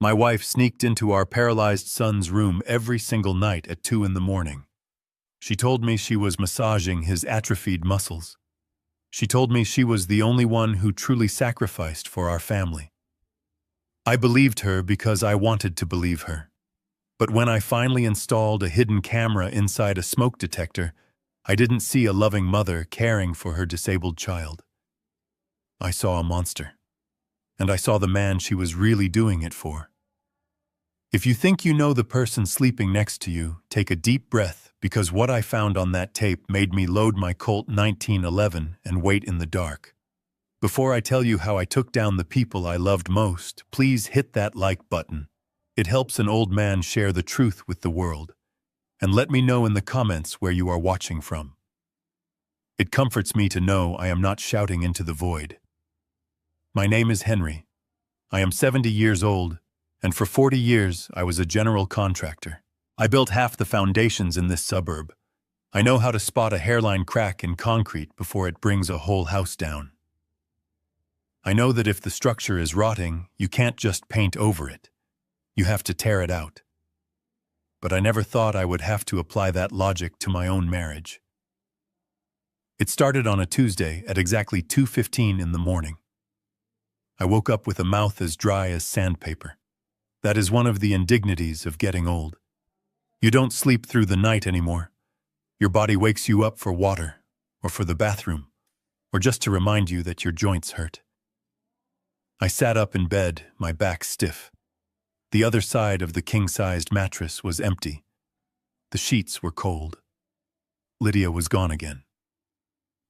My wife sneaked into our paralyzed son's room every single night at 2 in the morning. She told me she was massaging his atrophied muscles. She told me she was the only one who truly sacrificed for our family. I believed her because I wanted to believe her. But when I finally installed a hidden camera inside a smoke detector, I didn't see a loving mother caring for her disabled child. I saw a monster. And I saw the man she was really doing it for. If you think you know the person sleeping next to you, take a deep breath, because what I found on that tape made me load my Colt 1911 and wait in the dark. Before I tell you how I took down the people I loved most, please hit that like button. It helps an old man share the truth with the world. And let me know in the comments where you are watching from. It comforts me to know I am not shouting into the void. My name is Henry. I am 70 years old, and for 40 years I was a general contractor. I built half the foundations in this suburb. I know how to spot a hairline crack in concrete before it brings a whole house down. I know that if the structure is rotting, you can't just paint over it. You have to tear it out. But I never thought I would have to apply that logic to my own marriage. It started on a Tuesday at exactly 2:15 in the morning. I woke up with a mouth as dry as sandpaper. That is one of the indignities of getting old. You don't sleep through the night anymore. Your body wakes you up for water, or for the bathroom, or just to remind you that your joints hurt. I sat up in bed, my back stiff. The other side of the king-sized mattress was empty. The sheets were cold. Lydia was gone again.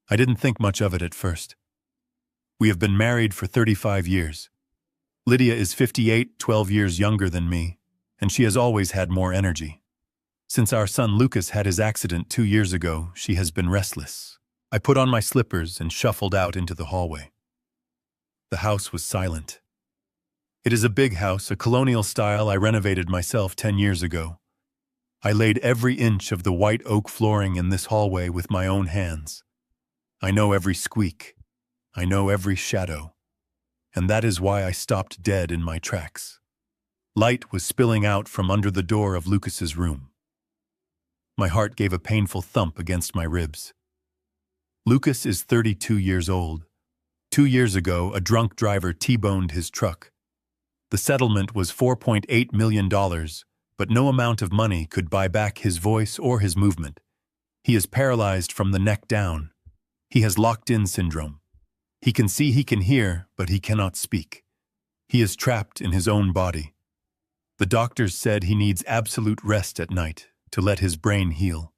I didn't think much of it at first. We have been married for 35 years. Lydia is 58, 12 years younger than me, and she has always had more energy. Since our son Lucas had his accident 2 years ago, she has been restless. I put on my slippers and shuffled out into the hallway. The house was silent. It is a big house, a colonial style I renovated myself 10 years ago. I laid every inch of the white oak flooring in this hallway with my own hands. I know every squeak. I know every shadow. And that is why I stopped dead in my tracks. Light was spilling out from under the door of Lucas's room. My heart gave a painful thump against my ribs. Lucas is 32 years old. 2 years ago, a drunk driver T-boned his truck. The settlement was $4.8 million, but no amount of money could buy back his voice or his movement. He is paralyzed from the neck down. He has locked-in syndrome. He can see, he can hear, but he cannot speak. He is trapped in his own body. The doctors said he needs absolute rest at night to let his brain heal.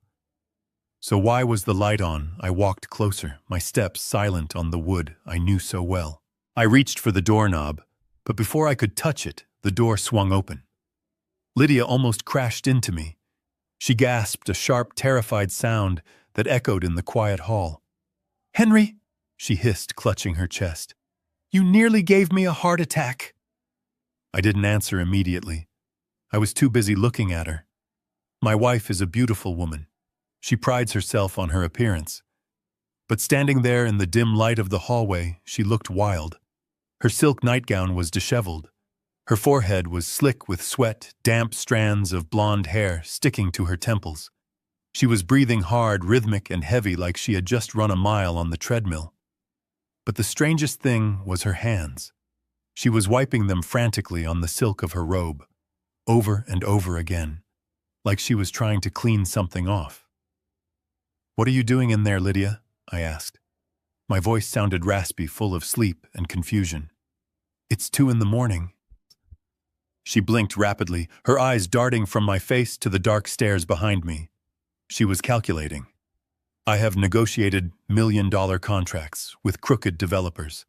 So why was the light on? I walked closer, my steps silent on the wood I knew so well. I reached for the doorknob, but before I could touch it, the door swung open. Lydia almost crashed into me. She gasped a sharp, terrified sound that echoed in the quiet hall. "Henry!" she hissed, clutching her chest. "You nearly gave me a heart attack." I didn't answer immediately. I was too busy looking at her. My wife is a beautiful woman. She prides herself on her appearance. But standing there in the dim light of the hallway, she looked wild. Her silk nightgown was disheveled. Her forehead was slick with sweat, damp strands of blonde hair sticking to her temples. She was breathing hard, rhythmic, and heavy like she had just run a mile on the treadmill. But the strangest thing was her hands. She was wiping them frantically on the silk of her robe, over and over again, like she was trying to clean something off. "What are you doing in there, Lydia?" I asked. My voice sounded raspy, full of sleep and confusion. "It's 2 in the morning." She blinked rapidly, her eyes darting from my face to the dark stairs behind me. She was calculating. I have negotiated million-dollar contracts with crooked developers.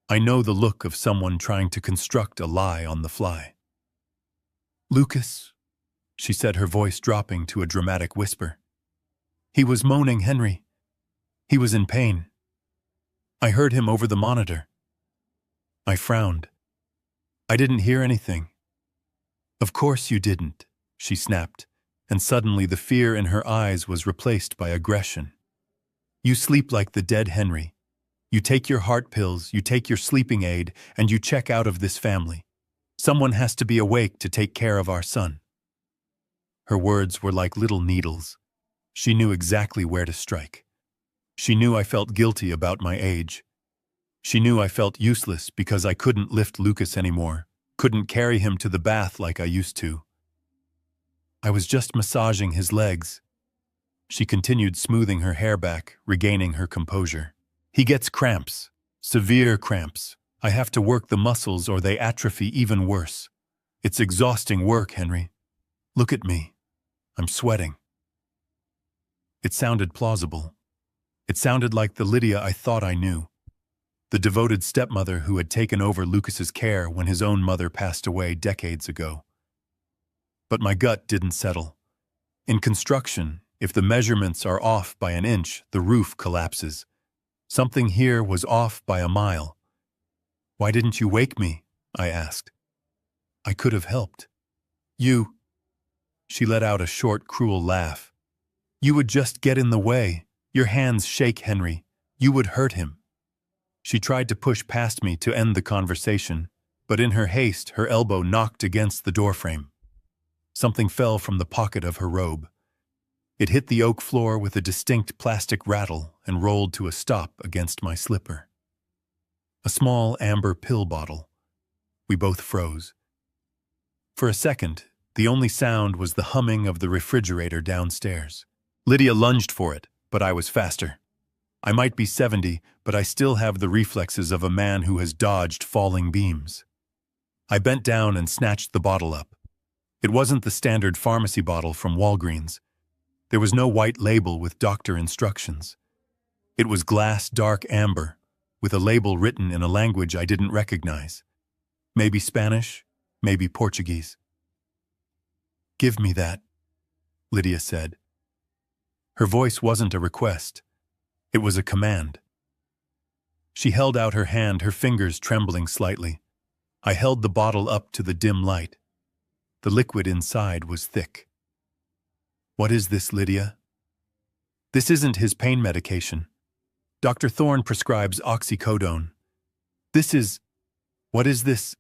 I know the look of someone trying to construct a lie on the fly. "Lucas," she said, her voice dropping to a dramatic whisper. "He was moaning, Henry. He was in pain. I heard him over the monitor." I frowned. "I didn't hear anything." "Of course you didn't," she snapped, and suddenly the fear in her eyes was replaced by aggression. "You sleep like the dead, Henry. You take your heart pills, you take your sleeping aid, and you check out of this family. Someone has to be awake to take care of our son." Her words were like little needles. She knew exactly where to strike. She knew I felt guilty about my age. She knew I felt useless because I couldn't lift Lucas anymore, couldn't carry him to the bath like I used to. I was just massaging his legs. She continued smoothing her hair back, regaining her composure. "He gets cramps, severe cramps. I have to work the muscles or they atrophy even worse. It's exhausting work, Henry. Look at me. I'm sweating." It sounded plausible. It sounded like the Lydia I thought I knew. The devoted stepmother who had taken over Lucas's care when his own mother passed away decades ago. But my gut didn't settle. In construction, if the measurements are off by an inch, the roof collapses. Something here was off by a mile. "Why didn't you wake me?" I asked. "I could have helped." "You..." She let out a short, cruel laugh. "You would just get in the way. Your hands shake, Henry. You would hurt him." She tried to push past me to end the conversation, but in her haste, her elbow knocked against the doorframe. Something fell from the pocket of her robe. It hit the oak floor with a distinct plastic rattle and rolled to a stop against my slipper. A small amber pill bottle. We both froze. For a second, the only sound was the humming of the refrigerator downstairs. Lydia lunged for it, but I was faster. I might be 70, but I still have the reflexes of a man who has dodged falling beams. I bent down and snatched the bottle up. It wasn't the standard pharmacy bottle from Walgreens. There was no white label with doctor instructions. It was glass dark amber, with a label written in a language I didn't recognize. Maybe Spanish, maybe Portuguese. "Give me that," Lydia said. Her voice wasn't a request. It was a command. She held out her hand, her fingers trembling slightly. I held the bottle up to the dim light. The liquid inside was thick. "What is this, Lydia?" "This isn't his pain medication. Dr. Thorne prescribes oxycodone. This is..." "What is this?"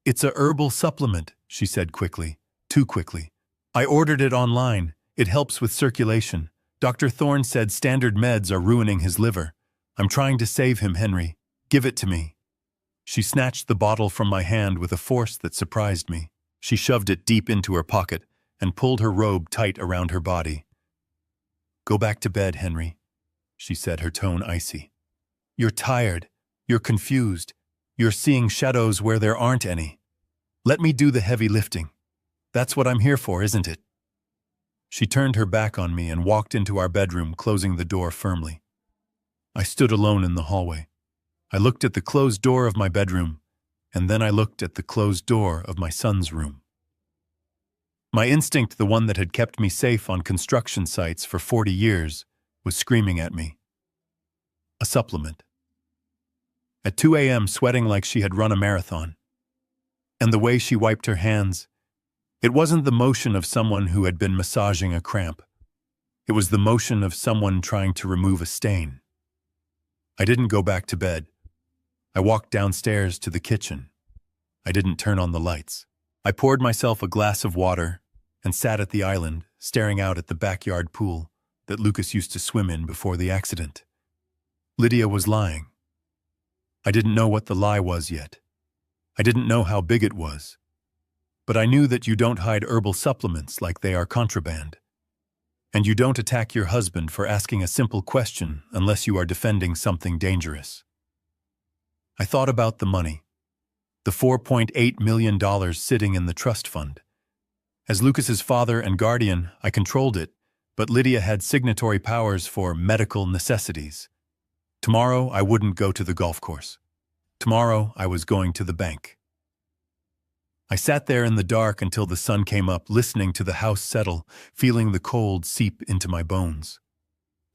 "It's a herbal supplement," she said quickly, too quickly. "I ordered it online. It helps with circulation. Dr. Thorne said standard meds are ruining his liver. I'm trying to save him, Henry. Give it to me." She snatched the bottle from my hand with a force that surprised me. She shoved it deep into her pocket and pulled her robe tight around her body. "Go back to bed, Henry," she said, her tone icy. "You're tired. You're confused. You're seeing shadows where there aren't any. Let me do the heavy lifting. That's what I'm here for, isn't it?" She turned her back on me and walked into our bedroom, closing the door firmly. I stood alone in the hallway. I looked at the closed door of my bedroom, and then I looked at the closed door of my son's room. My instinct, the one that had kept me safe on construction sites for 40 years, was screaming at me. A supplement. At 2 a.m., sweating like she had run a marathon. And the way she wiped her hands, it wasn't the motion of someone who had been massaging a cramp. It was the motion of someone trying to remove a stain. I didn't go back to bed. I walked downstairs to the kitchen. I didn't turn on the lights. I poured myself a glass of water and sat at the island, staring out at the backyard pool that Lucas used to swim in before the accident. Lydia was lying. I didn't know what the lie was yet. I didn't know how big it was. But I knew that you don't hide herbal supplements like they are contraband. And you don't attack your husband for asking a simple question unless you are defending something dangerous. I thought about the money. The $4.8 million sitting in the trust fund. As Lucas's father and guardian, I controlled it, but Lydia had signatory powers for medical necessities. Tomorrow, I wouldn't go to the golf course. Tomorrow, I was going to the bank. I sat there in the dark until the sun came up, listening to the house settle, feeling the cold seep into my bones.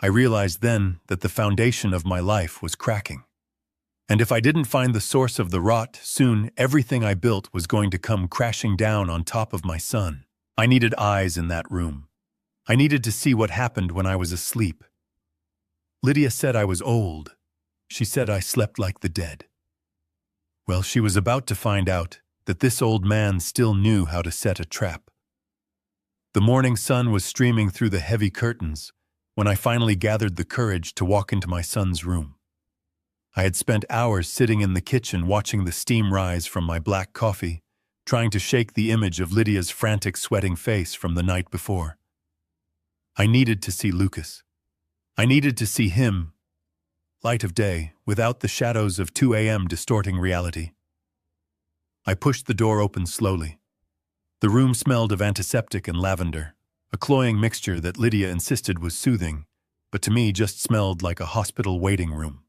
I realized then that the foundation of my life was cracking. And if I didn't find the source of the rot, soon everything I built was going to come crashing down on top of my son. I needed eyes in that room. I needed to see what happened when I was asleep. Lydia said I was old. She said I slept like the dead. Well, she was about to find out, that this old man still knew how to set a trap. The morning sun was streaming through the heavy curtains when I finally gathered the courage to walk into my son's room. I had spent hours sitting in the kitchen watching the steam rise from my black coffee, trying to shake the image of Lydia's frantic, sweating face from the night before. I needed to see Lucas. I needed to see him, light of day, without the shadows of 2 a.m. distorting reality. I pushed the door open slowly. The room smelled of antiseptic and lavender, a cloying mixture that Lydia insisted was soothing, but to me just smelled like a hospital waiting room.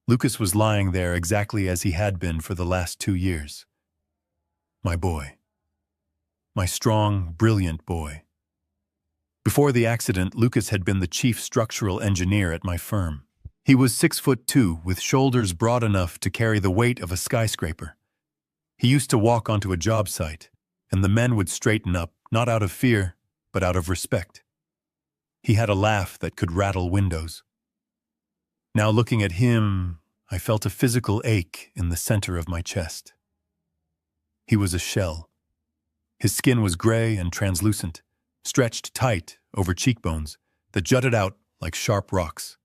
Lucas was lying there exactly as he had been for the last 2 years. My boy. My strong, brilliant boy. Before the accident, Lucas had been the chief structural engineer at my firm. He was 6'2", with shoulders broad enough to carry the weight of a skyscraper. He used to walk onto a job site, and the men would straighten up, not out of fear, but out of respect. He had a laugh that could rattle windows. Now looking at him, I felt a physical ache in the center of my chest. He was a shell. His skin was gray and translucent, stretched tight over cheekbones that jutted out like sharp rocks.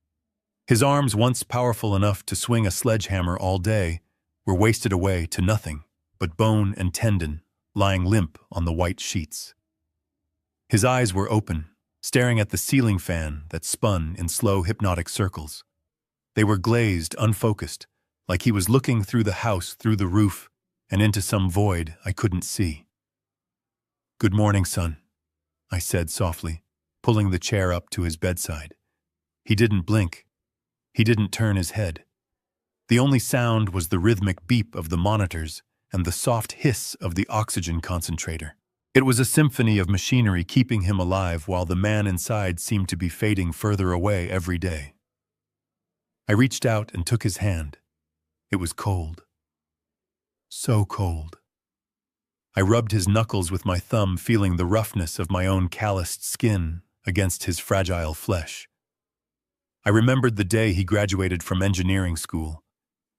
His arms, once powerful enough to swing a sledgehammer all day, were wasted away to nothing but bone and tendon lying limp on the white sheets. His eyes were open, staring at the ceiling fan that spun in slow hypnotic circles. They were glazed, unfocused, like he was looking through the house, through the roof, and into some void I couldn't see. "Good morning, son," I said softly, pulling the chair up to his bedside. He didn't blink. He didn't turn his head. The only sound was the rhythmic beep of the monitors and the soft hiss of the oxygen concentrator. It was a symphony of machinery keeping him alive while the man inside seemed to be fading further away every day. I reached out and took his hand. It was cold. So cold. I rubbed his knuckles with my thumb, feeling the roughness of my own calloused skin against his fragile flesh. I remembered the day he graduated from engineering school.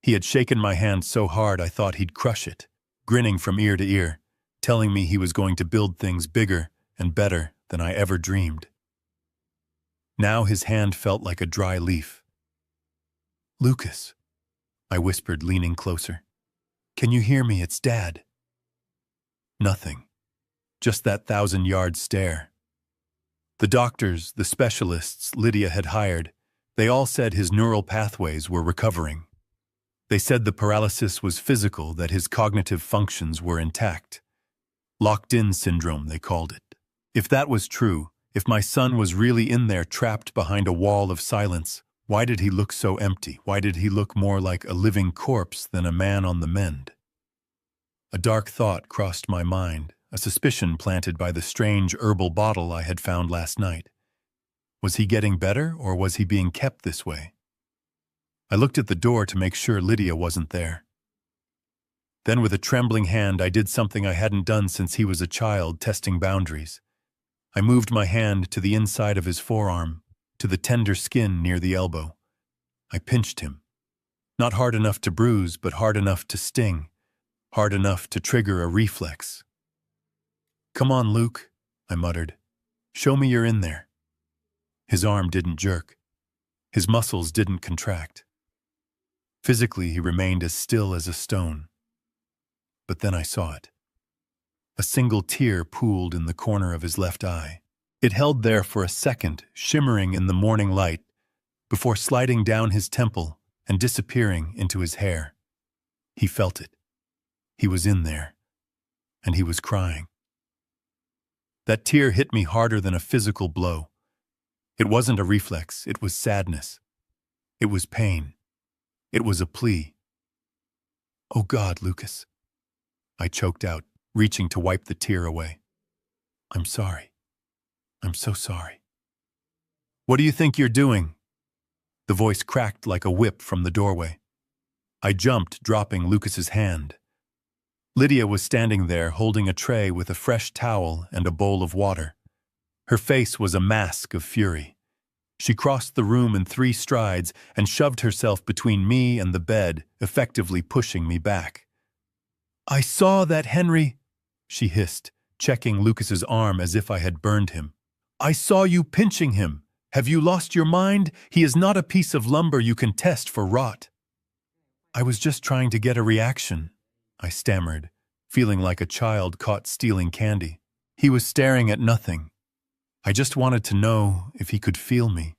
He had shaken my hand so hard I thought he'd crush it, grinning from ear to ear, telling me he was going to build things bigger and better than I ever dreamed. Now his hand felt like a dry leaf. "Lucas," I whispered, leaning closer. "Can you hear me? It's Dad." Nothing. Just that 1,000-yard stare. The doctors, the specialists Lydia had hired, they all said his neural pathways were recovering. They said the paralysis was physical, that his cognitive functions were intact. Locked-in syndrome, they called it. If that was true, if my son was really in there trapped behind a wall of silence, why did he look so empty? Why did he look more like a living corpse than a man on the mend? A dark thought crossed my mind, a suspicion planted by the strange herbal bottle I had found last night. Was he getting better, or was he being kept this way? I looked at the door to make sure Lydia wasn't there. Then with a trembling hand I did something I hadn't done since he was a child, testing boundaries. I moved my hand to the inside of his forearm, to the tender skin near the elbow. I pinched him. Not hard enough to bruise, but hard enough to sting, hard enough to trigger a reflex. "Come on, Luke," I muttered. "Show me you're in there." His arm didn't jerk. His muscles didn't contract. Physically, he remained as still as a stone. But then I saw it. A single tear pooled in the corner of his left eye. It held there for a second, shimmering in the morning light, before sliding down his temple and disappearing into his hair. He felt it. He was in there, and he was crying. That tear hit me harder than a physical blow. It wasn't a reflex, it was sadness. It was pain. It was a plea. "Oh God, Lucas," I choked out, reaching to wipe the tear away. "I'm sorry. I'm so sorry." "What do you think you're doing?" The voice cracked like a whip from the doorway. I jumped, dropping Lucas's hand. Lydia was standing there, holding a tray with a fresh towel and a bowl of water. Her face was a mask of fury. She crossed the room in 3 strides and shoved herself between me and the bed, effectively pushing me back. I saw that, Henry, she hissed, checking Lucas's arm as if I had burned him. I saw you pinching him. Have you lost your mind? He is not a piece of lumber you can test for rot. I was just trying to get a reaction, I stammered, feeling like a child caught stealing candy. He was staring at nothing. I just wanted to know if he could feel me.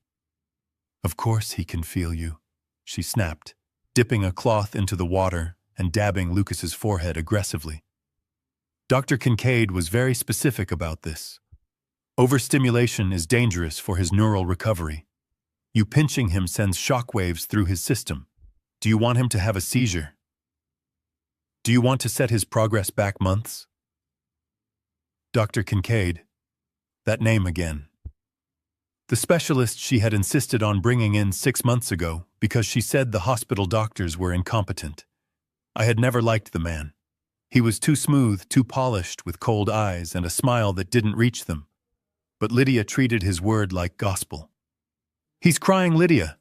Of course he can feel you, she snapped, dipping a cloth into the water and dabbing Lucas's forehead aggressively. Dr. Kincaid was very specific about this. Overstimulation is dangerous for his neural recovery. You pinching him sends shockwaves through his system. Do you want him to have a seizure? Do you want to set his progress back months? Dr. Kincaid. That name again. The specialist she had insisted on bringing in 6 months ago because she said the hospital doctors were incompetent. I had never liked the man. He was too smooth, too polished, with cold eyes and a smile that didn't reach them. But Lydia treated his word like gospel. He's crying, Lydia,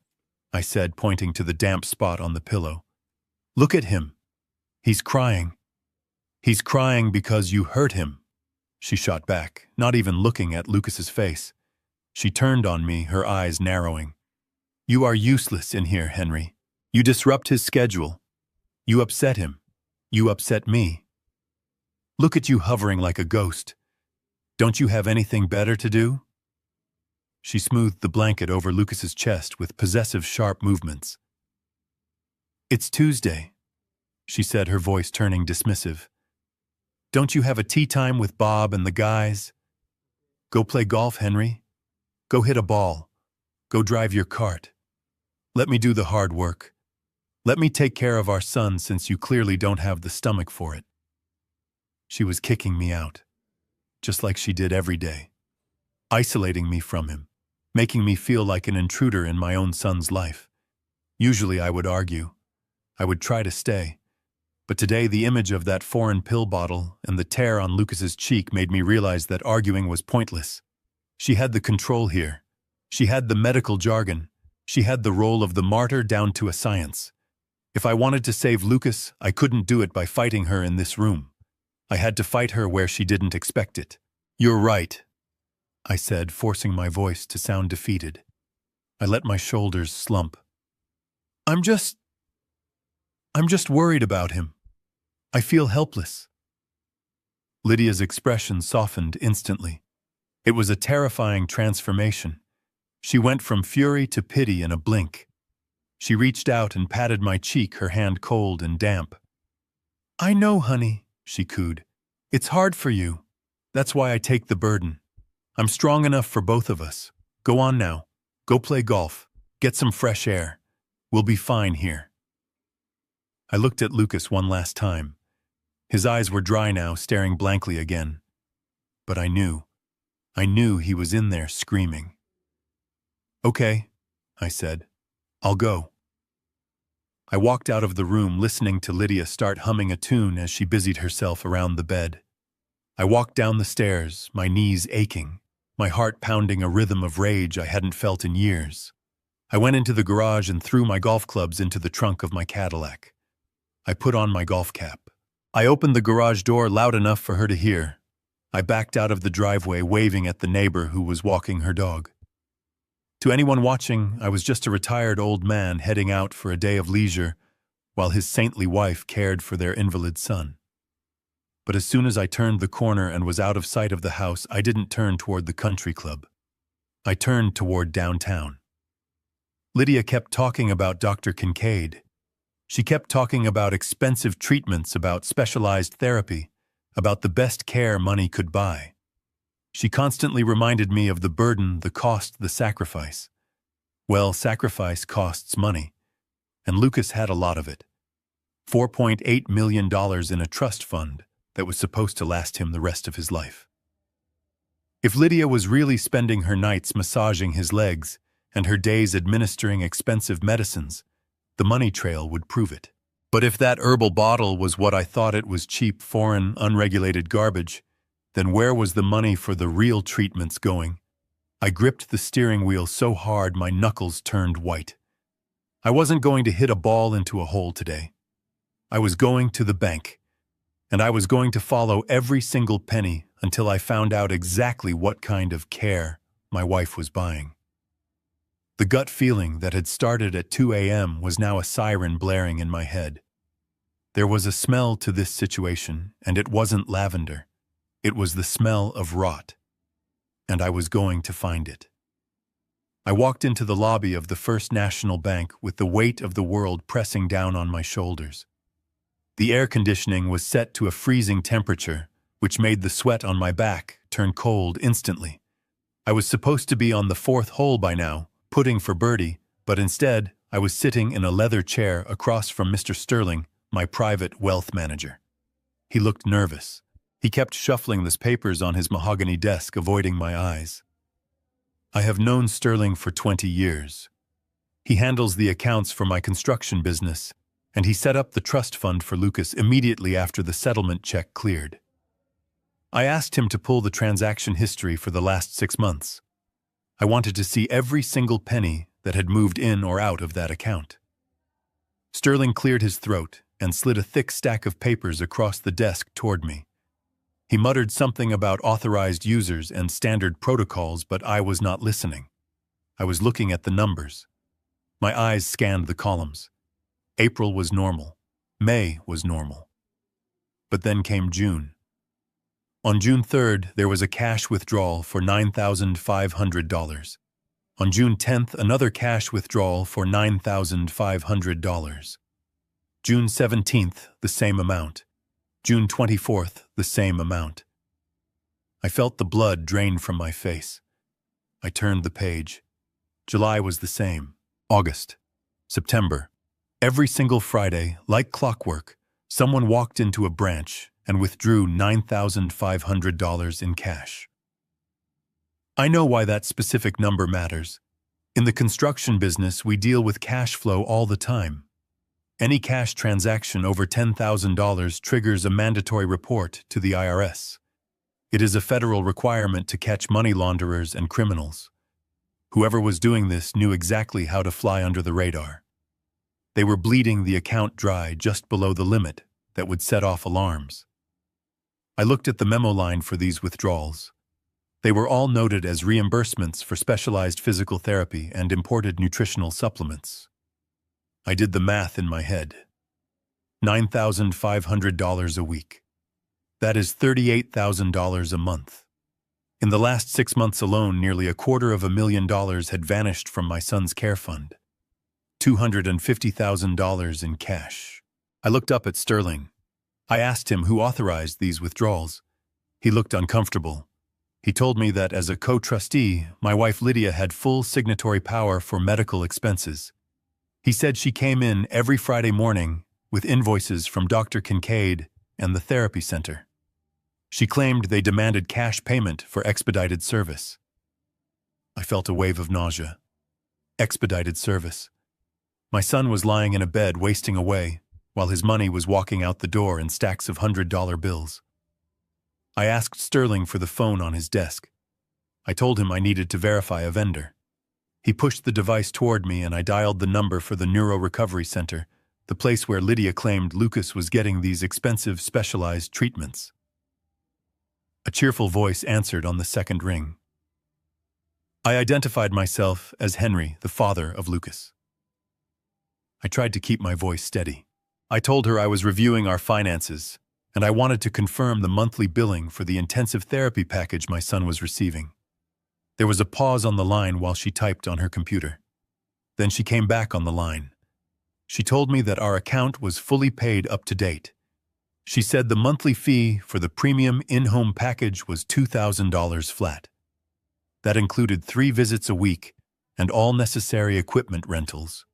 I said, pointing to the damp spot on the pillow. Look at him. He's crying. He's crying because you hurt him, she shot back, not even looking at Lucas's face. She turned on me, her eyes narrowing. You are useless in here, Henry. You disrupt his schedule. You upset him. You upset me. Look at you hovering like a ghost. Don't you have anything better to do? She smoothed the blanket over Lucas's chest with possessive, sharp movements. It's Tuesday, she said, her voice turning dismissive. Don't you have a tea time with Bob and the guys? Go play golf, Henry. Go hit a ball. Go drive your cart. Let me do the hard work. Let me take care of our son since you clearly don't have the stomach for it. She was kicking me out, just like she did every day, isolating me from him, making me feel like an intruder in my own son's life. Usually I would argue. I would try to stay. But today the image of that foreign pill bottle and the tear on Lucas's cheek made me realize that arguing was pointless. She had the control here. She had the medical jargon. She had the role of the martyr down to a science. If I wanted to save Lucas, I couldn't do it by fighting her in this room. I had to fight her where she didn't expect it. You're right, I said, forcing my voice to sound defeated. I let my shoulders slump. I'm just worried about him. I feel helpless. Lydia's expression softened instantly. It was a terrifying transformation. She went from fury to pity in a blink. She reached out and patted my cheek, her hand cold and damp. I know, honey, she cooed. It's hard for you. That's why I take the burden. I'm strong enough for both of us. Go on now. Go play golf. Get some fresh air. We'll be fine here. I looked at Lucas one last time. His eyes were dry now, staring blankly again. But I knew he was in there screaming. Okay, I said. I'll go. I walked out of the room, listening to Lydia start humming a tune as she busied herself around the bed. I walked down the stairs, my knees aching, my heart pounding a rhythm of rage I hadn't felt in years. I went into the garage and threw my golf clubs into the trunk of my Cadillac. I put on my golf cap. I opened the garage door loud enough for her to hear. I backed out of the driveway, waving at the neighbor who was walking her dog. To anyone watching, I was just a retired old man heading out for a day of leisure while his saintly wife cared for their invalid son. But as soon as I turned the corner and was out of sight of the house, I didn't turn toward the country club. I turned toward downtown. Lydia kept talking about Dr. Kincaid. She kept talking about expensive treatments, about specialized therapy, about the best care money could buy. She constantly reminded me of the burden, the cost, the sacrifice. Well, sacrifice costs money, and Lucas had a lot of it. $4.8 million in a trust fund that was supposed to last him the rest of his life. If Lydia was really spending her nights massaging his legs and her days administering expensive medicines, the money trail would prove it. But if that herbal bottle was what I thought it was, cheap, foreign, unregulated garbage, then where was the money for the real treatments going? I gripped the steering wheel so hard my knuckles turned white. I wasn't going to hit a ball into a hole today. I was going to the bank. and I was going to follow every single penny until I found out exactly what kind of care my wife was buying. The gut feeling that had started at 2 a.m. was now a siren blaring in my head. There was a smell to this situation, and it wasn't lavender. It was the smell of rot, and I was going to find it. I walked into the lobby of the First National Bank with the weight of the world pressing down on my shoulders. The air conditioning was set to a freezing temperature, which made the sweat on my back turn cold instantly. I was supposed to be on the fourth hole by now, putting for birdie, but instead I was sitting in a leather chair across from Mr. Sterling, my private wealth manager. He looked nervous. He kept shuffling the papers on his mahogany desk, avoiding my eyes. I have known Sterling for 20 years. He handles the accounts for my construction business, and he set up the trust fund for Lucas immediately after the settlement check cleared. I asked him to pull the transaction history for the last 6 months. I wanted to see every single penny that had moved in or out of that account. Sterling cleared his throat and slid a thick stack of papers across the desk toward me. He muttered something about authorized users and standard protocols, but I was not listening. I was looking at the numbers. My eyes scanned the columns. April was normal. May was normal. But then came June. On June 3rd, there was a cash withdrawal for $9,500. On June 10th, another cash withdrawal for $9,500. June 17th, the same amount. June 24th, the same amount. I felt the blood drain from my face. I turned the page. July was the same. August. September. Every single Friday, like clockwork, someone walked into a branch and withdrew $9,500 in cash. I know why that specific number matters. In the construction business, we deal with cash flow all the time. Any cash transaction over $10,000 triggers a mandatory report to the IRS. It is a federal requirement to catch money launderers and criminals. Whoever was doing this knew exactly how to fly under the radar. They were bleeding the account dry just below the limit that would set off alarms. I looked at the memo line for these withdrawals. They were all noted as reimbursements for specialized physical therapy and imported nutritional supplements. I did the math in my head. $9,500 a week. That is $38,000 a month. In the last 6 months alone, nearly $250,000 had vanished from my son's care fund. $250,000 in cash. I looked up at Sterling. I asked him who authorized these withdrawals. He looked uncomfortable. He told me that as a co-trustee, my wife Lydia had full signatory power for medical expenses. He said she came in every Friday morning with invoices from Dr. Kincaid and the therapy center. She claimed they demanded cash payment for expedited service. I felt a wave of nausea. Expedited service. My son was lying in a bed wasting away, while his money was walking out the door in stacks of $100 bills. I asked Sterling for the phone on his desk. I told him I needed to verify a vendor. He pushed the device toward me and I dialed the number for the Neuro Recovery Center, the place where Lydia claimed Lucas was getting these expensive specialized treatments. A cheerful voice answered on the second ring. I identified myself as Henry, the father of Lucas. I tried to keep my voice steady. I told her I was reviewing our finances, and I wanted to confirm the monthly billing for the intensive therapy package my son was receiving. There was a pause on the line while she typed on her computer. Then she came back on the line. She told me that our account was fully paid up to date. She said the monthly fee for the premium in-home package was $2,000 flat. That included 3 visits a week and all necessary equipment rentals.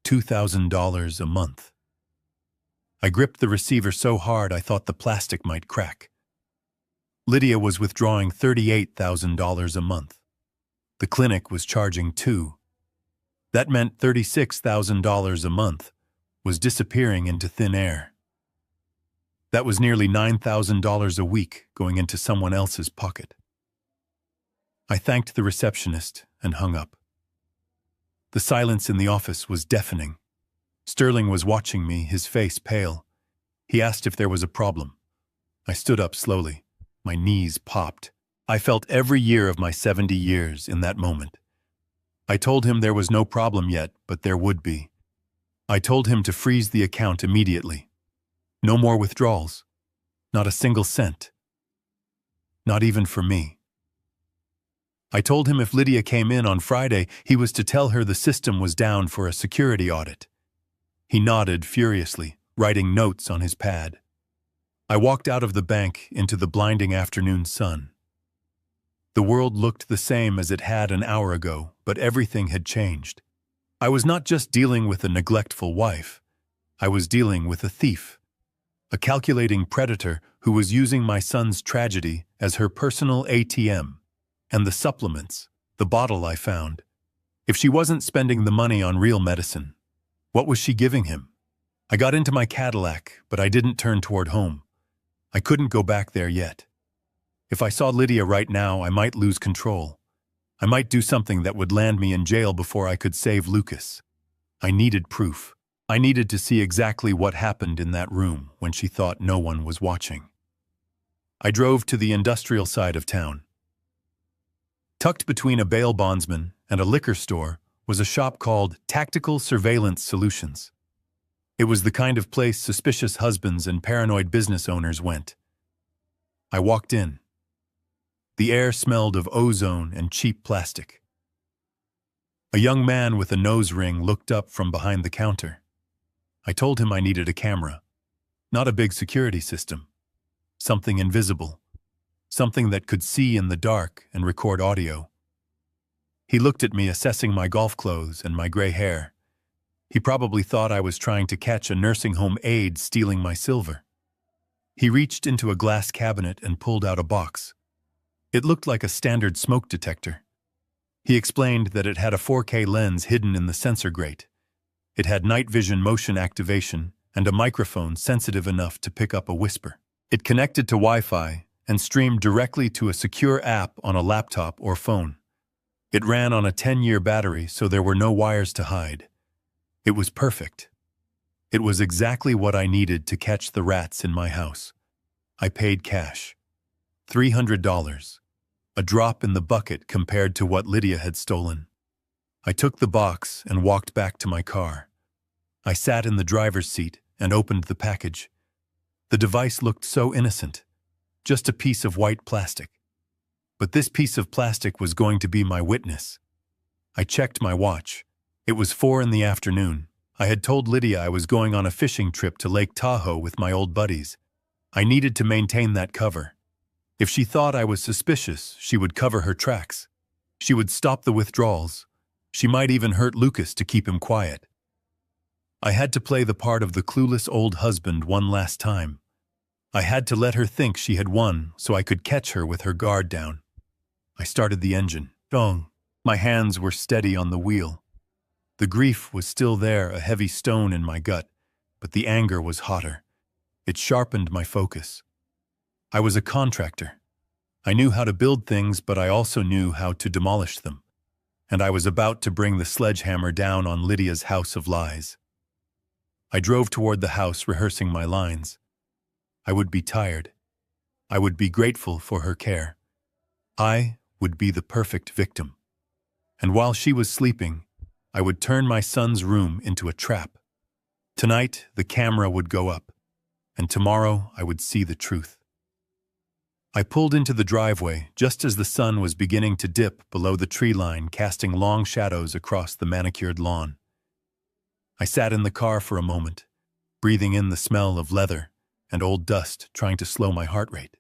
$2,000 a month. I gripped the receiver so hard I thought the plastic might crack. Lydia was withdrawing $38,000 a month. The clinic was charging $2,000. That meant $36,000 a month was disappearing into thin air. That was nearly $9,000 a week going into someone else's pocket. I thanked the receptionist and hung up. The silence in the office was deafening. Sterling was watching me, his face pale. He asked if there was a problem. I stood up slowly. My knees popped. I felt every year of my 70 years in that moment. I told him there was no problem yet, but there would be. I told him to freeze the account immediately. No more withdrawals. Not a single cent. Not even for me. I told him if Lydia came in on Friday, he was to tell her the system was down for a security audit. He nodded furiously, writing notes on his pad. I walked out of the bank into the blinding afternoon sun. The world looked the same as it had an hour ago, but everything had changed. I was not just dealing with a neglectful wife. I was dealing with a thief. A calculating predator who was using my son's tragedy as her personal ATM. And the supplements, the bottle I found. If she wasn't spending the money on real medicine, what was she giving him? I got into my Cadillac, but I didn't turn toward home. I couldn't go back there yet. If I saw Lydia right now, I might lose control. I might do something that would land me in jail before I could save Lucas. I needed proof. I needed to see exactly what happened in that room when she thought no one was watching. I drove to the industrial side of town. Tucked between a bail bondsman and a liquor store was a shop called Tactical Surveillance Solutions. It was the kind of place suspicious husbands and paranoid business owners went. I walked in. The air smelled of ozone and cheap plastic. A young man with a nose ring looked up from behind the counter. I told him I needed a camera, not a big security system, something invisible. Something that could see in the dark and record audio. He looked at me, assessing my golf clothes and my gray hair. He probably thought I was trying to catch a nursing home aide stealing my silver. He reached into a glass cabinet and pulled out a box. It looked like a standard smoke detector. He explained that it had a 4K lens hidden in the sensor grate. It had night vision motion activation and a microphone sensitive enough to pick up a whisper. It connected to Wi-Fi and streamed directly to a secure app on a laptop or phone. It ran on a 10-year battery, so there were no wires to hide. It was perfect. It was exactly what I needed to catch the rats in my house. I paid cash. $300. A drop in the bucket compared to what Lydia had stolen. I took the box and walked back to my car. I sat in the driver's seat and opened the package. The device looked so innocent. Just a piece of white plastic. But this piece of plastic was going to be my witness. I checked my watch. It was 4 in the afternoon. I had told Lydia I was going on a fishing trip to Lake Tahoe with my old buddies. I needed to maintain that cover. If she thought I was suspicious, she would cover her tracks. She would stop the withdrawals. She might even hurt Lucas to keep him quiet. I had to play the part of the clueless old husband one last time. I had to let her think she had won so I could catch her with her guard down. I started the engine. Dong. My hands were steady on the wheel. The grief was still there, a heavy stone in my gut, but the anger was hotter. It sharpened my focus. I was a contractor. I knew how to build things, but I also knew how to demolish them. And I was about to bring the sledgehammer down on Lydia's house of lies. I drove toward the house, rehearsing my lines. I would be tired. I would be grateful for her care. I would be the perfect victim. And while she was sleeping, I would turn my son's room into a trap. Tonight, the camera would go up, and tomorrow I would see the truth. I pulled into the driveway just as the sun was beginning to dip below the tree line, casting long shadows across the manicured lawn. I sat in the car for a moment, breathing in the smell of leather and old dust, trying to slow my heart rate.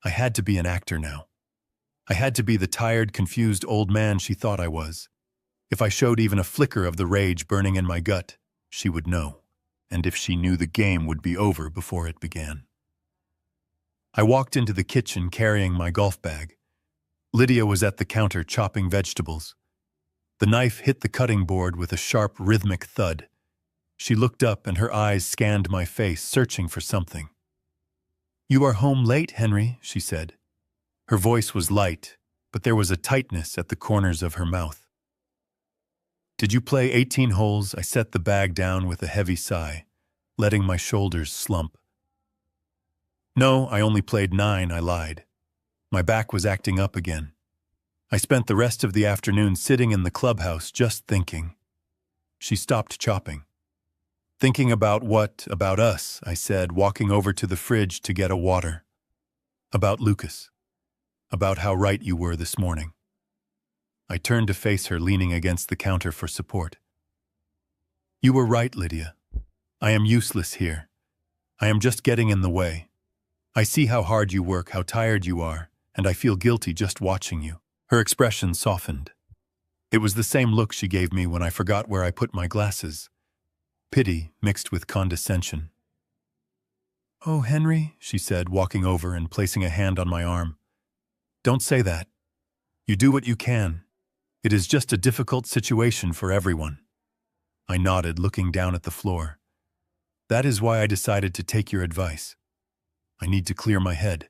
I had to be an actor now. I had to be the tired, confused old man she thought I was. If I showed even a flicker of the rage burning in my gut, she would know. And if she knew, the game would be over before it began. I walked into the kitchen carrying my golf bag. Lydia was at the counter chopping vegetables. The knife hit the cutting board with a sharp, rhythmic thud. She looked up and her eyes scanned my face, searching for something. "You are home late, Henry," she said. Her voice was light, but there was a tightness at the corners of her mouth. "Did you play 18 holes?" I set the bag down with a heavy sigh. letting my shoulders slump. No, I only played 9, I lied. My back was acting up again. I spent the rest of the afternoon sitting in the clubhouse just thinking. She stopped chopping. Thinking about what? About us, I said, walking over to the fridge to get a water. About Lucas. About how right you were this morning. I turned to face her, leaning against the counter for support. You were right, Lydia. I am useless here. I am just getting in the way. I see how hard you work, how tired you are, and I feel guilty just watching you. Her expression softened. It was the same look she gave me when I forgot where I put my glasses. Pity mixed with condescension. Oh, Henry, she said, walking over and placing a hand on my arm. Don't say that. You do what you can. It is just a difficult situation for everyone. I nodded, looking down at the floor. That is why I decided to take your advice. I need to clear my head.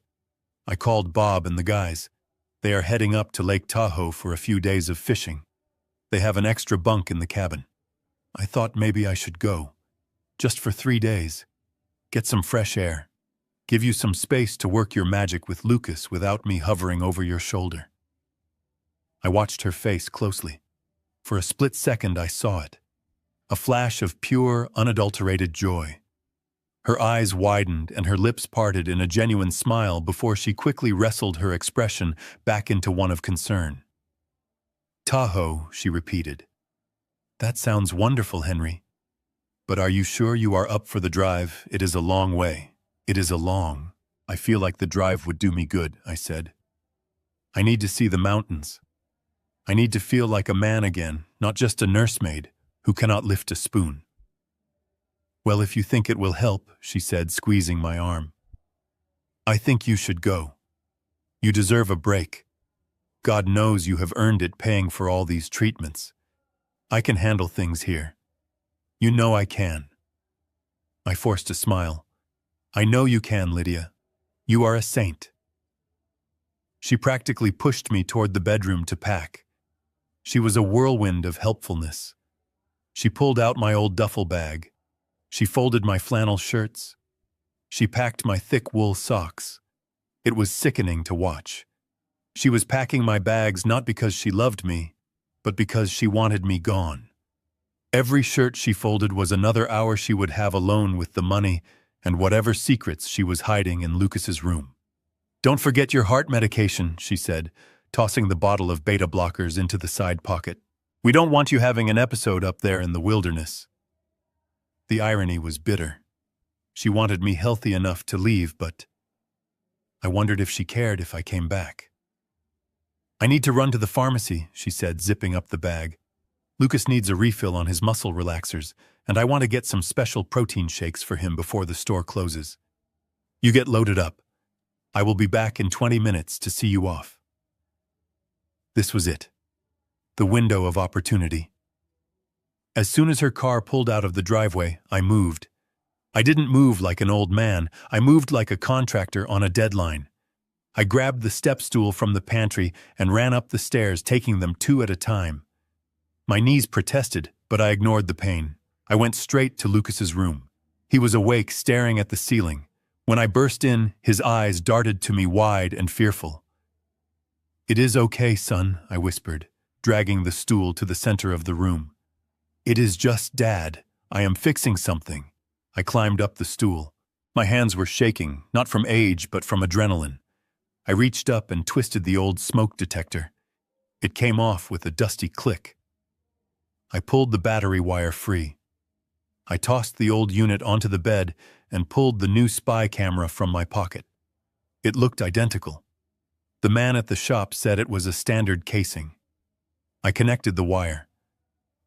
I called Bob and the guys. They are heading up to Lake Tahoe for a few days of fishing. They have an extra bunk in the cabin. I thought maybe I should go. Just for 3 days. Get some fresh air. Give you some space to work your magic with Lucas without me hovering over your shoulder. I watched her face closely. For a split second I saw it. A flash of pure, unadulterated joy. Her eyes widened and her lips parted in a genuine smile before she quickly wrestled her expression back into one of concern. Tahoe, she repeated. That sounds wonderful, Henry. But are you sure you are up for the drive? It is a long way. It is a long. I feel like the drive would do me good, I said. I need to see the mountains. I need to feel like a man again, not just a nursemaid who cannot lift a spoon. Well, if you think it will help, she said, squeezing my arm. I think you should go. You deserve a break. God knows you have earned it paying for all these treatments. I can handle things here. You know I can. I forced a smile. I know you can, Lydia. You are a saint. She practically pushed me toward the bedroom to pack. She was a whirlwind of helpfulness. She pulled out my old duffel bag. She folded my flannel shirts. She packed my thick wool socks. It was sickening to watch. She was packing my bags not because she loved me, but because she wanted me gone. Every shirt she folded was another hour she would have alone with the money and whatever secrets she was hiding in Lucas's room. Don't forget your heart medication, she said, tossing the bottle of beta blockers into the side pocket. We don't want you having an episode up there in the wilderness. The irony was bitter. She wanted me healthy enough to leave, but I wondered if she cared if I came back. I need to run to the pharmacy, she said, zipping up the bag. Lucas needs a refill on his muscle relaxers, and I want to get some special protein shakes for him before the store closes. You get loaded up. I will be back in 20 minutes to see you off. This was it. The window of opportunity. As soon as her car pulled out of the driveway, I moved. I didn't move like an old man. I moved like a contractor on a deadline. I grabbed the step stool from the pantry and ran up the stairs, taking them 2 at a time. My knees protested, but I ignored the pain. I went straight to Lucas's room. He was awake, staring at the ceiling. When I burst in, his eyes darted to me wide and fearful. It is okay, son, I whispered, dragging the stool to the center of the room. It is just Dad. I am fixing something. I climbed up the stool. My hands were shaking, not from age, but from adrenaline. I reached up and twisted the old smoke detector. It came off with a dusty click. I pulled the battery wire free. I tossed the old unit onto the bed and pulled the new spy camera from my pocket. It looked identical. The man at the shop said it was a standard casing. I connected the wire.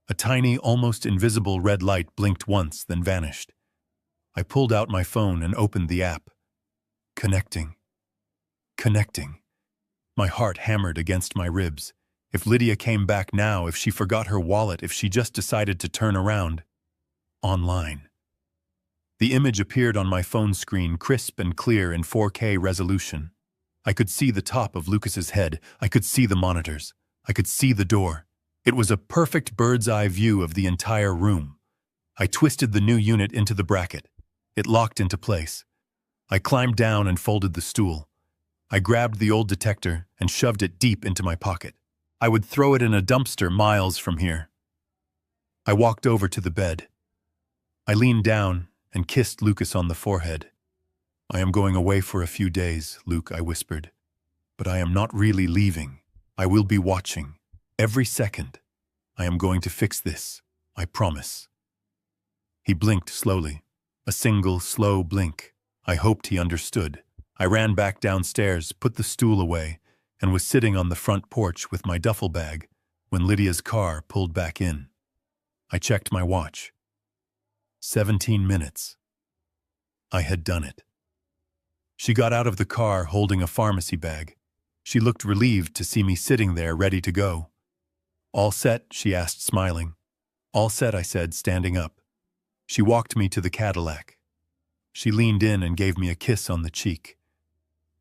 A tiny, almost invisible red light blinked once, then vanished. I pulled out my phone and opened the app. Connecting. Connecting. My heart hammered against my ribs. If Lydia came back now, if she forgot her wallet, if she just decided to turn around. Online. The image appeared on my phone screen, crisp and clear in 4K resolution. I could see the top of Lucas's head. I could see the monitors. I could see the door. It was a perfect bird's-eye view of the entire room. I twisted the new unit into the bracket. It locked into place. I climbed down and folded the stool. I grabbed the old detector and shoved it deep into my pocket. I would throw it in a dumpster miles from here. I walked over to the bed. I leaned down and kissed Lucas on the forehead. "I am going away for a few days, Luke," I whispered. "But I am not really leaving. I will be watching. Every second. I am going to fix this. I promise." He blinked slowly. A single, slow blink. I hoped he understood. I ran back downstairs, put the stool away, and was sitting on the front porch with my duffel bag when Lydia's car pulled back in. I checked my watch. 17 minutes. I had done it. She got out of the car holding a pharmacy bag. She looked relieved to see me sitting there ready to go. "All set?" she asked, smiling. "All set," I said, standing up. She walked me to the Cadillac. She leaned in and gave me a kiss on the cheek.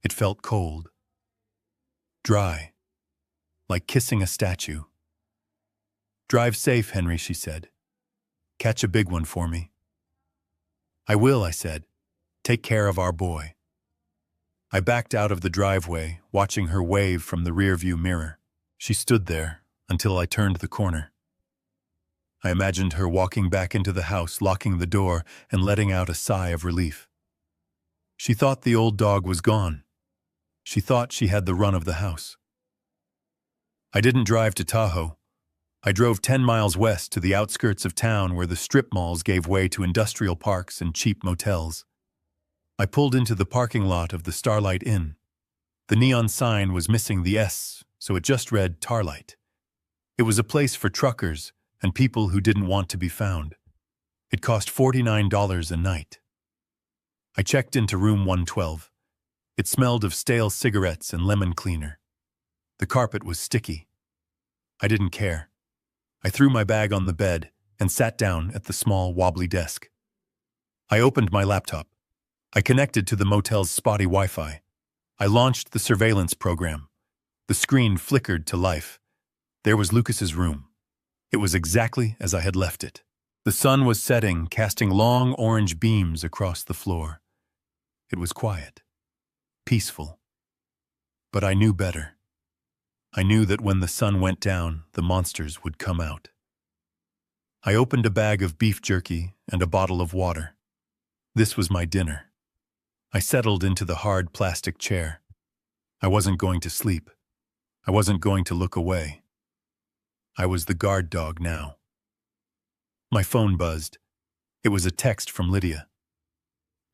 It felt cold. Dry. Like kissing a statue. "Drive safe, Henry," she said. "Catch a big one for me." "I will," I said. "Take care of our boy." I backed out of the driveway, watching her wave from the rearview mirror. She stood there until I turned the corner. I imagined her walking back into the house, locking the door, and letting out a sigh of relief. She thought the old dog was gone. She thought she had the run of the house. I didn't drive to Tahoe. I drove 10 miles west to the outskirts of town where the strip malls gave way to industrial parks and cheap motels. I pulled into the parking lot of the Starlight Inn. The neon sign was missing the S, so it just read Tarlight. It was a place for truckers and people who didn't want to be found. It cost $49 a night. I checked into room 112. It smelled of stale cigarettes and lemon cleaner. The carpet was sticky. I didn't care. I threw my bag on the bed and sat down at the small, wobbly desk. I opened my laptop. I connected to the motel's spotty Wi-Fi. I launched the surveillance program. The screen flickered to life. There was Lucas's room. It was exactly as I had left it. The sun was setting, casting long orange beams across the floor. It was quiet, peaceful. But I knew better. I knew that when the sun went down, the monsters would come out. I opened a bag of beef jerky and a bottle of water. This was my dinner. I settled into the hard plastic chair. I wasn't going to sleep. I wasn't going to look away. I was the guard dog now. My phone buzzed. It was a text from Lydia.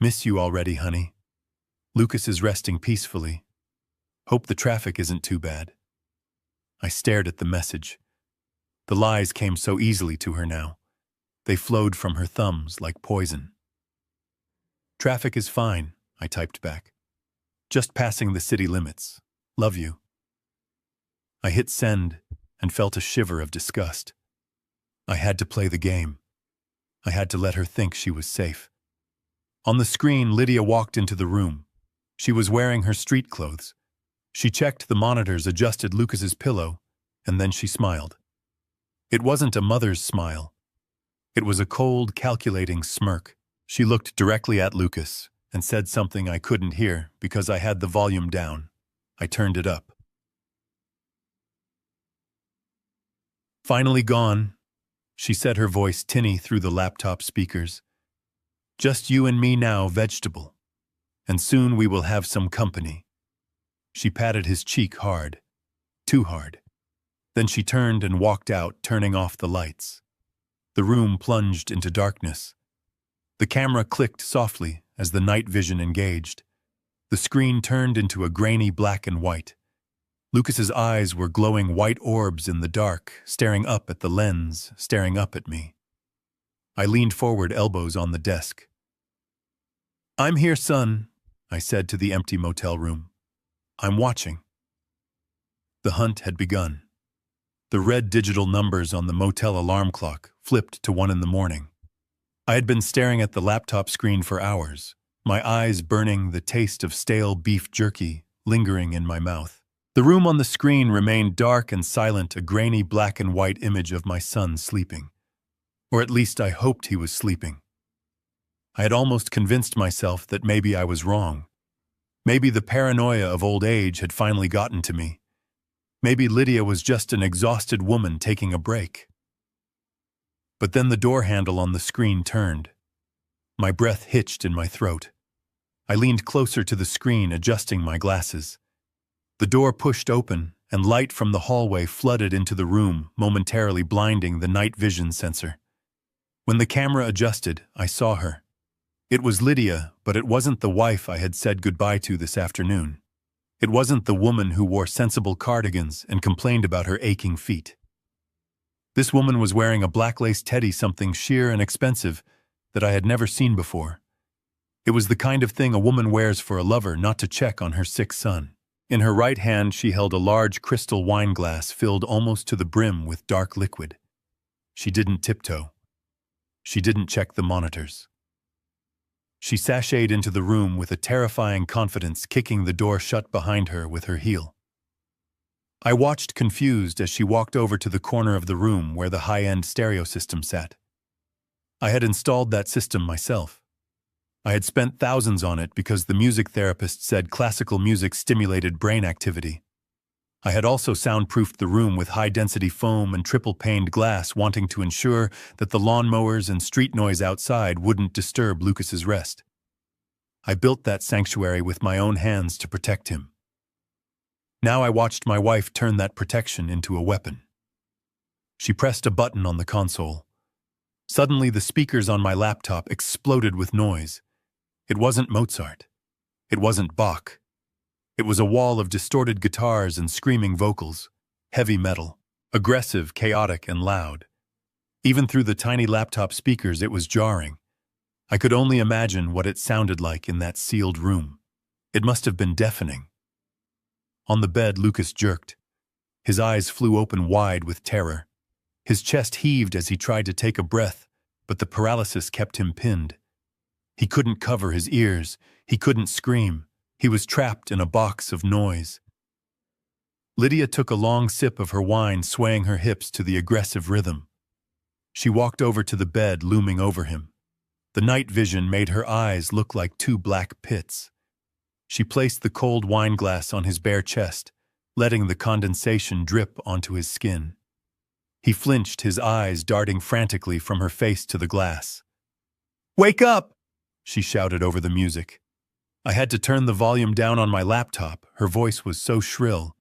"Miss you already, honey. Lucas is resting peacefully. Hope the traffic isn't too bad." I stared at the message. The lies came so easily to her now. They flowed from her thumbs like poison. "Traffic is fine," I typed back. "Just passing the city limits. Love you." I hit send and felt a shiver of disgust. I had to play the game. I had to let her think she was safe. On the screen, Lydia walked into the room. She was wearing her street clothes. She checked the monitors, adjusted Lucas's pillow, and then she smiled. It wasn't a mother's smile. It was a cold, calculating smirk. She looked directly at Lucas and said something I couldn't hear because I had the volume down. I turned it up. "Finally gone," she said, her voice tinny through the laptop speakers. "Just you and me now, vegetable. And soon we will have some company." She patted his cheek hard. Too hard. Then she turned and walked out, turning off the lights. The room plunged into darkness. The camera clicked softly as the night vision engaged. The screen turned into a grainy black and white. Lucas's eyes were glowing white orbs in the dark, staring up at the lens, staring up at me. I leaned forward, elbows on the desk. "I'm here, son," I said to the empty motel room. "I'm watching." The hunt had begun. The red digital numbers on the motel alarm clock flipped to 1 in the morning. I had been staring at the laptop screen for hours, my eyes burning, the taste of stale beef jerky lingering in my mouth. The room on the screen remained dark and silent, a grainy black and white image of my son sleeping. Or at least I hoped he was sleeping. I had almost convinced myself that maybe I was wrong. Maybe the paranoia of old age had finally gotten to me. Maybe Lydia was just an exhausted woman taking a break. But then the door handle on the screen turned. My breath hitched in my throat. I leaned closer to the screen, adjusting my glasses. The door pushed open, and light from the hallway flooded into the room, momentarily blinding the night vision sensor. When the camera adjusted, I saw her. It was Lydia, but it wasn't the wife I had said goodbye to this afternoon. It wasn't the woman who wore sensible cardigans and complained about her aching feet. This woman was wearing a black lace teddy, something sheer and expensive that I had never seen before. It was the kind of thing a woman wears for a lover, not to check on her sick son. In her right hand, she held a large crystal wine glass filled almost to the brim with dark liquid. She didn't tiptoe. She didn't check the monitors. She sashayed into the room with a terrifying confidence, kicking the door shut behind her with her heel. I watched confused as she walked over to the corner of the room where the high-end stereo system sat. I had installed that system myself. I had spent thousands on it because the music therapist said classical music stimulated brain activity. I had also soundproofed the room with high-density foam and triple-paned glass, wanting to ensure that the lawnmowers and street noise outside wouldn't disturb Lucas's rest. I built that sanctuary with my own hands to protect him. Now I watched my wife turn that protection into a weapon. She pressed a button on the console. Suddenly, the speakers on my laptop exploded with noise. It wasn't Mozart. It wasn't Bach. It was a wall of distorted guitars and screaming vocals, heavy metal, aggressive, chaotic, and loud. Even through the tiny laptop speakers, it was jarring. I could only imagine what it sounded like in that sealed room. It must have been deafening. On the bed, Lucas jerked. His eyes flew open wide with terror. His chest heaved as he tried to take a breath, but the paralysis kept him pinned. He couldn't cover his ears. He couldn't scream. He was trapped in a box of noise. Lydia took a long sip of her wine, swaying her hips to the aggressive rhythm. She walked over to the bed, looming over him. The night vision made her eyes look like two black pits. She placed the cold wine glass on his bare chest, letting the condensation drip onto his skin. He flinched, his eyes darting frantically from her face to the glass. "Wake up!" she shouted over the music. I had to turn the volume down on my laptop. Her voice was so shrill.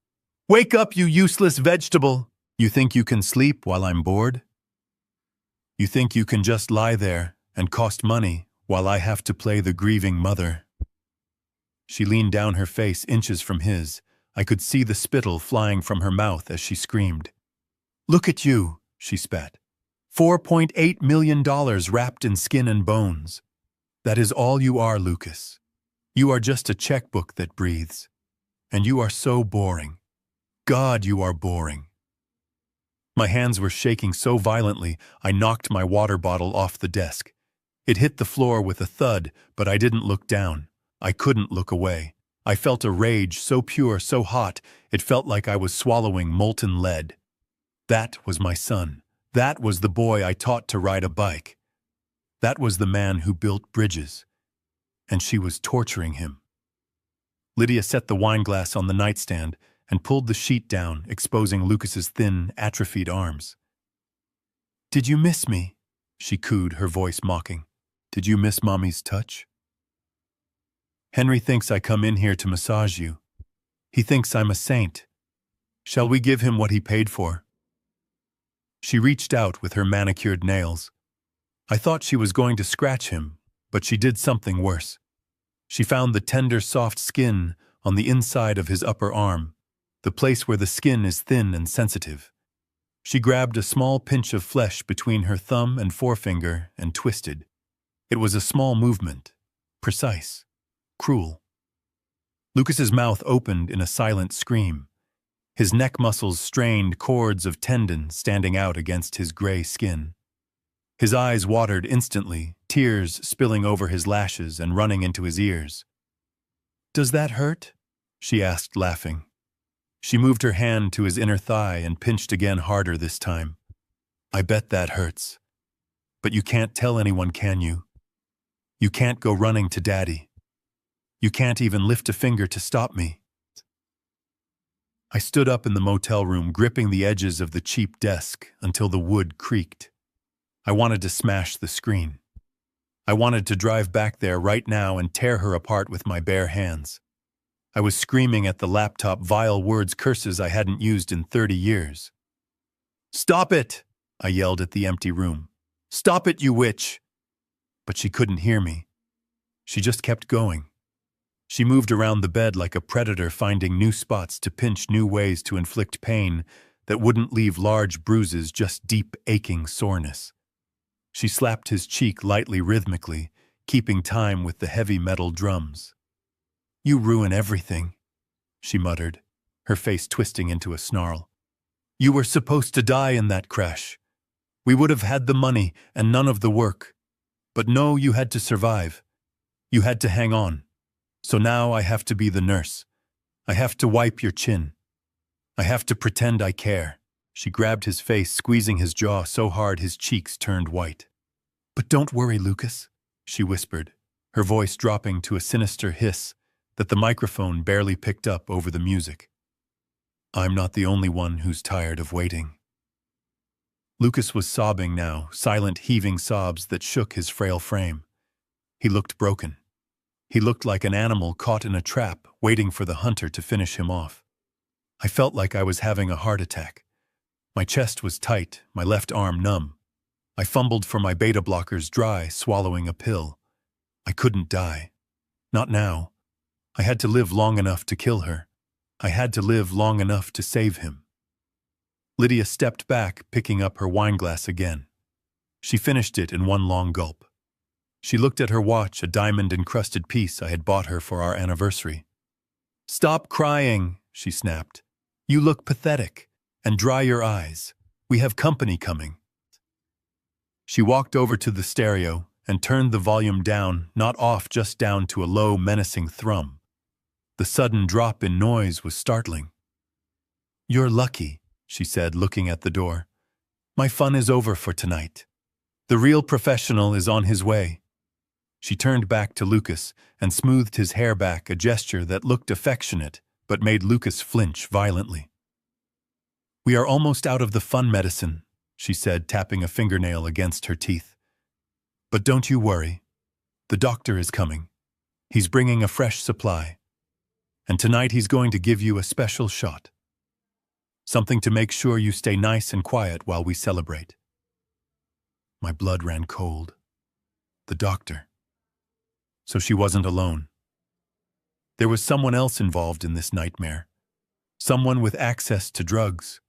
"Wake up, you useless vegetable! You think you can sleep while I'm bored? You think you can just lie there and cost money while I have to play the grieving mother?" She leaned down, her face inches from his. I could see the spittle flying from her mouth as she screamed. "Look at you," she spat. $4.8 million wrapped in skin and bones. That is all you are, Lucas. You are just a checkbook that breathes. And you are so boring. God, you are boring. My hands were shaking so violently, I knocked my water bottle off the desk. It hit the floor with a thud, but I didn't look down. I couldn't look away. I felt a rage so pure, so hot, it felt like I was swallowing molten lead. That was my son. That was the boy I taught to ride a bike. That was the man who built bridges. And she was torturing him. Lydia set the wine glass on the nightstand and pulled the sheet down, exposing Lucas's thin, atrophied arms. "Did you miss me?" she cooed, her voice mocking. "Did you miss Mommy's touch? Henry thinks I come in here to massage you. He thinks I'm a saint. Shall we give him what he paid for?" She reached out with her manicured nails. I thought she was going to scratch him, but she did something worse. She found the tender, soft skin on the inside of his upper arm, the place where the skin is thin and sensitive. She grabbed a small pinch of flesh between her thumb and forefinger and twisted. It was a small movement, precise, cruel. Lucas's mouth opened in a silent scream. His neck muscles strained, cords of tendon standing out against his gray skin. His eyes watered instantly, tears spilling over his lashes and running into his ears. "Does that hurt?" she asked, laughing. She moved her hand to his inner thigh and pinched again, harder this time. "I bet that hurts." But you can't tell anyone, can you? You can't go running to Daddy. You can't even lift a finger to stop me. I stood up in the motel room, gripping the edges of the cheap desk until the wood creaked. I wanted to smash the screen. I wanted to drive back there right now and tear her apart with my bare hands. I was screaming at the laptop vile words, curses I hadn't used in 30 years. "Stop it!" I yelled at the empty room. "Stop it, you witch!" But she couldn't hear me. She just kept going. She moved around the bed like a predator, finding new spots to pinch, new ways to inflict pain that wouldn't leave large bruises, just deep, aching soreness. She slapped his cheek lightly, rhythmically, keeping time with the heavy metal drums. "You ruin everything," she muttered, her face twisting into a snarl. "You were supposed to die in that crash. We would have had the money and none of the work. But no, you had to survive. You had to hang on. So now I have to be the nurse. I have to wipe your chin. I have to pretend I care." She grabbed his face, squeezing his jaw so hard his cheeks turned white. "But don't worry, Lucas," she whispered, her voice dropping to a sinister hiss that the microphone barely picked up over the music. "I'm not the only one who's tired of waiting." Lucas was sobbing now, silent, heaving sobs that shook his frail frame. He looked broken. He looked like an animal caught in a trap, waiting for the hunter to finish him off. I felt like I was having a heart attack. My chest was tight, my left arm numb. I fumbled for my beta blockers dry, swallowing a pill. I couldn't die. Not now. I had to live long enough to kill her. I had to live long enough to save him. Lydia stepped back, picking up her wineglass again. She finished it in one long gulp. She looked at her watch, a diamond-encrusted piece I had bought her for our anniversary. "Stop crying," she snapped. "You look pathetic. And dry your eyes. We have company coming." She walked over to the stereo and turned the volume down, not off, just down to a low, menacing thrum. The sudden drop in noise was startling. "You're lucky," she said, looking at the door. "My fun is over for tonight. The real professional is on his way." She turned back to Lucas and smoothed his hair back, a gesture that looked affectionate but made Lucas flinch violently. "We are almost out of the fun medicine," she said, tapping a fingernail against her teeth. "But don't you worry. The doctor is coming. He's bringing a fresh supply. And tonight he's going to give you a special shot. Something to make sure you stay nice and quiet while we celebrate." My blood ran cold. The doctor. So she wasn't alone. There was someone else involved in this nightmare. Someone with access to drugs.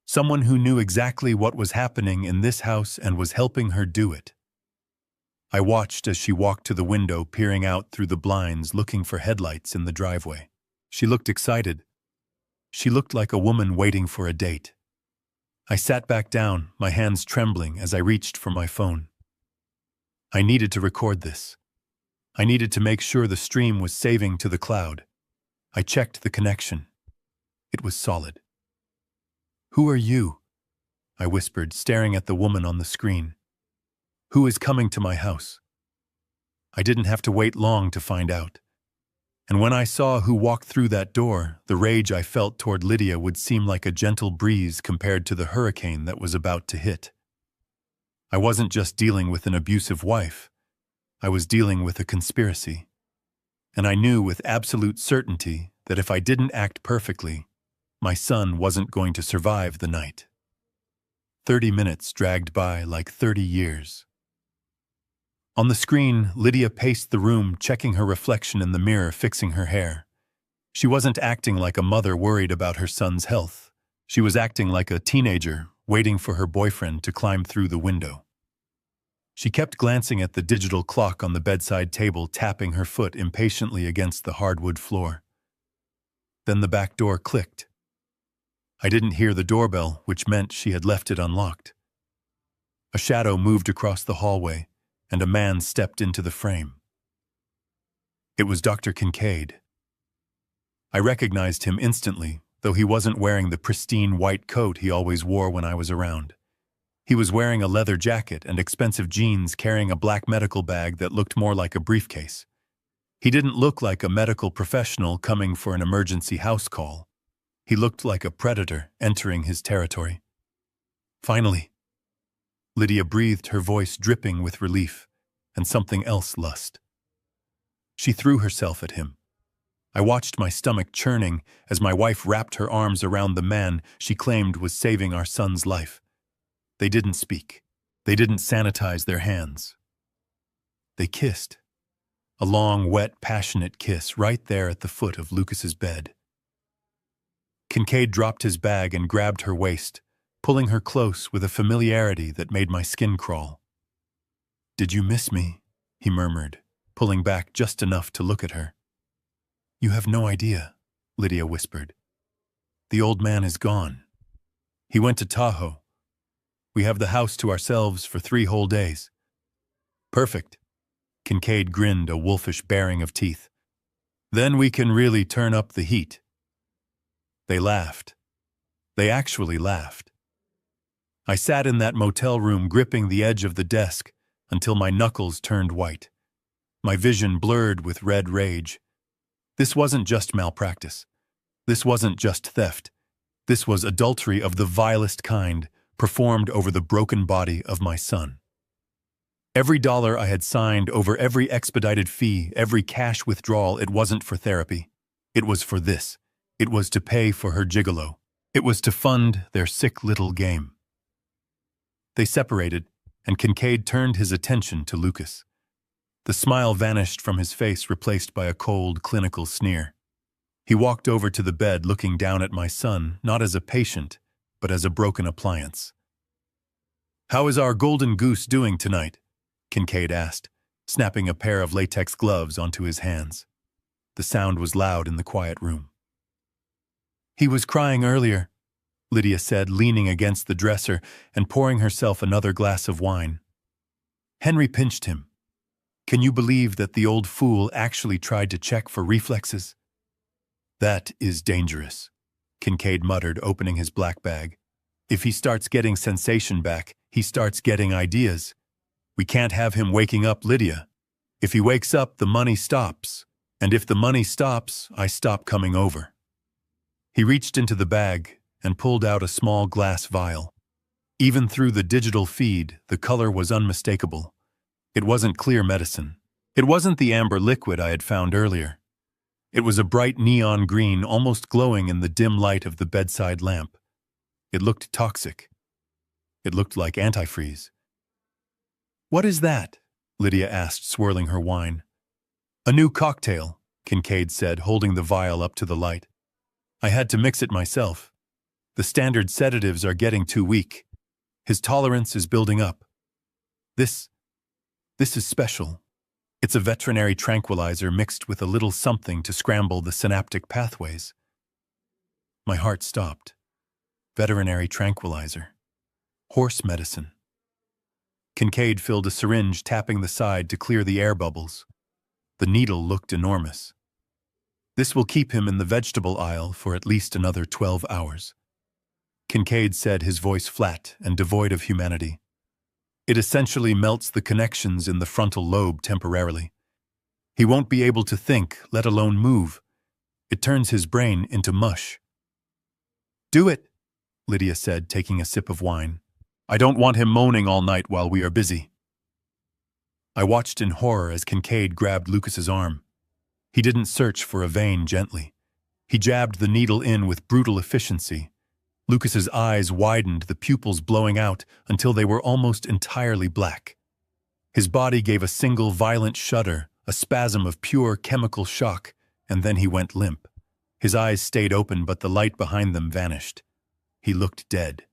Someone who knew exactly what was happening in this house and was helping her do it. I watched as she walked to the window, peering out through the blinds, looking for headlights in the driveway. She looked excited. She looked like a woman waiting for a date. I sat back down, my hands trembling as I reached for my phone. I needed to record this. I needed to make sure the stream was saving to the cloud. I checked the connection. It was solid. "Who are you?" I whispered, staring at the woman on the screen. "Who is coming to my house?" I didn't have to wait long to find out. And when I saw who walked through that door, the rage I felt toward Lydia would seem like a gentle breeze compared to the hurricane that was about to hit. I wasn't just dealing with an abusive wife. I was dealing with a conspiracy. And I knew with absolute certainty that if I didn't act perfectly, my son wasn't going to survive the night. 30 minutes dragged by like 30 years. On the screen, Lydia paced the room, checking her reflection in the mirror, fixing her hair. She wasn't acting like a mother worried about her son's health. She was acting like a teenager waiting for her boyfriend to climb through the window. She kept glancing at the digital clock on the bedside table, tapping her foot impatiently against the hardwood floor. Then the back door clicked. I didn't hear the doorbell, which meant she had left it unlocked. A shadow moved across the hallway, and a man stepped into the frame. It was Dr. Kincaid. I recognized him instantly, though he wasn't wearing the pristine white coat he always wore when I was around. He was wearing a leather jacket and expensive jeans, carrying a black medical bag that looked more like a briefcase. He didn't look like a medical professional coming for an emergency house call. He looked like a predator entering his territory. Finally, Lydia breathed, her voice dripping with relief and something else, lust. She threw herself at him. I watched my stomach churning as my wife wrapped her arms around the man she claimed was saving our son's life. They didn't speak. They didn't sanitize their hands. They kissed. A long, wet, passionate kiss right there at the foot of Lucas's bed. Kincaid dropped his bag and grabbed her waist, pulling her close with a familiarity that made my skin crawl. "Did you miss me?" he murmured, pulling back just enough to look at her. "You have no idea," Lydia whispered. "The old man is gone. He went to Tahoe. We have the house to ourselves for 3 whole days." "Perfect." Kincaid grinned, a wolfish baring of teeth. "Then we can really turn up the heat." They laughed. They actually laughed. I sat in that motel room gripping the edge of the desk until my knuckles turned white. My vision blurred with red rage. This wasn't just malpractice. This wasn't just theft. This was adultery of the vilest kind, performed over the broken body of my son. Every dollar I had signed over, every expedited fee, every cash withdrawal, it wasn't for therapy. It was for this. It was to pay for her gigolo. It was to fund their sick little game. They separated, and Kincaid turned his attention to Lucas. The smile vanished from his face, replaced by a cold, clinical sneer. He walked over to the bed, looking down at my son, not as a patient, but as a broken appliance. "How is our golden goose doing tonight?" Kincaid asked, snapping a pair of latex gloves onto his hands. The sound was loud in the quiet room. "He was crying earlier," Lydia said, leaning against the dresser and pouring herself another glass of wine. "Henry pinched him. Can you believe that the old fool actually tried to check for reflexes?" "That is dangerous," Kincaid muttered, opening his black bag. "If he starts getting sensation back, he starts getting ideas. We can't have him waking up, Lydia. If he wakes up, the money stops. And if the money stops, I stop coming over." He reached into the bag and pulled out a small glass vial. Even through the digital feed, the color was unmistakable. It wasn't clear medicine. It wasn't the amber liquid I had found earlier. It was a bright neon green, almost glowing in the dim light of the bedside lamp. It looked toxic. It looked like antifreeze. "What is that?" Lydia asked, swirling her wine. "A new cocktail," Kincaid said, holding the vial up to the light. "I had to mix it myself. The standard sedatives are getting too weak. His tolerance is building up. This is special. It's a veterinary tranquilizer mixed with a little something to scramble the synaptic pathways." My heart stopped. Veterinary tranquilizer. Horse medicine. Kincaid filled a syringe, tapping the side to clear the air bubbles. The needle looked enormous. "This will keep him in the vegetable aisle for at least another 12 hours. Kincaid said, his voice flat and devoid of humanity. "It essentially melts the connections in the frontal lobe temporarily. He won't be able to think, let alone move. It turns his brain into mush." "Do it," Lydia said, taking a sip of wine. "I don't want him moaning all night while we are busy." I watched in horror as Kincaid grabbed Lucas's arm. He didn't search for a vein gently. He jabbed the needle in with brutal efficiency. Lucas's eyes widened, the pupils blowing out until they were almost entirely black. His body gave a single violent shudder, a spasm of pure chemical shock, and then he went limp. His eyes stayed open, but the light behind them vanished. He looked dead.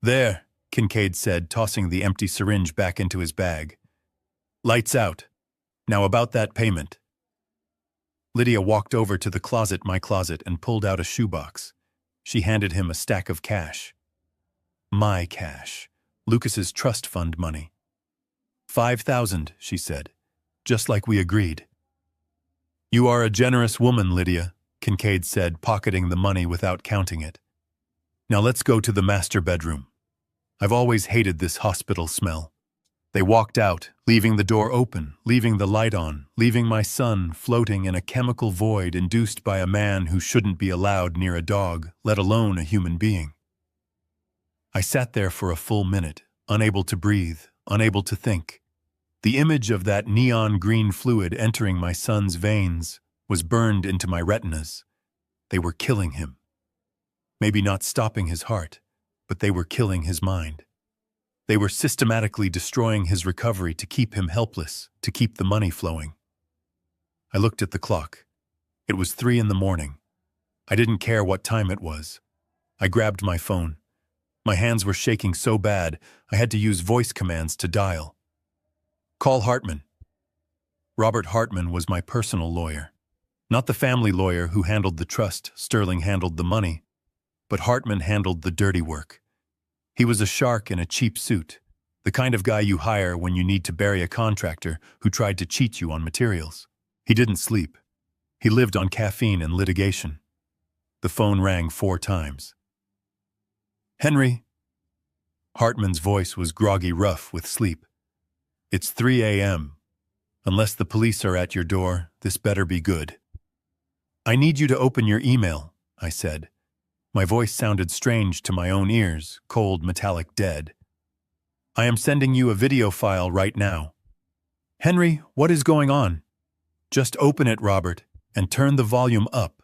"There," Kincaid said, tossing the empty syringe back into his bag. "Lights out. Now about that payment." Lydia walked over to the closet, my closet, and pulled out a shoebox. She handed him a stack of cash. My cash. Lucas's trust fund money. 5,000, she said, just like we agreed. "You are a generous woman, Lydia," Kincaid said, pocketing the money without counting it. "Now let's go to the master bedroom." I've always hated this hospital smell. They walked out, leaving the door open, leaving the light on, leaving my son floating in a chemical void induced by a man who shouldn't be allowed near a dog, let alone a human being. I sat there for a full minute, unable to breathe, unable to think. The image of that neon green fluid entering my son's veins was burned into my retinas. They were killing him. Maybe not stopping his heart, but they were killing his mind. They were systematically destroying his recovery to keep him helpless, to keep the money flowing. I looked at the clock. It was 3 a.m. I didn't care what time it was. I grabbed my phone. My hands were shaking so bad, I had to use voice commands to dial. Call Hartman. Robert Hartman was my personal lawyer. Not the family lawyer who handled the trust, Sterling handled the money, but Hartman handled the dirty work. He was a shark in a cheap suit, the kind of guy you hire when you need to bury a contractor who tried to cheat you on materials. He didn't sleep. He lived on caffeine and litigation. The phone rang 4 times. Henry. Hartman's voice was groggy rough with sleep. It's 3 a.m. Unless the police are at your door, this better be good. I need you to open your email, I said. My voice sounded strange to my own ears, cold, metallic, dead. I am sending you a video file right now. Henry, what is going on? Just open it, Robert, and turn the volume up.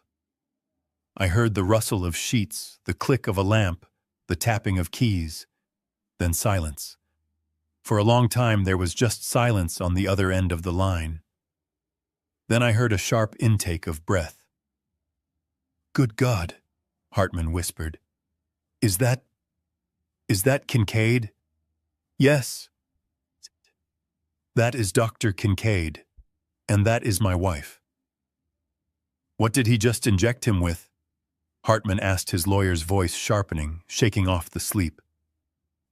I heard the rustle of sheets, the click of a lamp, the tapping of keys, then silence. For a long time there was just silence on the other end of the line. Then I heard a sharp intake of breath. Good God, Hartman whispered. Is that Kincaid? Yes. That is Dr. Kincaid, and that is my wife. What did he just inject him with? Hartman asked, his lawyer's voice sharpening, shaking off the sleep.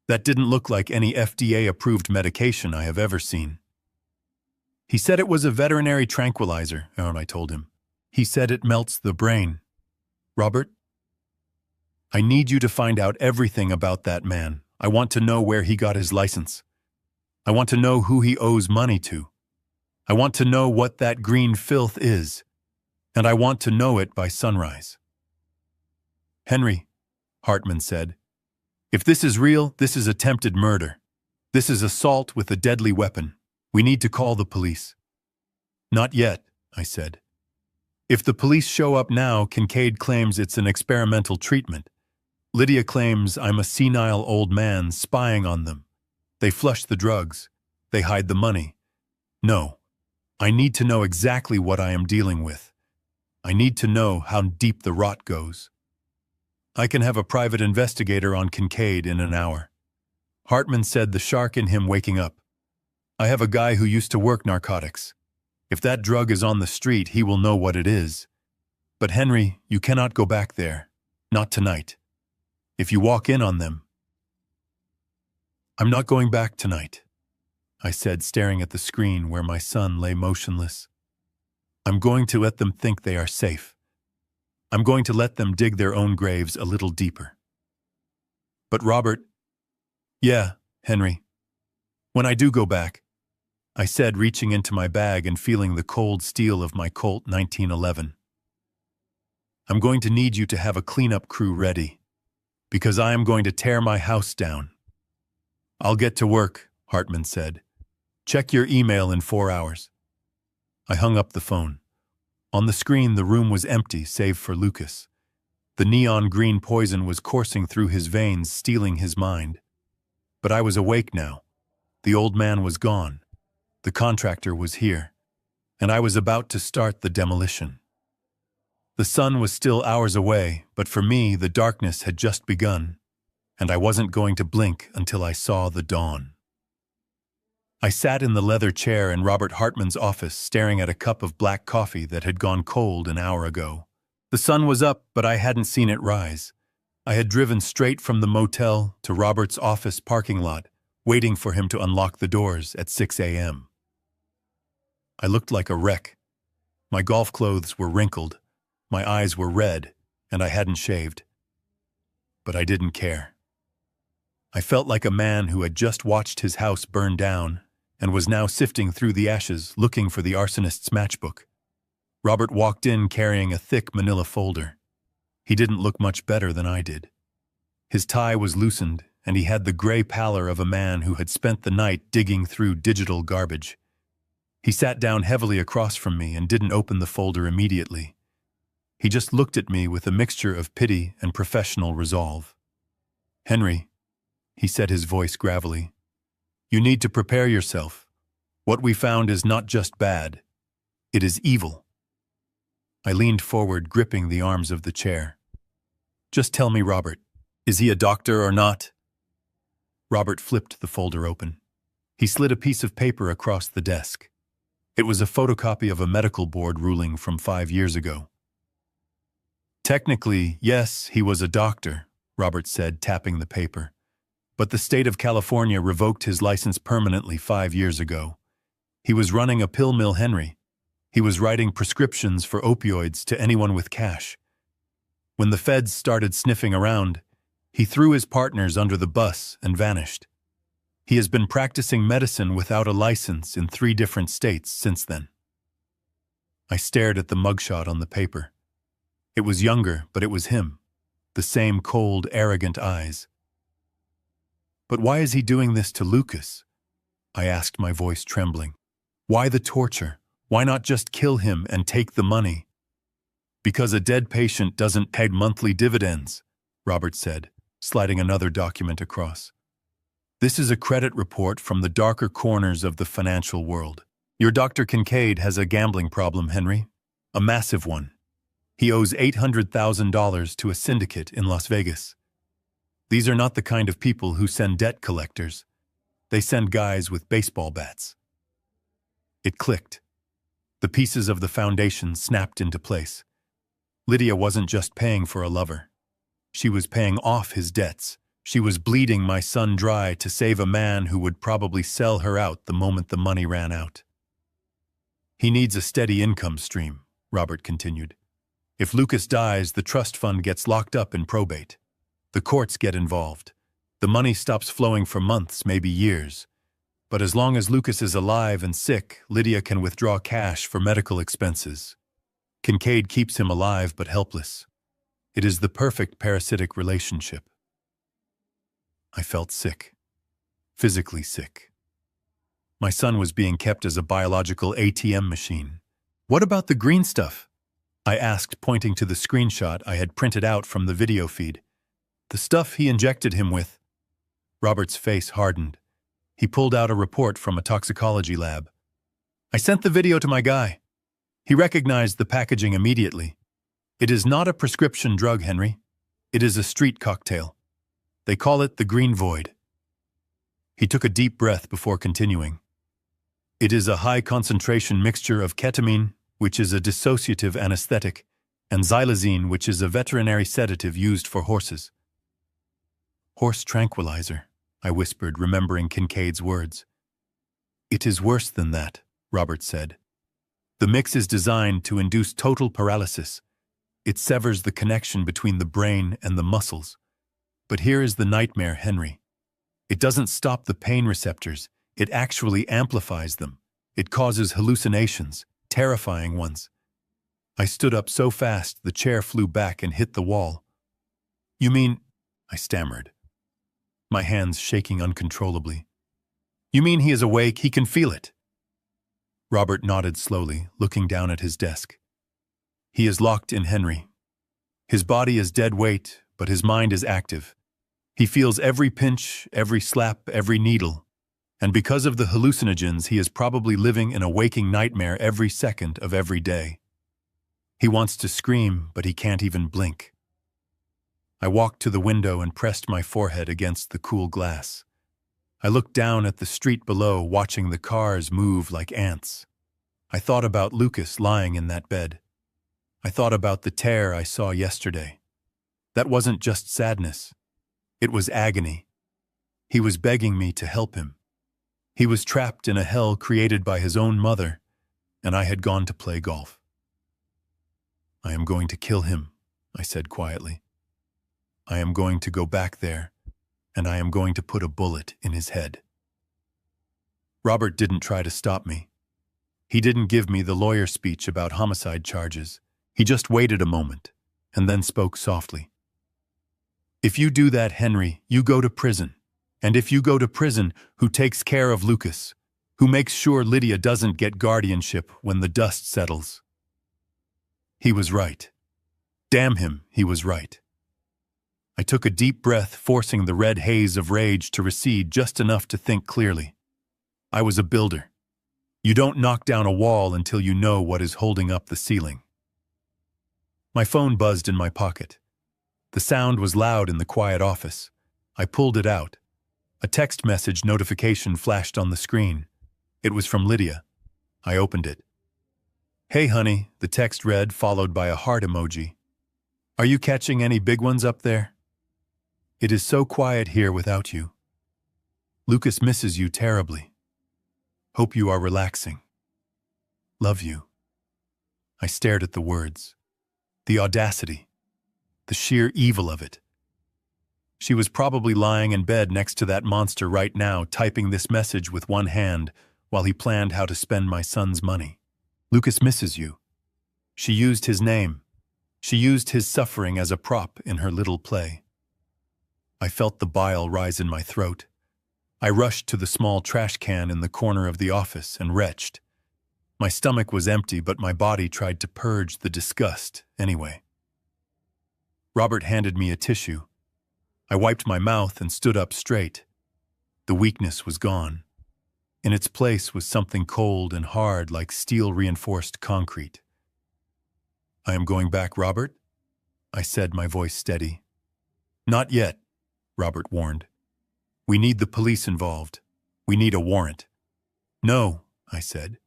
That didn't look like any FDA-approved medication I have ever seen. He said it was a veterinary tranquilizer, I told him. He said it melts the brain. Robert? I need you to find out everything about that man. I want to know where he got his license. I want to know who he owes money to. I want to know what that green filth is. And I want to know it by sunrise. Henry, Hartman said, if this is real, this is attempted murder. This is assault with a deadly weapon. We need to call the police. Not yet, I said. If the police show up now, Kincaid claims it's an experimental treatment. Lydia claims I'm a senile old man spying on them. They flush the drugs. They hide the money. No, I need to know exactly what I am dealing with. I need to know how deep the rot goes. I can have a private investigator on Kincaid in an hour. Hartman said, the shark in him waking up. I have a guy who used to work narcotics. If that drug is on the street, he will know what it is. But Henry, you cannot go back there. Not tonight. If you walk in on them. I'm not going back tonight, I said, staring at the screen where my son lay motionless. I'm going to let them think they are safe. I'm going to let them dig their own graves a little deeper. But Robert, yeah, Henry, when I do go back, I said, reaching into my bag and feeling the cold steel of my Colt 1911. I'm going to need you to have a cleanup crew ready, because I am going to tear my house down. I'll get to work, Hartman said. Check your email in 4 hours. I hung up the phone. On the screen, the room was empty, save for Lucas. The neon green poison was coursing through his veins, stealing his mind. But I was awake now. The old man was gone. The contractor was here. And I was about to start the demolition. The sun was still hours away, but for me, the darkness had just begun, and I wasn't going to blink until I saw the dawn. I sat in the leather chair in Robert Hartman's office, staring at a cup of black coffee that had gone cold an hour ago. The sun was up, but I hadn't seen it rise. I had driven straight from the motel to Robert's office parking lot, waiting for him to unlock the doors at 6 a.m. I looked like a wreck. My golf clothes were wrinkled, my eyes were red, and I hadn't shaved. But I didn't care. I felt like a man who had just watched his house burn down and was now sifting through the ashes looking for the arsonist's matchbook. Robert walked in carrying a thick manila folder. He didn't look much better than I did. His tie was loosened, and he had the gray pallor of a man who had spent the night digging through digital garbage. He sat down heavily across from me and didn't open the folder immediately. He just looked at me with a mixture of pity and professional resolve. "Henry," he said, his voice gravelly, "you need to prepare yourself. What we found is not just bad. It is evil." I leaned forward, gripping the arms of the chair. "Just tell me, Robert, is he a doctor or not?" Robert flipped the folder open. He slid a piece of paper across the desk. It was a photocopy of a medical board ruling from 5 years ago. "Technically, yes, he was a doctor," Robert said, tapping the paper. "But the state of California revoked his license permanently 5 years ago. He was running a pill mill, Henry. He was writing prescriptions for opioids to anyone with cash. When the feds started sniffing around, he threw his partners under the bus and vanished. He has been practicing medicine without a license in 3 different states since then." I stared at the mugshot on the paper. It was younger, but it was him. The same cold, arrogant eyes. "But why is he doing this to Lucas?" I asked, my voice trembling. "Why the torture? Why not just kill him and take the money?" "Because a dead patient doesn't pay monthly dividends," Robert said, sliding another document across. "This is a credit report from the darker corners of the financial world. Your Dr. Kincaid has a gambling problem, Henry. A massive one. He owes $800,000 to a syndicate in Las Vegas. These are not the kind of people who send debt collectors. They send guys with baseball bats." It clicked. The pieces of the foundation snapped into place. Lydia wasn't just paying for a lover. She was paying off his debts. She was bleeding my son dry to save a man who would probably sell her out the moment the money ran out. "He needs a steady income stream," Robert continued. "If Lucas dies, the trust fund gets locked up in probate. The courts get involved. The money stops flowing for months, maybe years. But as long as Lucas is alive and sick, Lydia can withdraw cash for medical expenses. Kincaid keeps him alive but helpless. It is the perfect parasitic relationship." I felt sick. Physically sick. My son was being kept as a biological ATM machine. "What about the green stuff?" I asked, pointing to the screenshot I had printed out from the video feed. "The stuff he injected him with." Robert's face hardened. He pulled out a report from a toxicology lab. "I sent the video to my guy. He recognized the packaging immediately. It is not a prescription drug, Henry. It is a street cocktail. They call it the Green Void." He took a deep breath before continuing. "It is a high-concentration mixture of ketamine, which is a dissociative anesthetic, and xylazine, which is a veterinary sedative used for horses." "Horse tranquilizer," I whispered, remembering Kincaid's words. "It is worse than that," Robert said. "The mix is designed to induce total paralysis. It severs the connection between the brain and the muscles. But here is the nightmare, Henry. It doesn't stop the pain receptors, it actually amplifies them. It causes hallucinations, terrifying ones." I stood up so fast the chair flew back and hit the wall. "You mean," I stammered, my hands shaking uncontrollably. "You mean he is awake, he can feel it?" Robert nodded slowly, looking down at his desk. "He is locked in, Henry. His body is dead weight, but his mind is active. He feels every pinch, every slap, every needle. And because of the hallucinogens, he is probably living in a waking nightmare every second of every day. He wants to scream, but he can't even blink." I walked to the window and pressed my forehead against the cool glass. I looked down at the street below, watching the cars move like ants. I thought about Lucas lying in that bed. I thought about the tear I saw yesterday. That wasn't just sadness. It was agony. He was begging me to help him. He was trapped in a hell created by his own mother, and I had gone to play golf. "I am going to kill him," I said quietly. "I am going to go back there and I am going to put a bullet in his head. Robert didn't try to stop me. He didn't give me the lawyer speech about homicide charges. He just waited a moment, and then spoke softly. If you do that, Henry, you go to prison. And if you go to prison, who takes care of Lucas? Who makes sure Lydia doesn't get guardianship when the dust settles? He was right. Damn him, he was right. I took a deep breath, forcing the red haze of rage to recede just enough to think clearly. I was a builder. You don't knock down a wall until you know what is holding up the ceiling. My phone buzzed in my pocket. The sound was loud in the quiet office. I pulled it out. A text message notification flashed on the screen. It was from Lydia. I opened it. Hey, honey, the text read, followed by a heart emoji. Are you catching any big ones up there? It is so quiet here without you. Lucas misses you terribly. Hope you are relaxing. Love you. I stared at the words. The audacity. The sheer evil of it. She was probably lying in bed next to that monster right now, typing this message with one hand while he planned how to spend my son's money. Lucas misses you. She used his name. She used his suffering as a prop in her little play. I felt the bile rise in my throat. I rushed to the small trash can in the corner of the office and retched. My stomach was empty, but my body tried to purge the disgust anyway. Robert handed me a tissue. I wiped my mouth and stood up straight. The weakness was gone. In its place was something cold and hard like steel-reinforced concrete. I am going back, Robert, I said, my voice steady. Not yet, Robert warned. We need the police involved. We need a warrant. No, I said.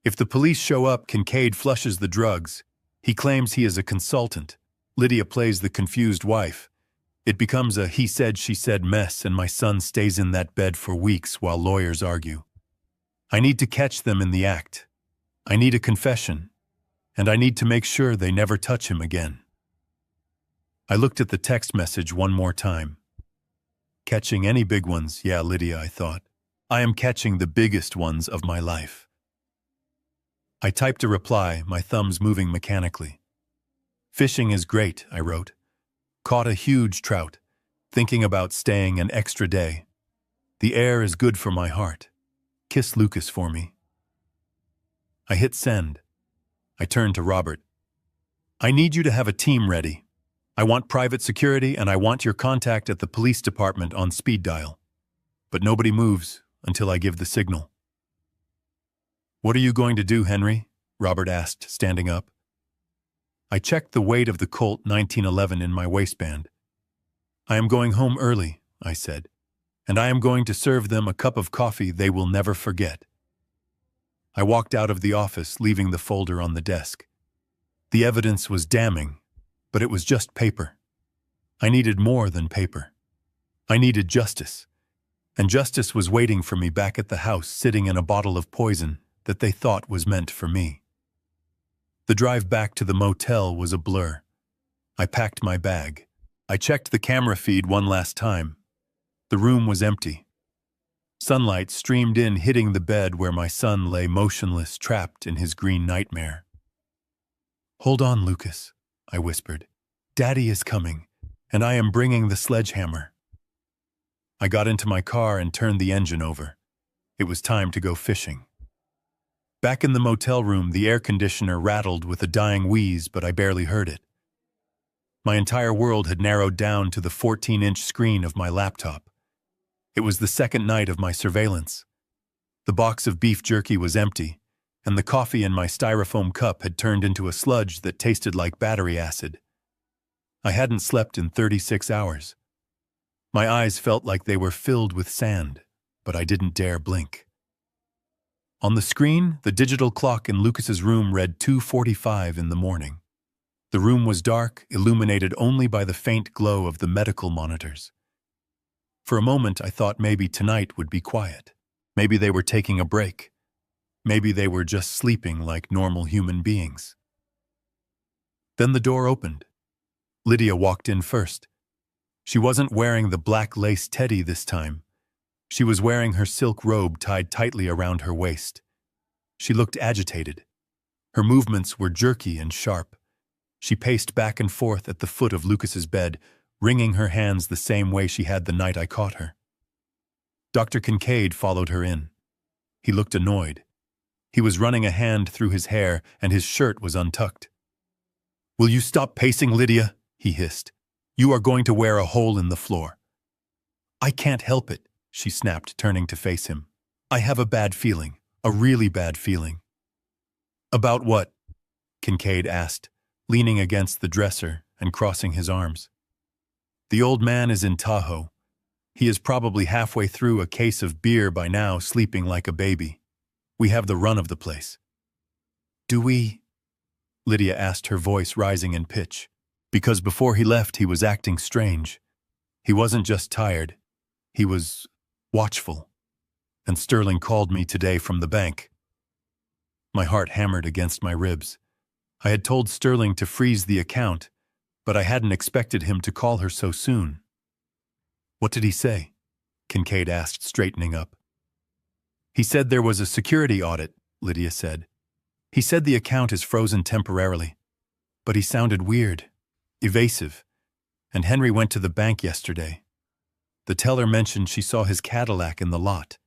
If the police show up, Kincaid flushes the drugs. He claims he is a consultant. Lydia plays the confused wife. It becomes a he said, she said mess, and my son stays in that bed for weeks while lawyers argue. I need to catch them in the act. I need a confession, and I need to make sure they never touch him again. I looked at the text message one more time. Catching any big ones, yeah, Lydia, I thought. I am catching the biggest ones of my life. I typed a reply, my thumbs moving mechanically. Fishing is great, I wrote. Caught a huge trout, thinking about staying an extra day. The air is good for my heart. Kiss Lucas for me. I hit send. I turned to Robert. I need you to have a team ready. I want private security and I want your contact at the police department on speed dial. But nobody moves until I give the signal. What are you going to do, Henry? Robert asked, standing up. I checked the weight of the Colt 1911 in my waistband. I am going home early, I said, and I am going to serve them a cup of coffee they will never forget. I walked out of the office, leaving the folder on the desk. The evidence was damning, but it was just paper. I needed more than paper. I needed justice, and justice was waiting for me back at the house, sitting in a bottle of poison that they thought was meant for me. The drive back to the motel was a blur. I packed my bag. I checked the camera feed one last time. The room was empty. Sunlight streamed in, hitting the bed where my son lay motionless, trapped in his green nightmare. Hold on, Lucas, I whispered. Daddy is coming, and I am bringing the sledgehammer. I got into my car and turned the engine over. It was time to go fishing. Back in the motel room, the air conditioner rattled with a dying wheeze, but I barely heard it. My entire world had narrowed down to the 14-inch screen of my laptop. It was the second night of my surveillance. The box of beef jerky was empty, and the coffee in my styrofoam cup had turned into a sludge that tasted like battery acid. I hadn't slept in 36 hours. My eyes felt like they were filled with sand, but I didn't dare blink. On the screen, the digital clock in Lucas's room read 2:45 in the morning. The room was dark, illuminated only by the faint glow of the medical monitors. For a moment, I thought maybe tonight would be quiet. Maybe they were taking a break. Maybe they were just sleeping like normal human beings. Then the door opened. Lydia walked in first. She wasn't wearing the black lace teddy this time. She was wearing her silk robe tied tightly around her waist. She looked agitated. Her movements were jerky and sharp. She paced back and forth at the foot of Lucas's bed, wringing her hands the same way she had the night I caught her. Dr. Kincaid followed her in. He looked annoyed. He was running a hand through his hair, and his shirt was untucked. "Will you stop pacing, Lydia?" he hissed. "You are going to wear a hole in the floor." "I can't help it," she snapped, turning to face him. "I have a bad feeling, a really bad feeling." "About what?" Kincaid asked, leaning against the dresser and crossing his arms. "The old man is in Tahoe. He is probably halfway through a case of beer by now, sleeping like a baby. We have the run of the place." "Do we?" Lydia asked, her voice rising in pitch. Because before he left, he was acting strange. He wasn't just tired. He was watchful. And Sterling called me today from the bank. My heart hammered against my ribs. I had told Sterling to freeze the account, but I hadn't expected him to call her so soon. "What did he say?" Kincaid asked, straightening up. "He said there was a security audit," Lydia said. "He said the account is frozen temporarily. But he sounded weird, evasive, and Henry went to the bank yesterday. The teller mentioned she saw his Cadillac in the lot."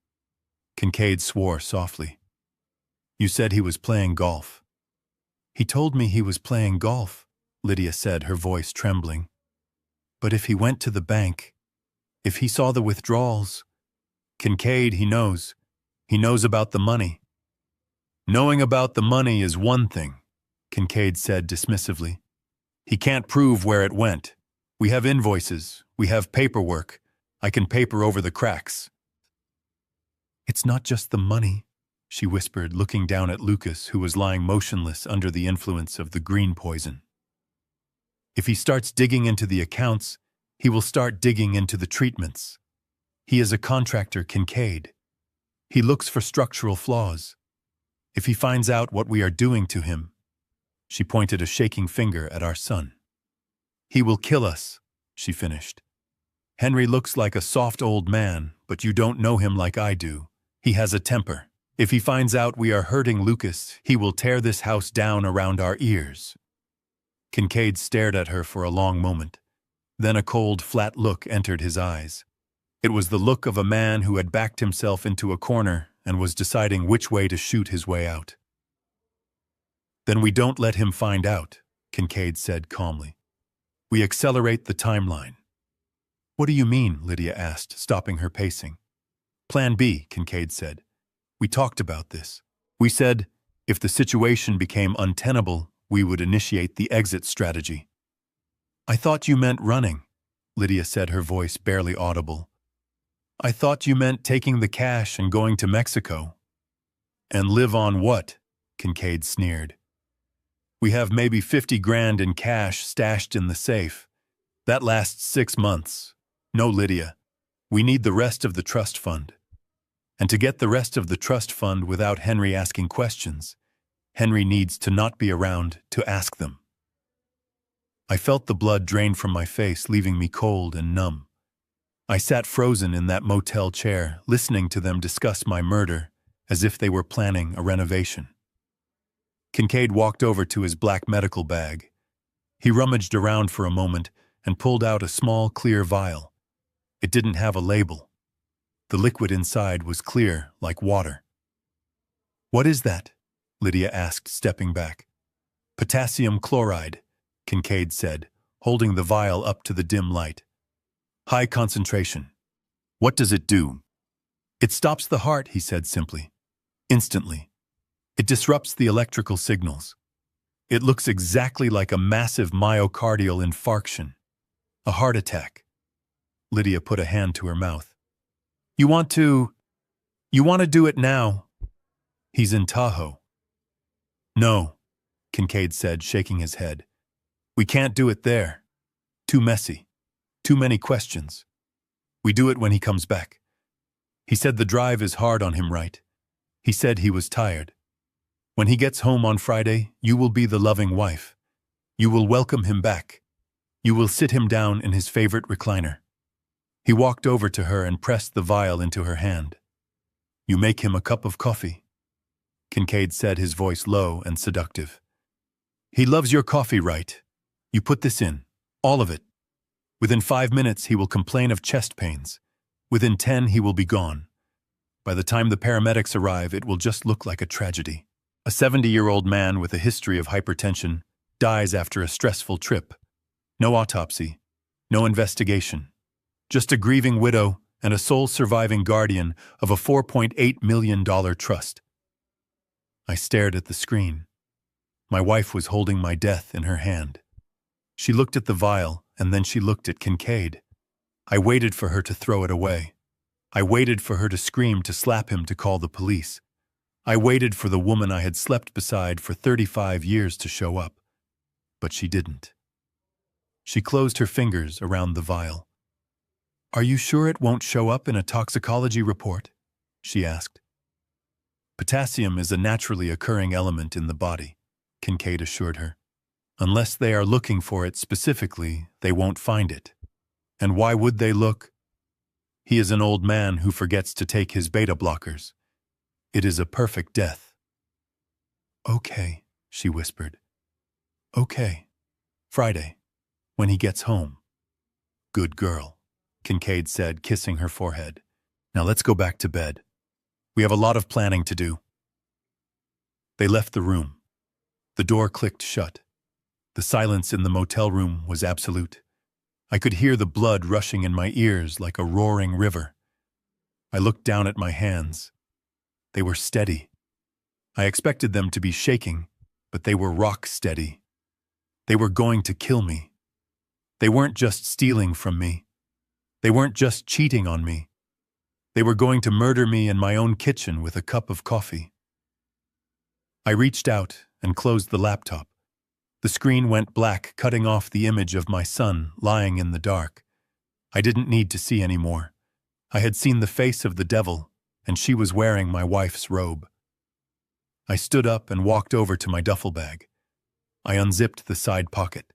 Kincaid swore softly. "You said he was playing golf." "He told me he was playing golf," Lydia said, her voice trembling. "But if he went to the bank, if he saw the withdrawals—" "Kincaid, he knows. He knows about the money." "Knowing about the money is one thing," Kincaid said dismissively. "He can't prove where it went. We have invoices. We have paperwork. I can paper over the cracks." "It's not just the money," she whispered, looking down at Lucas, who was lying motionless under the influence of the green poison. "If he starts digging into the accounts, he will start digging into the treatments. He is a contractor, Kincaid. He looks for structural flaws. If he finds out what we are doing to him," she pointed a shaking finger at our son, "he will kill us," she finished. "Henry looks like a soft old man, but you don't know him like I do. He has a temper. If he finds out we are hurting Lucas, he will tear this house down around our ears." Kincaid stared at her for a long moment. Then a cold, flat look entered his eyes. It was the look of a man who had backed himself into a corner and was deciding which way to shoot his way out. "Then we don't let him find out," Kincaid said calmly. "We accelerate the timeline." "What do you mean?" Lydia asked, stopping her pacing. "Plan B," Kincaid said. "We talked about this. We said, if the situation became untenable, we would initiate the exit strategy." "I thought you meant running," Lydia said, her voice barely audible. "I thought you meant taking the cash and going to Mexico." "And live on what?" Kincaid sneered. "We have maybe 50 grand in cash stashed in the safe. That lasts 6 months. No, Lydia. We need the rest of the trust fund. And to get the rest of the trust fund without Henry asking questions, Henry needs to not be around to ask them." I felt the blood drain from my face, leaving me cold and numb. I sat frozen in that motel chair, listening to them discuss my murder as if they were planning a renovation. Kincaid walked over to his black medical bag. He rummaged around for a moment and pulled out a small, clear vial. It didn't have a label. The liquid inside was clear, like water. "What is that?" Lydia asked, stepping back. "Potassium chloride," Kincaid said, holding the vial up to the dim light. "High concentration." "What does it do?" "It stops the heart," he said simply. "Instantly. It disrupts the electrical signals. It looks exactly like a massive myocardial infarction. A heart attack." Lydia put a hand to her mouth. You want to do it now?" "He's in Tahoe." "No," Kincaid said, shaking his head. "We can't do it there. Too messy. Too many questions. We do it when he comes back. He said the drive is hard on him, right? He said he was tired. When he gets home on Friday, you will be the loving wife. You will welcome him back. You will sit him down in his favorite recliner. He walked over to her and pressed the vial into her hand. You make him a cup of coffee, Kincaid said, his voice low and seductive. He loves your coffee, right? You put this in, all of it. Within 5 minutes, he will complain of chest pains. Within 10, he will be gone. By the time the paramedics arrive, it will just look like a tragedy. A 70-year-old man with a history of hypertension dies after a stressful trip. No autopsy, no investigation. Just a grieving widow and a sole surviving guardian of a $4.8 million trust. I stared at the screen. My wife was holding my death in her hand. She looked at the vial, and then she looked at Kincaid. I waited for her to throw it away. I waited for her to scream, to slap him, to call the police. I waited for the woman I had slept beside for 35 years to show up. But she didn't. She closed her fingers around the vial. Are you sure it won't show up in a toxicology report? She asked. Potassium is a naturally occurring element in the body, Kincaid assured her. Unless they are looking for it specifically, they won't find it. And why would they look? He is an old man who forgets to take his beta blockers. It is a perfect death. Okay, she whispered. Okay. Friday, when he gets home. Good girl, Kincaid said, kissing her forehead. Now let's go back to bed. We have a lot of planning to do. They left the room. The door clicked shut. The silence in the motel room was absolute. I could hear the blood rushing in my ears like a roaring river. I looked down at my hands. They were steady. I expected them to be shaking, but they were rock steady. They were going to kill me. They weren't just stealing from me. They weren't just cheating on me. They were going to murder me in my own kitchen with a cup of coffee. I reached out and closed the laptop. The screen went black, cutting off the image of my son lying in the dark. I didn't need to see any more. I had seen the face of the devil, and she was wearing my wife's robe. I stood up and walked over to my duffel bag. I unzipped the side pocket.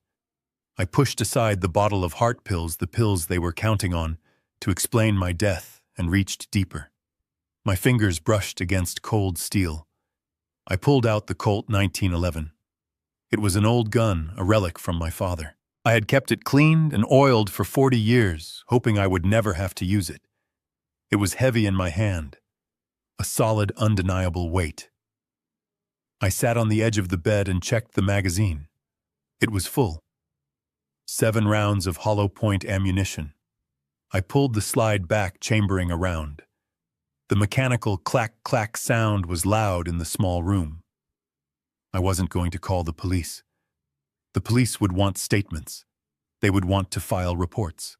I pushed aside the bottle of heart pills, the pills they were counting on, to explain my death, and reached deeper. My fingers brushed against cold steel. I pulled out the Colt 1911. It was an old gun, a relic from my father. I had kept it cleaned and oiled for 40 years, hoping I would never have to use it. It was heavy in my hand, a solid, undeniable weight. I sat on the edge of the bed and checked the magazine. It was full. 7 rounds of hollow point ammunition. I pulled the slide back, chambering around. The mechanical clack-clack sound was loud in the small room. I wasn't going to call the police. The police would want statements. They would want to file reports.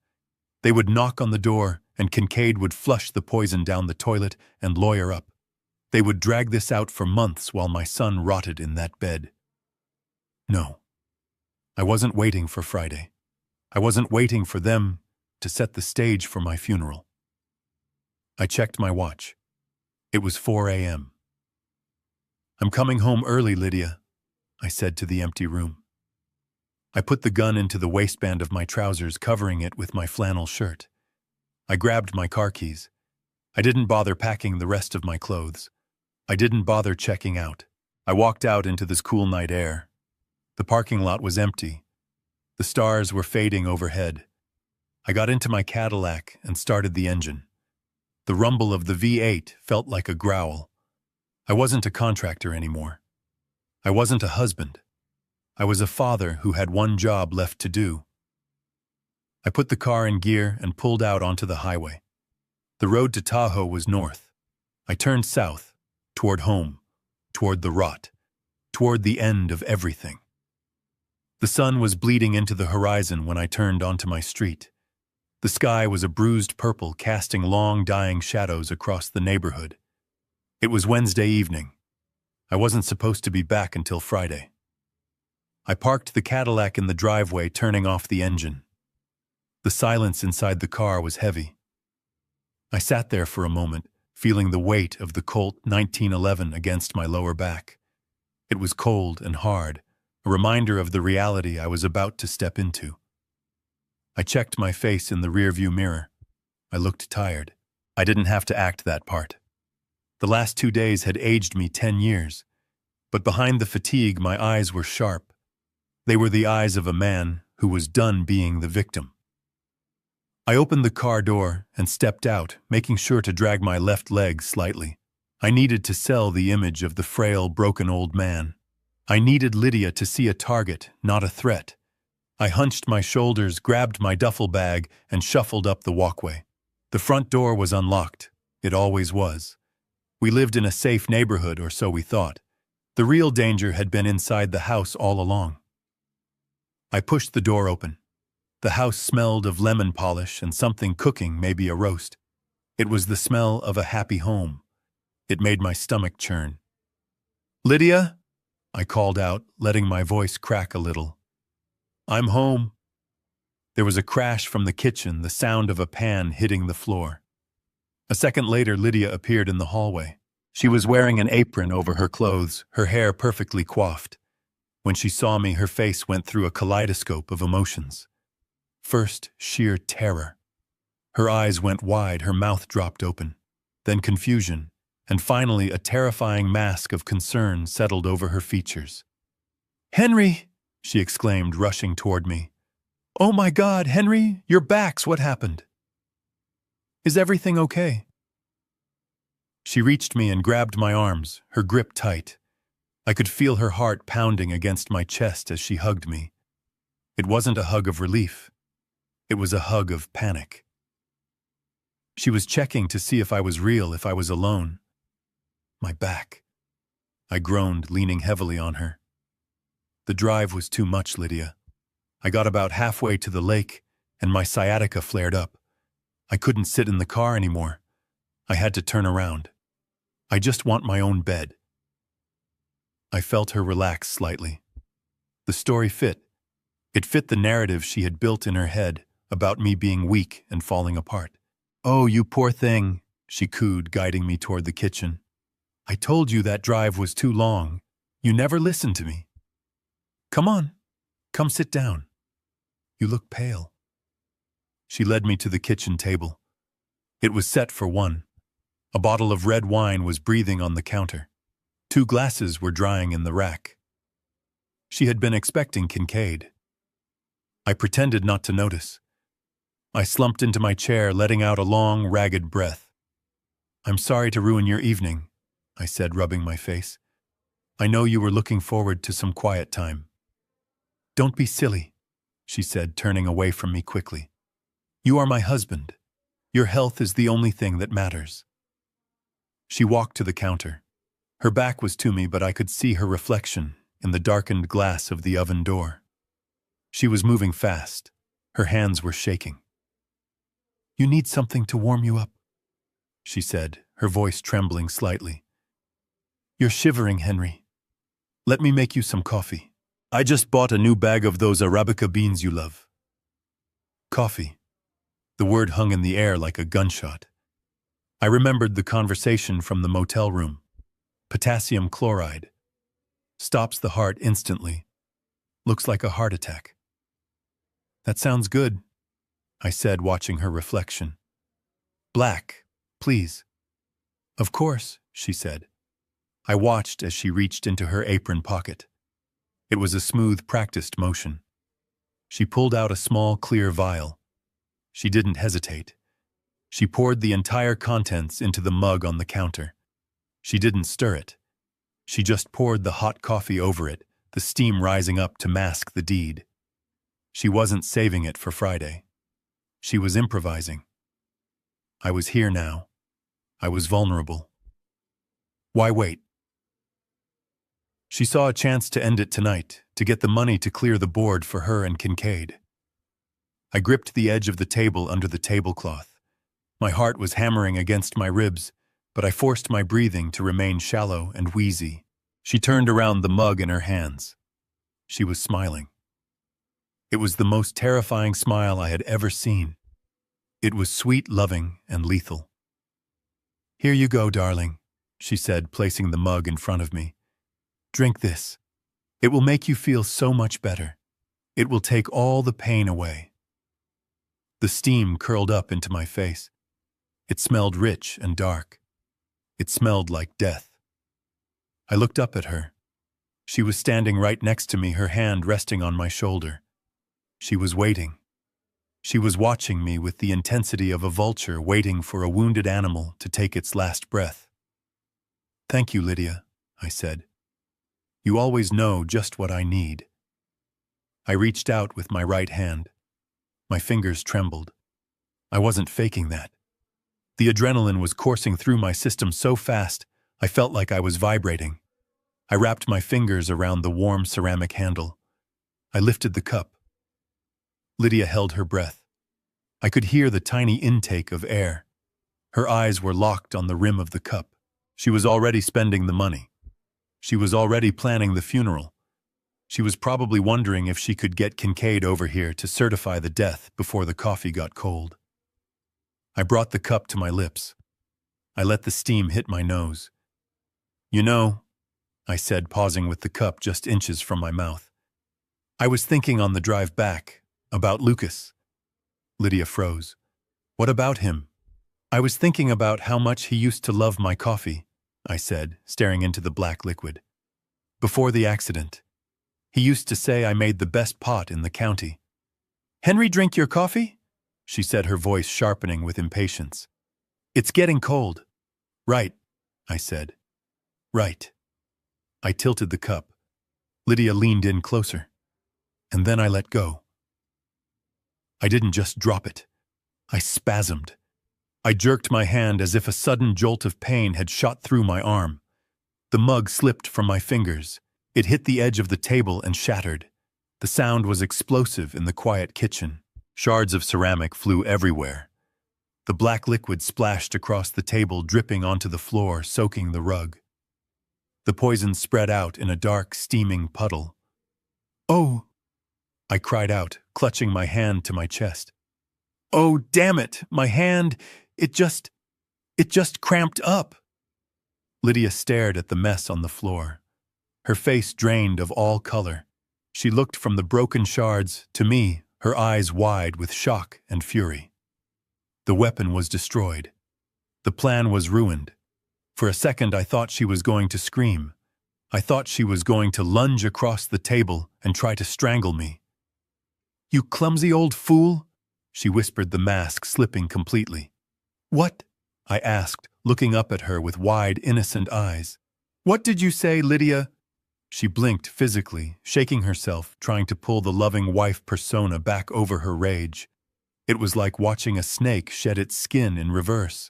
They would knock on the door, and Kincaid would flush the poison down the toilet and lawyer up. They would drag this out for months while my son rotted in that bed. No. I wasn't waiting for Friday. I wasn't waiting for them to set the stage for my funeral. I checked my watch. It was 4 a.m. I'm coming home early, Lydia, I said to the empty room. I put the gun into the waistband of my trousers, covering it with my flannel shirt. I grabbed my car keys. I didn't bother packing the rest of my clothes. I didn't bother checking out. I walked out into this cool night air. The parking lot was empty. The stars were fading overhead. I got into my Cadillac and started the engine. The rumble of the V8 felt like a growl. I wasn't a contractor anymore. I wasn't a husband. I was a father who had one job left to do. I put the car in gear and pulled out onto the highway. The road to Tahoe was north. I turned south, toward home, toward the rot, toward the end of everything. The sun was bleeding into the horizon when I turned onto my street. The sky was a bruised purple, casting long, dying shadows across the neighborhood. It was Wednesday evening. I wasn't supposed to be back until Friday. I parked the Cadillac in the driveway, turning off the engine. The silence inside the car was heavy. I sat there for a moment, feeling the weight of the Colt 1911 against my lower back. It was cold and hard, a reminder of the reality I was about to step into. I checked my face in the rearview mirror. I looked tired. I didn't have to act that part. The last 2 days had aged me 10 years, but behind the fatigue my eyes were sharp. They were the eyes of a man who was done being the victim. I opened the car door and stepped out, making sure to drag my left leg slightly. I needed to sell the image of the frail, broken old man. I needed Lydia to see a target, not a threat. I hunched my shoulders, grabbed my duffel bag, and shuffled up the walkway. The front door was unlocked. It always was. We lived in a safe neighborhood, or so we thought. The real danger had been inside the house all along. I pushed the door open. The house smelled of lemon polish and something cooking, maybe a roast. It was the smell of a happy home. It made my stomach churn. "Lydia?" I called out, letting my voice crack a little. "I'm home." There was a crash from the kitchen, the sound of a pan hitting the floor. A second later, Lydia appeared in the hallway. She was wearing an apron over her clothes, her hair perfectly coiffed. When she saw me, her face went through a kaleidoscope of emotions. First, sheer terror. Her eyes went wide, her mouth dropped open. Then confusion, and finally a terrifying mask of concern settled over her features. "Henry!" she exclaimed, rushing toward me. "Oh my God, Henry, your back's what happened? Is everything okay?" She reached me and grabbed my arms, her grip tight. I could feel her heart pounding against my chest as she hugged me. It wasn't a hug of relief. It was a hug of panic. She was checking to see if I was real, if I was alone. My back. I groaned, leaning heavily on her. The drive was too much, Lydia. I got about halfway to the lake, and my sciatica flared up. I couldn't sit in the car anymore. I had to turn around. "I just want my own bed." I felt her relax slightly. The story fit. It fit the narrative she had built in her head about me being weak and falling apart. "Oh, you poor thing," she cooed, guiding me toward the kitchen. "I told you that drive was too long. You never listened to me. Come on, come sit down. You look pale." She led me to the kitchen table. It was set for one. A bottle of red wine was breathing on the counter. 2 glasses were drying in the rack. She had been expecting Kincaid. I pretended not to notice. I slumped into my chair, letting out a long, ragged breath. "I'm sorry to ruin your evening," I said, rubbing my face. "I know you were looking forward to some quiet time." "Don't be silly," she said, turning away from me quickly. "You are my husband. Your health is the only thing that matters." She walked to the counter. Her back was to me, but I could see her reflection in the darkened glass of the oven door. She was moving fast. Her hands were shaking. "You need something to warm you up," she said, her voice trembling slightly. "You're shivering, Henry. Let me make you some coffee. I just bought a new bag of those Arabica beans you love." Coffee. The word hung in the air like a gunshot. I remembered the conversation from the motel room. Potassium chloride. Stops the heart instantly. Looks like a heart attack. "That sounds good," I said, watching her reflection. "Black, please." "Of course," she said. I watched as she reached into her apron pocket. It was a smooth, practiced motion. She pulled out a small, clear vial. She didn't hesitate. She poured the entire contents into the mug on the counter. She didn't stir it. She just poured the hot coffee over it, the steam rising up to mask the deed. She wasn't saving it for Friday. She was improvising. I was here now. I was vulnerable. Why wait? She saw a chance to end it tonight, to get the money to clear the board for her and Kincaid. I gripped the edge of the table under the tablecloth. My heart was hammering against my ribs, but I forced my breathing to remain shallow and wheezy. She turned around the mug in her hands. She was smiling. It was the most terrifying smile I had ever seen. It was sweet, loving, and lethal. "Here you go, darling," she said, placing the mug in front of me. "Drink this. It will make you feel so much better. It will take all the pain away." The steam curled up into my face. It smelled rich and dark. It smelled like death. I looked up at her. She was standing right next to me, her hand resting on my shoulder. She was waiting. She was watching me with the intensity of a vulture waiting for a wounded animal to take its last breath. "Thank you, Lydia," I said. "You always know just what I need." I reached out with my right hand. My fingers trembled. I wasn't faking that. The adrenaline was coursing through my system so fast, I felt like I was vibrating. I wrapped my fingers around the warm ceramic handle. I lifted the cup. Lydia held her breath. I could hear the tiny intake of air. Her eyes were locked on the rim of the cup. She was already spending the money. She was already planning the funeral. She was probably wondering if she could get Kincaid over here to certify the death before the coffee got cold. I brought the cup to my lips. I let the steam hit my nose. "You know," I said, pausing with the cup just inches from my mouth, "I was thinking on the drive back about Lucas." Lydia froze. "What about him?" "I was thinking about how much he used to love my coffee," I said, staring into the black liquid. "Before the accident. He used to say I made the best pot in the county." "Henry, drink your coffee?" she said, her voice sharpening with impatience. "It's getting cold." "Right," I said. "Right." I tilted the cup. Lydia leaned in closer. And then I let go. I didn't just drop it. I spasmed. I jerked my hand as if a sudden jolt of pain had shot through my arm. The mug slipped from my fingers. It hit the edge of the table and shattered. The sound was explosive in the quiet kitchen. Shards of ceramic flew everywhere. The black liquid splashed across the table, dripping onto the floor, soaking the rug. The poison spread out in a dark, steaming puddle. "Oh!" I cried out, clutching my hand to my chest. "Oh, damn it! My hand, it just cramped up." Lydia stared at the mess on the floor. Her face drained of all color. She looked from the broken shards to me, her eyes wide with shock and fury. The weapon was destroyed. The plan was ruined. For a second I thought she was going to scream. I thought she was going to lunge across the table and try to strangle me. "You clumsy old fool," she whispered, the mask slipping completely. "What?" I asked, looking up at her with wide, innocent eyes. "What did you say, Lydia?" She blinked physically, shaking herself, trying to pull the loving wife persona back over her rage. It was like watching a snake shed its skin in reverse.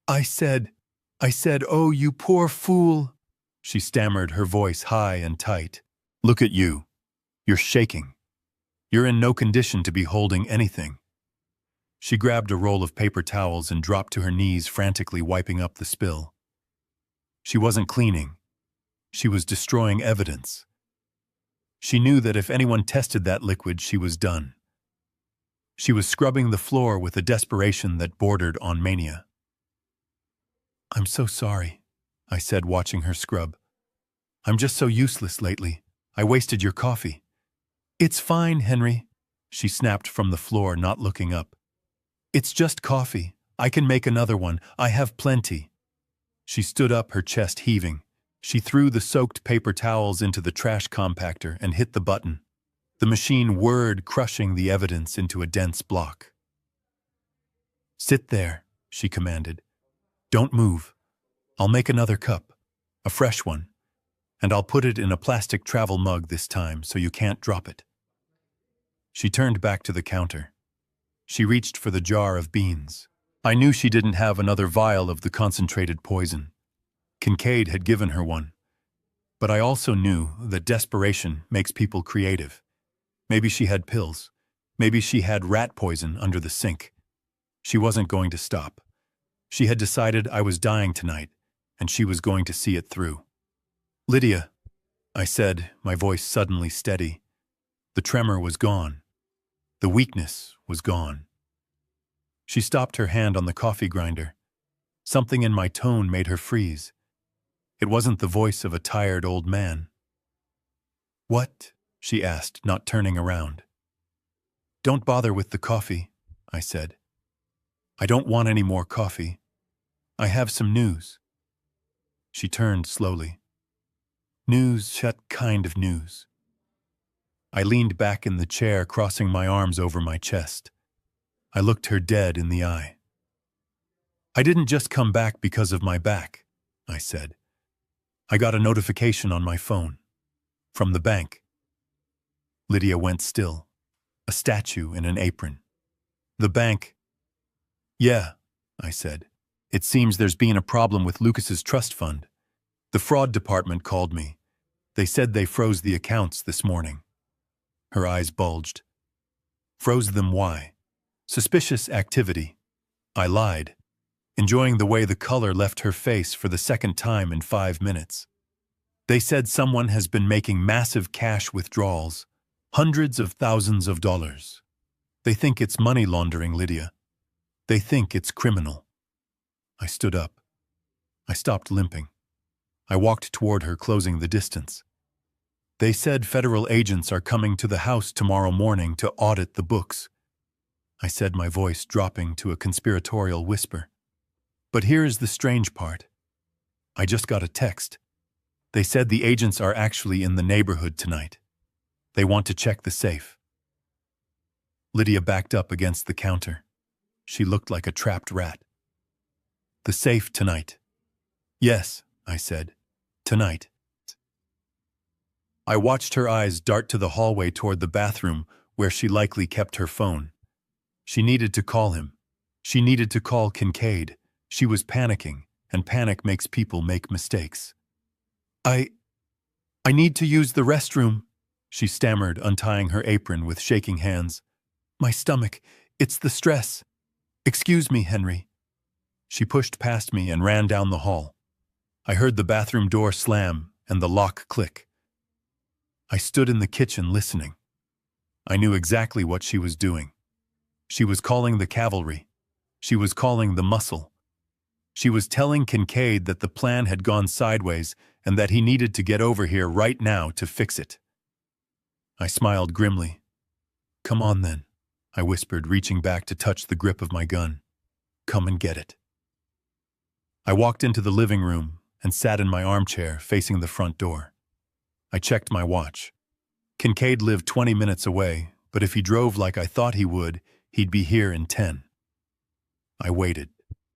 I said, "Oh, you poor fool," she stammered, her voice high and tight. "Look at you. You're shaking. You're in no condition to be holding anything." She grabbed a roll of paper towels and dropped to her knees, frantically wiping up the spill. She wasn't cleaning. She was destroying evidence. She knew that if anyone tested that liquid, she was done. She was scrubbing the floor with a desperation that bordered on mania. "I'm so sorry," I said, watching her scrub. "I'm just so useless lately. I wasted your coffee." "It's fine, Henry," she snapped from the floor, not looking up. "It's just coffee. I can make another one. I have plenty." She stood up, her chest heaving. She threw the soaked paper towels into the trash compactor and hit the button. The machine whirred, crushing the evidence into a dense block. "Sit there," she commanded. "Don't move. I'll make another cup, a fresh one, and I'll put it in a plastic travel mug this time so you can't drop it." She turned back to the counter. She reached for the jar of beans. I knew she didn't have another vial of the concentrated poison. Kincaid had given her one. But I also knew that desperation makes people creative. Maybe she had pills. Maybe she had rat poison under the sink. She wasn't going to stop. She had decided I was dying tonight, and she was going to see it through. "Lydia," I said, my voice suddenly steady. The tremor was gone. The weakness was gone. She stopped, her hand on the coffee grinder. Something in my tone made her freeze. It wasn't the voice of a tired old man. "What?" she asked, not turning around. "Don't bother with the coffee," I said. I don't want any more coffee. I have some news. She turned slowly. News, what kind of news? I leaned back in the chair, crossing my arms over my chest. I looked her dead in the eye. I didn't just come back because of my back, I said. I got a notification on my phone. From the bank. Lydia went still, a statue in an apron. The bank. Yeah, I said. It seems there's been a problem with Lucas's trust fund. The fraud department called me. They said they froze the accounts this morning. Her eyes bulged. Froze them why? Suspicious activity. I lied, enjoying the way the color left her face for the second time in 5 minutes. They said someone has been making massive cash withdrawals, hundreds of thousands of dollars. They think it's money laundering, Lydia. They think it's criminal. I stood up. I stopped limping. I walked toward her, closing the distance. They said federal agents are coming to the house tomorrow morning to audit the books. I said, my voice dropping to a conspiratorial whisper. But here's the strange part. I just got a text. They said the agents are actually in the neighborhood tonight. They want to check the safe. Lydia backed up against the counter. She looked like a trapped rat. The safe tonight. Yes, I said. Tonight. I watched her eyes dart to the hallway toward the bathroom where she likely kept her phone. She needed to call him. She needed to call Kincaid. She was panicking, and panic makes people make mistakes. I need to use the restroom, she stammered, untying her apron with shaking hands. My stomach, it's the stress. Excuse me, Henry. She pushed past me and ran down the hall. I heard the bathroom door slam and the lock click. I stood in the kitchen listening. I knew exactly what she was doing. She was calling the cavalry. She was calling the muscle. She was telling Kincaid that the plan had gone sideways and that he needed to get over here right now to fix it. I smiled grimly. Come on then, I whispered, reaching back to touch the grip of my gun. Come and get it. I walked into the living room and sat in my armchair facing the front door. I checked my watch. Kincaid lived 20 minutes away, but if he drove like I thought he would, he'd be here in 10. I waited.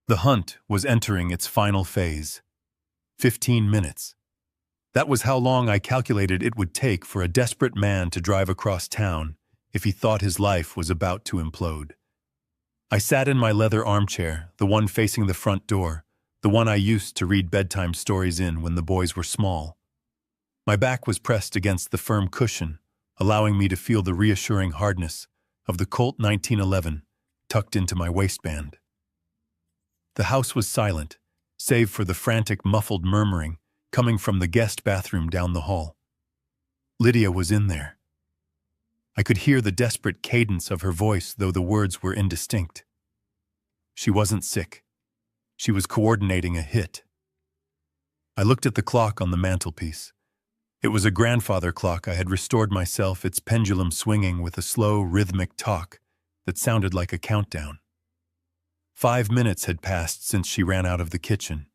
The hunt was entering its final phase. 15 minutes. That was how long I calculated it would take for a desperate man to drive across town if he thought his life was about to implode. I sat in my leather armchair, the one facing the front door, the one I used to read bedtime stories in when the boys were small. My back was pressed against the firm cushion, allowing me to feel the reassuring hardness of the Colt 1911 tucked into my waistband. The house was silent, save for the frantic, muffled murmuring coming from the guest bathroom down the hall. Lydia was in there. I could hear the desperate cadence of her voice, though the words were indistinct. She wasn't sick. She was coordinating a hit. I looked at the clock on the mantelpiece. It was a grandfather clock I had restored myself, its pendulum swinging with a slow, rhythmic talk that sounded like a countdown. 5 minutes had passed since she ran out of the kitchen.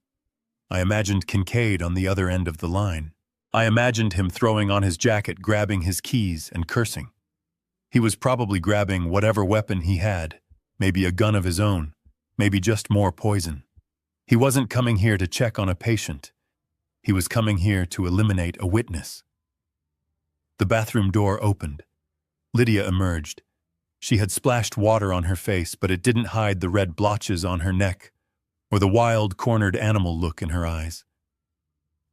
I imagined Kincaid on the other end of the line. I imagined him throwing on his jacket, grabbing his keys, and cursing. He was probably grabbing whatever weapon he had, maybe a gun of his own, maybe just more poison. He wasn't coming here to check on a patient. He was coming here to eliminate a witness. The bathroom door opened. Lydia emerged. She had splashed water on her face, but it didn't hide the red blotches on her neck or the wild, cornered animal look in her eyes.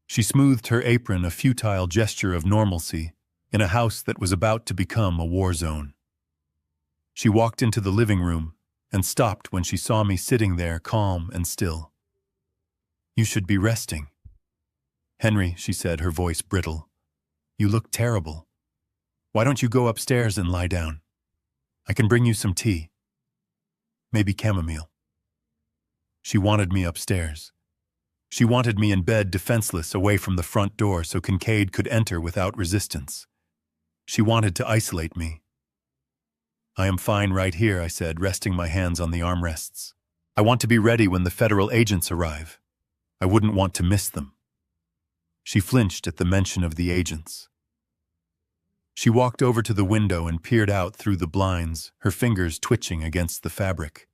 She smoothed her apron, a futile gesture of normalcy in a house that was about to become a war zone. She walked into the living room and stopped when she saw me sitting there, calm and still. You should be resting. Henry, she said, her voice brittle. You look terrible. Why don't you go upstairs and lie down? I can bring you some tea. Maybe chamomile. She wanted me upstairs. She wanted me in bed, defenseless, away from the front door so Kincaid could enter without resistance. She wanted to isolate me. I am fine right here, I said, resting my hands on the armrests. I want to be ready when the federal agents arrive. I wouldn't want to miss them. She flinched at the mention of the agents. She walked over to the window and peered out through the blinds, her fingers twitching against the fabric.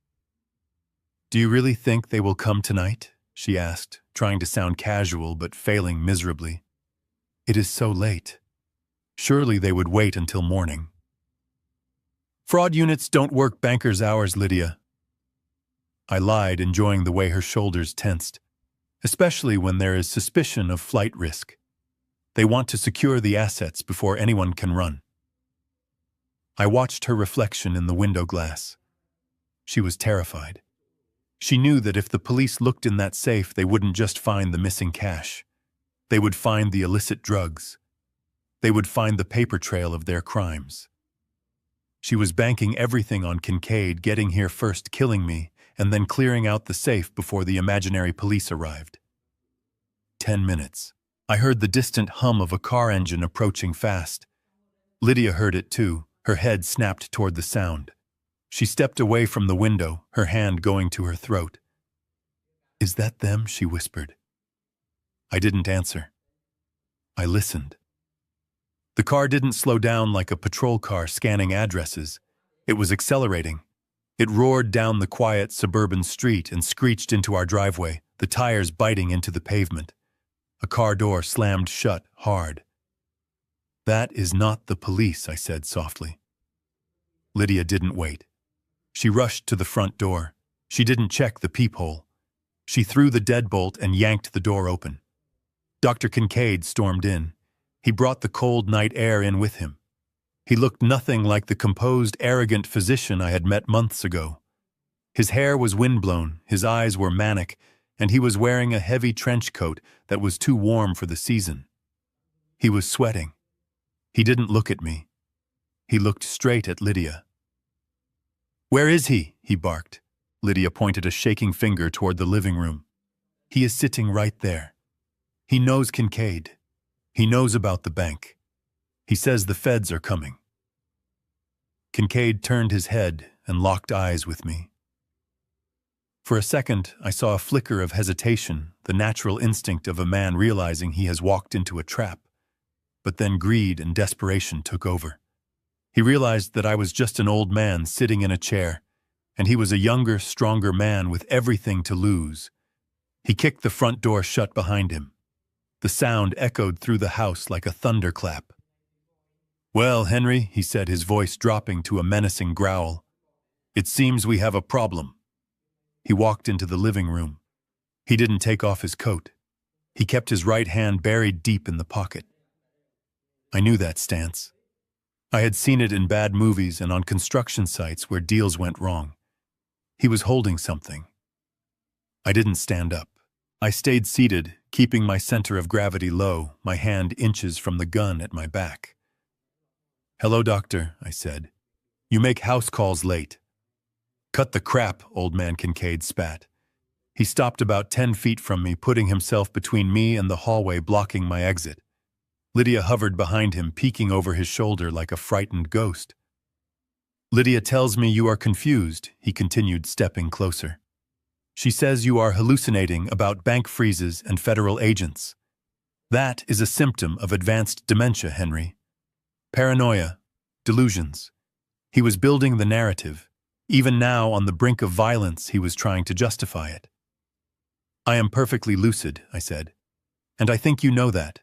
Do you really think they will come tonight? She asked, trying to sound casual but failing miserably. It is so late. Surely they would wait until morning. Fraud units don't work bankers' hours, Lydia. I lied, enjoying the way her shoulders tensed, especially when there is suspicion of flight risk. They want to secure the assets before anyone can run. I watched her reflection in the window glass. She was terrified. She knew that if the police looked in that safe, they wouldn't just find the missing cash. They would find the illicit drugs. They would find the paper trail of their crimes. She was banking everything on Kincaid getting here first, killing me, and then clearing out the safe before the imaginary police arrived. 10 minutes. I heard the distant hum of a car engine approaching fast. Lydia heard it too. Her head snapped toward the sound. She stepped away from the window, her hand going to her throat. Is that them? She whispered. I didn't answer. I listened. The car didn't slow down like a patrol car scanning addresses. It was accelerating. It roared down the quiet suburban street and screeched into our driveway, the tires biting into the pavement. A car door slammed shut hard. That is not the police, I said softly. Lydia didn't wait. She rushed to the front door. She didn't check the peephole. She threw the deadbolt and yanked the door open. Dr. Kincaid stormed in. He brought the cold night air in with him. He looked nothing like the composed, arrogant physician I had met months ago. His hair was windblown, his eyes were manic, and he was wearing a heavy trench coat that was too warm for the season. He was sweating. He didn't look at me. He looked straight at Lydia. Where is he? He barked. Lydia pointed a shaking finger toward the living room. He is sitting right there. He knows Kincaid. He knows about the bank. He says the feds are coming. Kincaid turned his head and locked eyes with me. For a second, I saw a flicker of hesitation, the natural instinct of a man realizing he has walked into a trap. But then greed and desperation took over. He realized that I was just an old man sitting in a chair, and he was a younger, stronger man with everything to lose. He kicked the front door shut behind him. The sound echoed through the house like a thunderclap. Well, Henry, he said, his voice dropping to a menacing growl, it seems we have a problem. He walked into the living room. He didn't take off his coat. He kept his right hand buried deep in the pocket. I knew that stance. I had seen it in bad movies and on construction sites where deals went wrong. He was holding something. I didn't stand up. I stayed seated, keeping my center of gravity low, my hand inches from the gun at my back. Hello, doctor, I said. You make house calls late. Cut the crap, old man Kincaid spat. He stopped about 10 feet from me, putting himself between me and the hallway, blocking my exit. Lydia hovered behind him, peeking over his shoulder like a frightened ghost. Lydia tells me you are confused, he continued, stepping closer. She says you are hallucinating about bank freezes and federal agents. That is a symptom of advanced dementia, Henry. Paranoia, delusions. He was building the narrative. Even now, on the brink of violence, he was trying to justify it. I am perfectly lucid, I said. And I think you know that.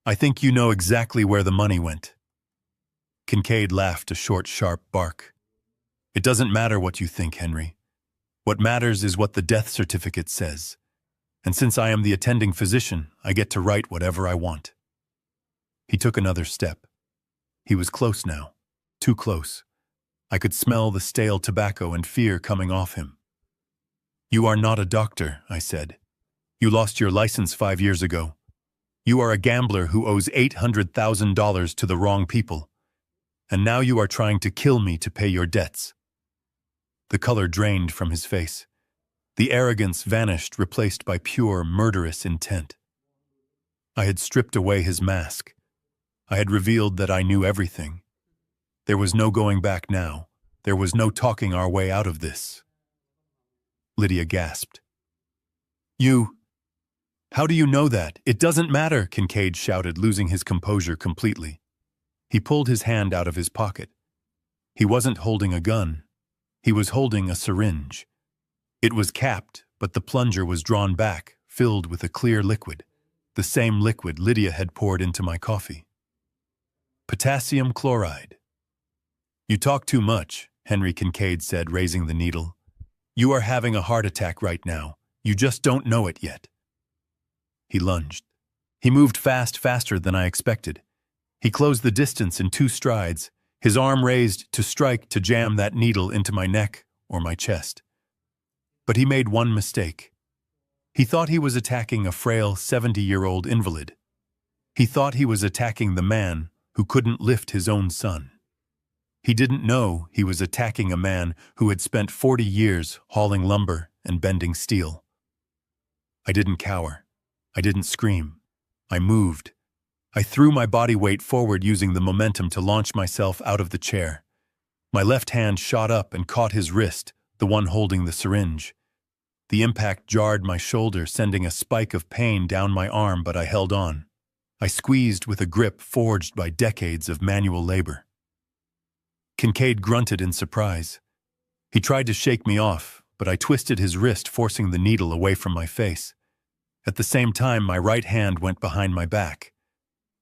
I think you know exactly where the money went. Kincaid laughed a short, sharp bark. It doesn't matter what you think, Henry. What matters is what the death certificate says. And since I am the attending physician, I get to write whatever I want. He took another step. He was close now. Too close. I could smell the stale tobacco and fear coming off him. You are not a doctor, I said. You lost your license 5 years ago. You are a gambler who owes $800,000 to the wrong people. And now you are trying to kill me to pay your debts. The color drained from his face. The arrogance vanished, replaced by pure, murderous intent. I had stripped away his mask. I had revealed that I knew everything. There was no going back now. There was no talking our way out of this. Lydia gasped. How do you know that? It doesn't matter, Kincaid shouted, losing his composure completely. He pulled his hand out of his pocket. He wasn't holding a gun. He was holding a syringe. It was capped, but the plunger was drawn back, filled with a clear liquid, the same liquid Lydia had poured into my coffee. Potassium chloride. You talk too much, Henry Kincaid said, raising the needle. You are having a heart attack right now. You just don't know it yet. He lunged. He moved faster than I expected. He closed the distance in 2 strides, his arm raised to strike to jam that needle into my neck or my chest. But he made one mistake. He thought he was attacking a frail 70-year-old invalid. He thought he was attacking the man who couldn't lift his own son. He didn't know he was attacking a man who had spent 40 years hauling lumber and bending steel. I didn't cower. I didn't scream. I moved. I threw my body weight forward using the momentum to launch myself out of the chair. My left hand shot up and caught his wrist, the one holding the syringe. The impact jarred my shoulder, sending a spike of pain down my arm, but I held on. I squeezed with a grip forged by decades of manual labor. Kincaid grunted in surprise. He tried to shake me off, but I twisted his wrist, forcing the needle away from my face. At the same time, my right hand went behind my back.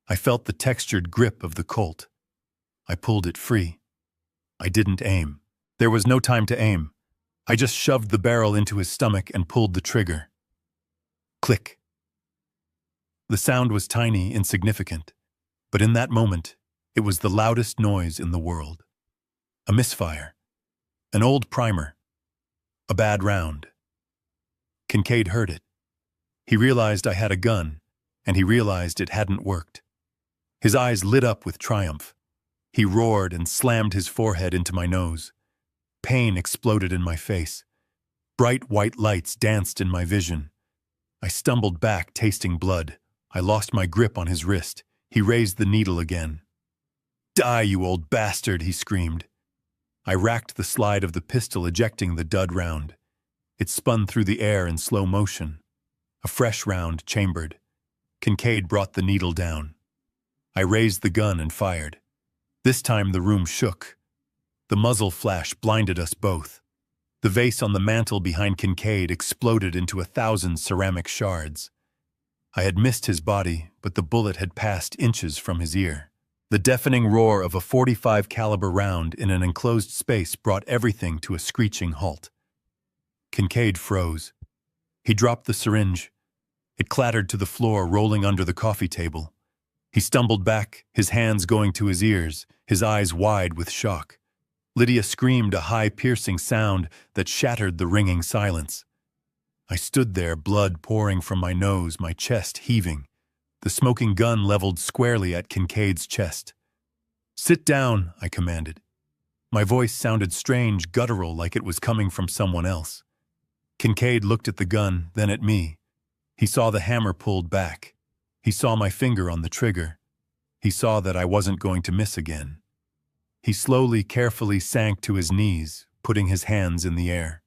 I felt the textured grip of the Colt. I pulled it free. I didn't aim. There was no time to aim. I just shoved the barrel into his stomach and pulled the trigger. Click. The sound was tiny, insignificant, but in that moment, it was the loudest noise in the world. A misfire. An old primer. A bad round. Kincaid heard it. He realized I had a gun, and he realized it hadn't worked. His eyes lit up with triumph. He roared and slammed his forehead into my nose. Pain exploded in my face. Bright white lights danced in my vision. I stumbled back, tasting blood. I lost my grip on his wrist. He raised the needle again. Die, you old bastard, he screamed. I racked the slide of the pistol, ejecting the dud round. It spun through the air in slow motion. A fresh round chambered. Kincaid brought the needle down. I raised the gun and fired. This time the room shook. The muzzle flash blinded us both. The vase on the mantel behind Kincaid exploded into 1,000 ceramic shards. I had missed his body, but the bullet had passed inches from his ear. The deafening roar of a .45 caliber round in an enclosed space brought everything to a screeching halt. Kincaid froze. He dropped the syringe. It clattered to the floor, rolling under the coffee table. He stumbled back, his hands going to his ears, his eyes wide with shock. Lydia screamed a high, piercing sound that shattered the ringing silence. I stood there, blood pouring from my nose, my chest heaving. The smoking gun leveled squarely at Kincaid's chest. "Sit down," I commanded. My voice sounded strange, guttural, like it was coming from someone else. Kincaid looked at the gun, then at me. He saw the hammer pulled back. He saw my finger on the trigger. He saw that I wasn't going to miss again. He slowly, carefully sank to his knees, putting his hands in the air.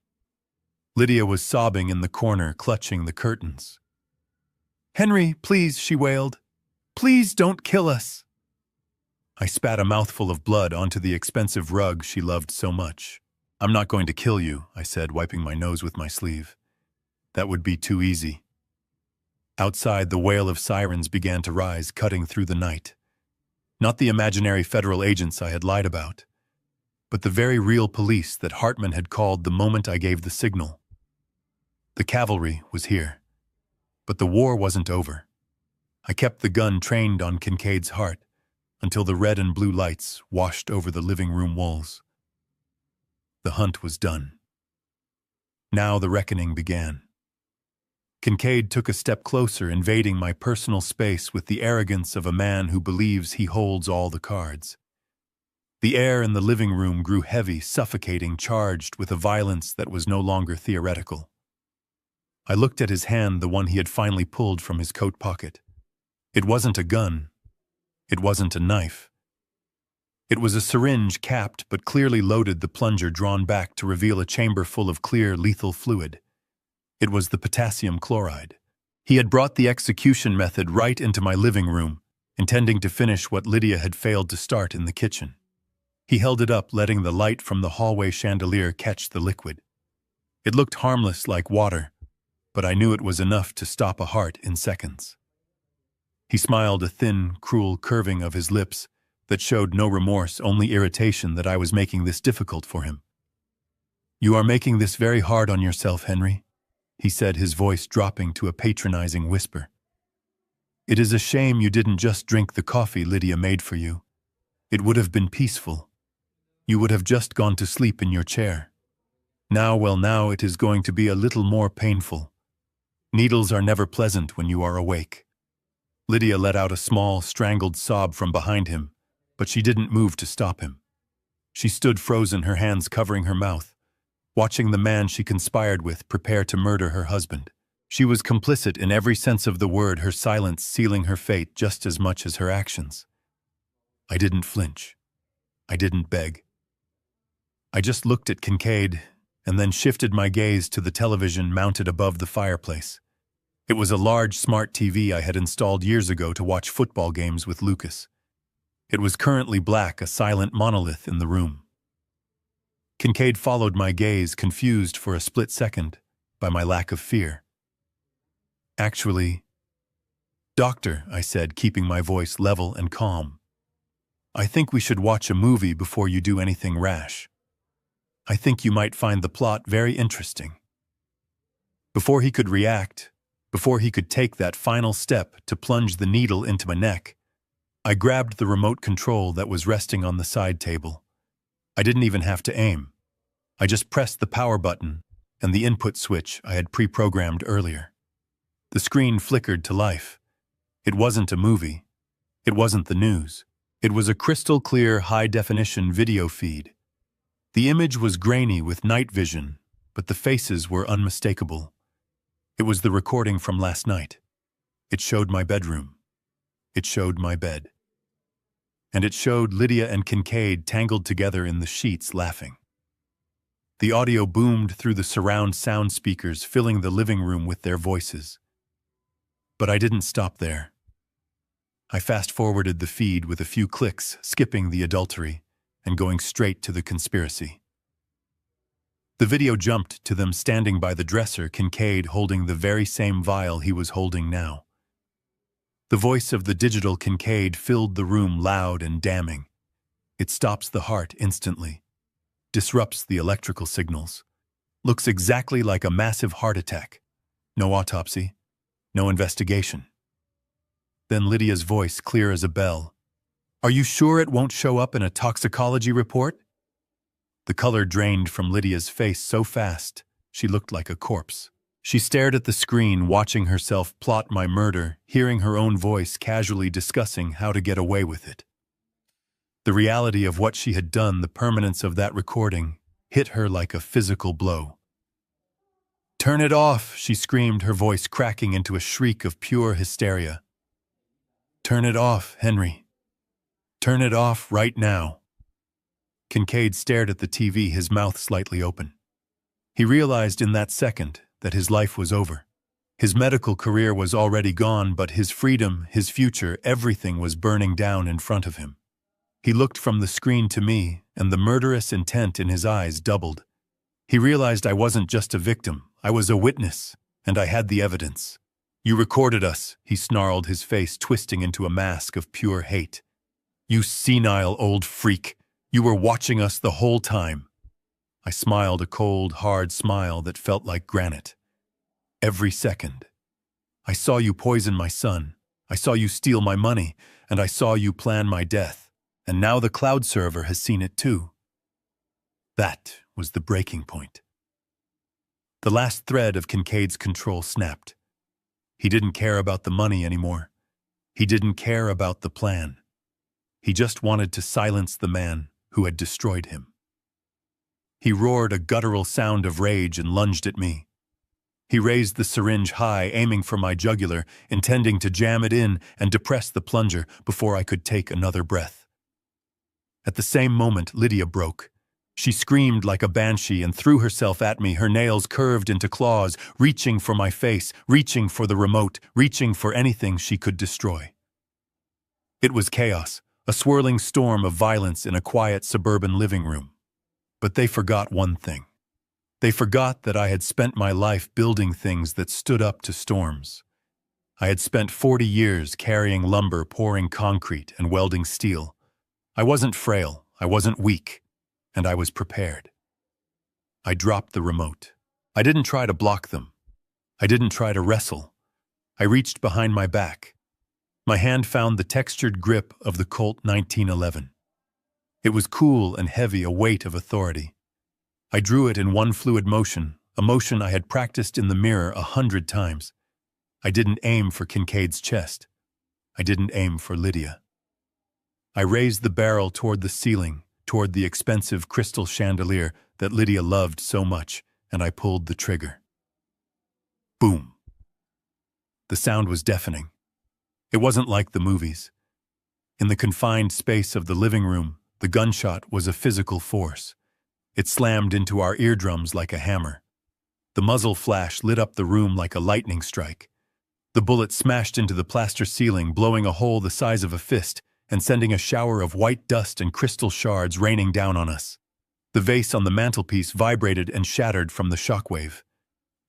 Lydia was sobbing in the corner, clutching the curtains. "Henry, please," she wailed. "Please don't kill us." I spat a mouthful of blood onto the expensive rug she loved so much. "I'm not going to kill you," I said, wiping my nose with my sleeve. "That would be too easy." Outside, the wail of sirens began to rise, cutting through the night. Not the imaginary federal agents I had lied about, but the very real police that Hartman had called the moment I gave the signal. The cavalry was here. But the war wasn't over. I kept the gun trained on Kincaid's heart until the red and blue lights washed over the living room walls. The hunt was done. Now the reckoning began. Kincaid took a step closer, invading my personal space with the arrogance of a man who believes he holds all the cards. The air in the living room grew heavy, suffocating, charged with a violence that was no longer theoretical. I looked at his hand, the one he had finally pulled from his coat pocket. It wasn't a gun. It wasn't a knife. It was a syringe capped but clearly loaded, the plunger drawn back to reveal a chamber full of clear, lethal fluid. It was the potassium chloride. He had brought the execution method right into my living room, intending to finish what Lydia had failed to start in the kitchen. He held it up, letting the light from the hallway chandelier catch the liquid. It looked harmless like water, but I knew it was enough to stop a heart in seconds. He smiled, a thin, cruel curving of his lips that showed no remorse, only irritation that I was making this difficult for him. "You are making this very hard on yourself, Henry," he said, his voice dropping to a patronizing whisper. "It is a shame you didn't just drink the coffee Lydia made for you. It would have been peaceful. You would have just gone to sleep in your chair. Now it is going to be a little more painful. Needles are never pleasant when you are awake." Lydia let out a small, strangled sob from behind him, but she didn't move to stop him. She stood frozen, her hands covering her mouth, watching the man she conspired with prepare to murder her husband. She was complicit in every sense of the word, her silence sealing her fate just as much as her actions. I didn't flinch. I didn't beg. I just looked at Kincaid and then shifted my gaze to the television mounted above the fireplace. It was a large smart TV I had installed years ago to watch football games with Lucas. It was currently black, a silent monolith in the room. Kincaid followed my gaze, confused for a split second by my lack of fear. "Actually, Doctor," I said, keeping my voice level and calm, "I think we should watch a movie before you do anything rash. I think you might find the plot very interesting." Before he could react, before he could take that final step to plunge the needle into my neck, I grabbed the remote control that was resting on the side table. I didn't even have to aim. I just pressed the power button and the input switch I had pre-programmed earlier. The screen flickered to life. It wasn't a movie. It wasn't the news. It was a crystal-clear, high-definition video feed. The image was grainy with night vision, but the faces were unmistakable. It was the recording from last night. It showed my bedroom. It showed my bed. And it showed Lydia and Kincaid tangled together in the sheets, laughing. The audio boomed through the surround sound speakers, filling the living room with their voices. But I didn't stop there. I fast-forwarded the feed with a few clicks, skipping the adultery and going straight to the conspiracy. The video jumped to them standing by the dresser, Kincaid holding the very same vial he was holding now. The voice of the digital Kincaid filled the room, loud and damning. It stops the heart instantly, disrupts the electrical signals, looks exactly like a massive heart attack. No autopsy, no investigation. Then Lydia's voice, clear as a bell. "Are you sure it won't show up in a toxicology report?" The color drained from Lydia's face so fast, she looked like a corpse. She stared at the screen, watching herself plot my murder, hearing her own voice casually discussing how to get away with it. The reality of what she had done, the permanence of that recording, hit her like a physical blow. "Turn it off," she screamed, her voice cracking into a shriek of pure hysteria. "Turn it off, Henry. Turn it off right now." Kincaid stared at the TV, his mouth slightly open. He realized in that second that his life was over. His medical career was already gone, but his freedom, his future, everything was burning down in front of him. He looked from the screen to me, and the murderous intent in his eyes doubled. He realized I wasn't just a victim, I was a witness, and I had the evidence. "You recorded us," he snarled, his face twisting into a mask of pure hate. "You senile old freak. You were watching us the whole time." I smiled, a cold, hard smile that felt like granite. "Every second. I saw you poison my son. I saw you steal my money, and I saw you plan my death. And now the cloud server has seen it too." That was the breaking point. The last thread of Kincaid's control snapped. He didn't care about the money anymore. He didn't care about the plan. He just wanted to silence the man who had destroyed him. He roared a guttural sound of rage and lunged at me. He raised the syringe high, aiming for my jugular, intending to jam it in and depress the plunger before I could take another breath. At the same moment, Lydia broke. She screamed like a banshee and threw herself at me, her nails curved into claws, reaching for my face, reaching for the remote, reaching for anything she could destroy. It was chaos, a swirling storm of violence in a quiet suburban living room. But they forgot one thing. They forgot that I had spent my life building things that stood up to storms. I had spent 40 years carrying lumber, pouring concrete, and welding steel. I wasn't frail, I wasn't weak, and I was prepared. I dropped the remote. I didn't try to block them. I didn't try to wrestle. I reached behind my back. My hand found the textured grip of the Colt 1911. It was cool and heavy, a weight of authority. I drew it in one fluid motion, a motion I had practiced in the mirror 100 times. I didn't aim for Kincaid's chest. I didn't aim for Lydia. I raised the barrel toward the ceiling, toward the expensive crystal chandelier that Lydia loved so much, and I pulled the trigger. Boom. The sound was deafening. It wasn't like the movies. In the confined space of the living room, the gunshot was a physical force. It slammed into our eardrums like a hammer. The muzzle flash lit up the room like a lightning strike. The bullet smashed into the plaster ceiling, blowing a hole the size of a fist and sending a shower of white dust and crystal shards raining down on us. The vase on the mantelpiece vibrated and shattered from the shockwave.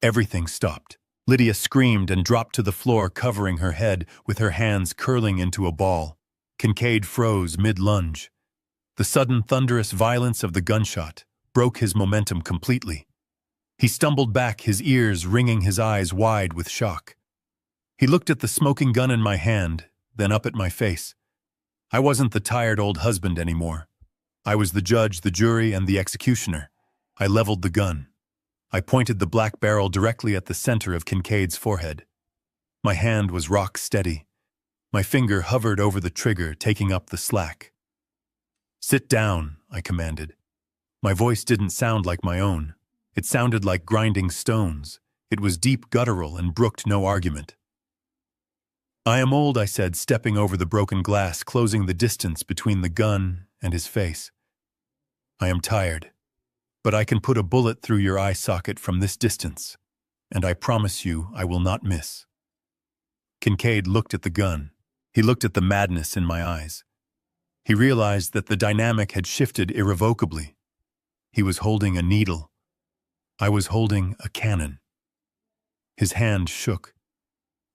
Everything stopped. Lydia screamed and dropped to the floor, covering her head with her hands curling into a ball. Kincaid froze mid-lunge. The sudden thunderous violence of the gunshot broke his momentum completely. He stumbled back, his ears ringing, his eyes wide with shock. He looked at the smoking gun in my hand, then up at my face. I wasn't the tired old husband anymore. I was the judge, the jury, and the executioner. I leveled the gun. I pointed the black barrel directly at the center of Kincaid's forehead. My hand was rock steady. My finger hovered over the trigger, taking up the slack. "Sit down," I commanded. My voice didn't sound like my own. It sounded like grinding stones. It was deep, guttural, and brooked no argument. "I am old," I said, stepping over the broken glass, closing the distance between the gun and his face. "I am tired, but I can put a bullet through your eye socket from this distance, and I promise you I will not miss." Kincaid looked at the gun. He looked at the madness in my eyes. He realized that the dynamic had shifted irrevocably. He was holding a needle. I was holding a cannon. His hand shook.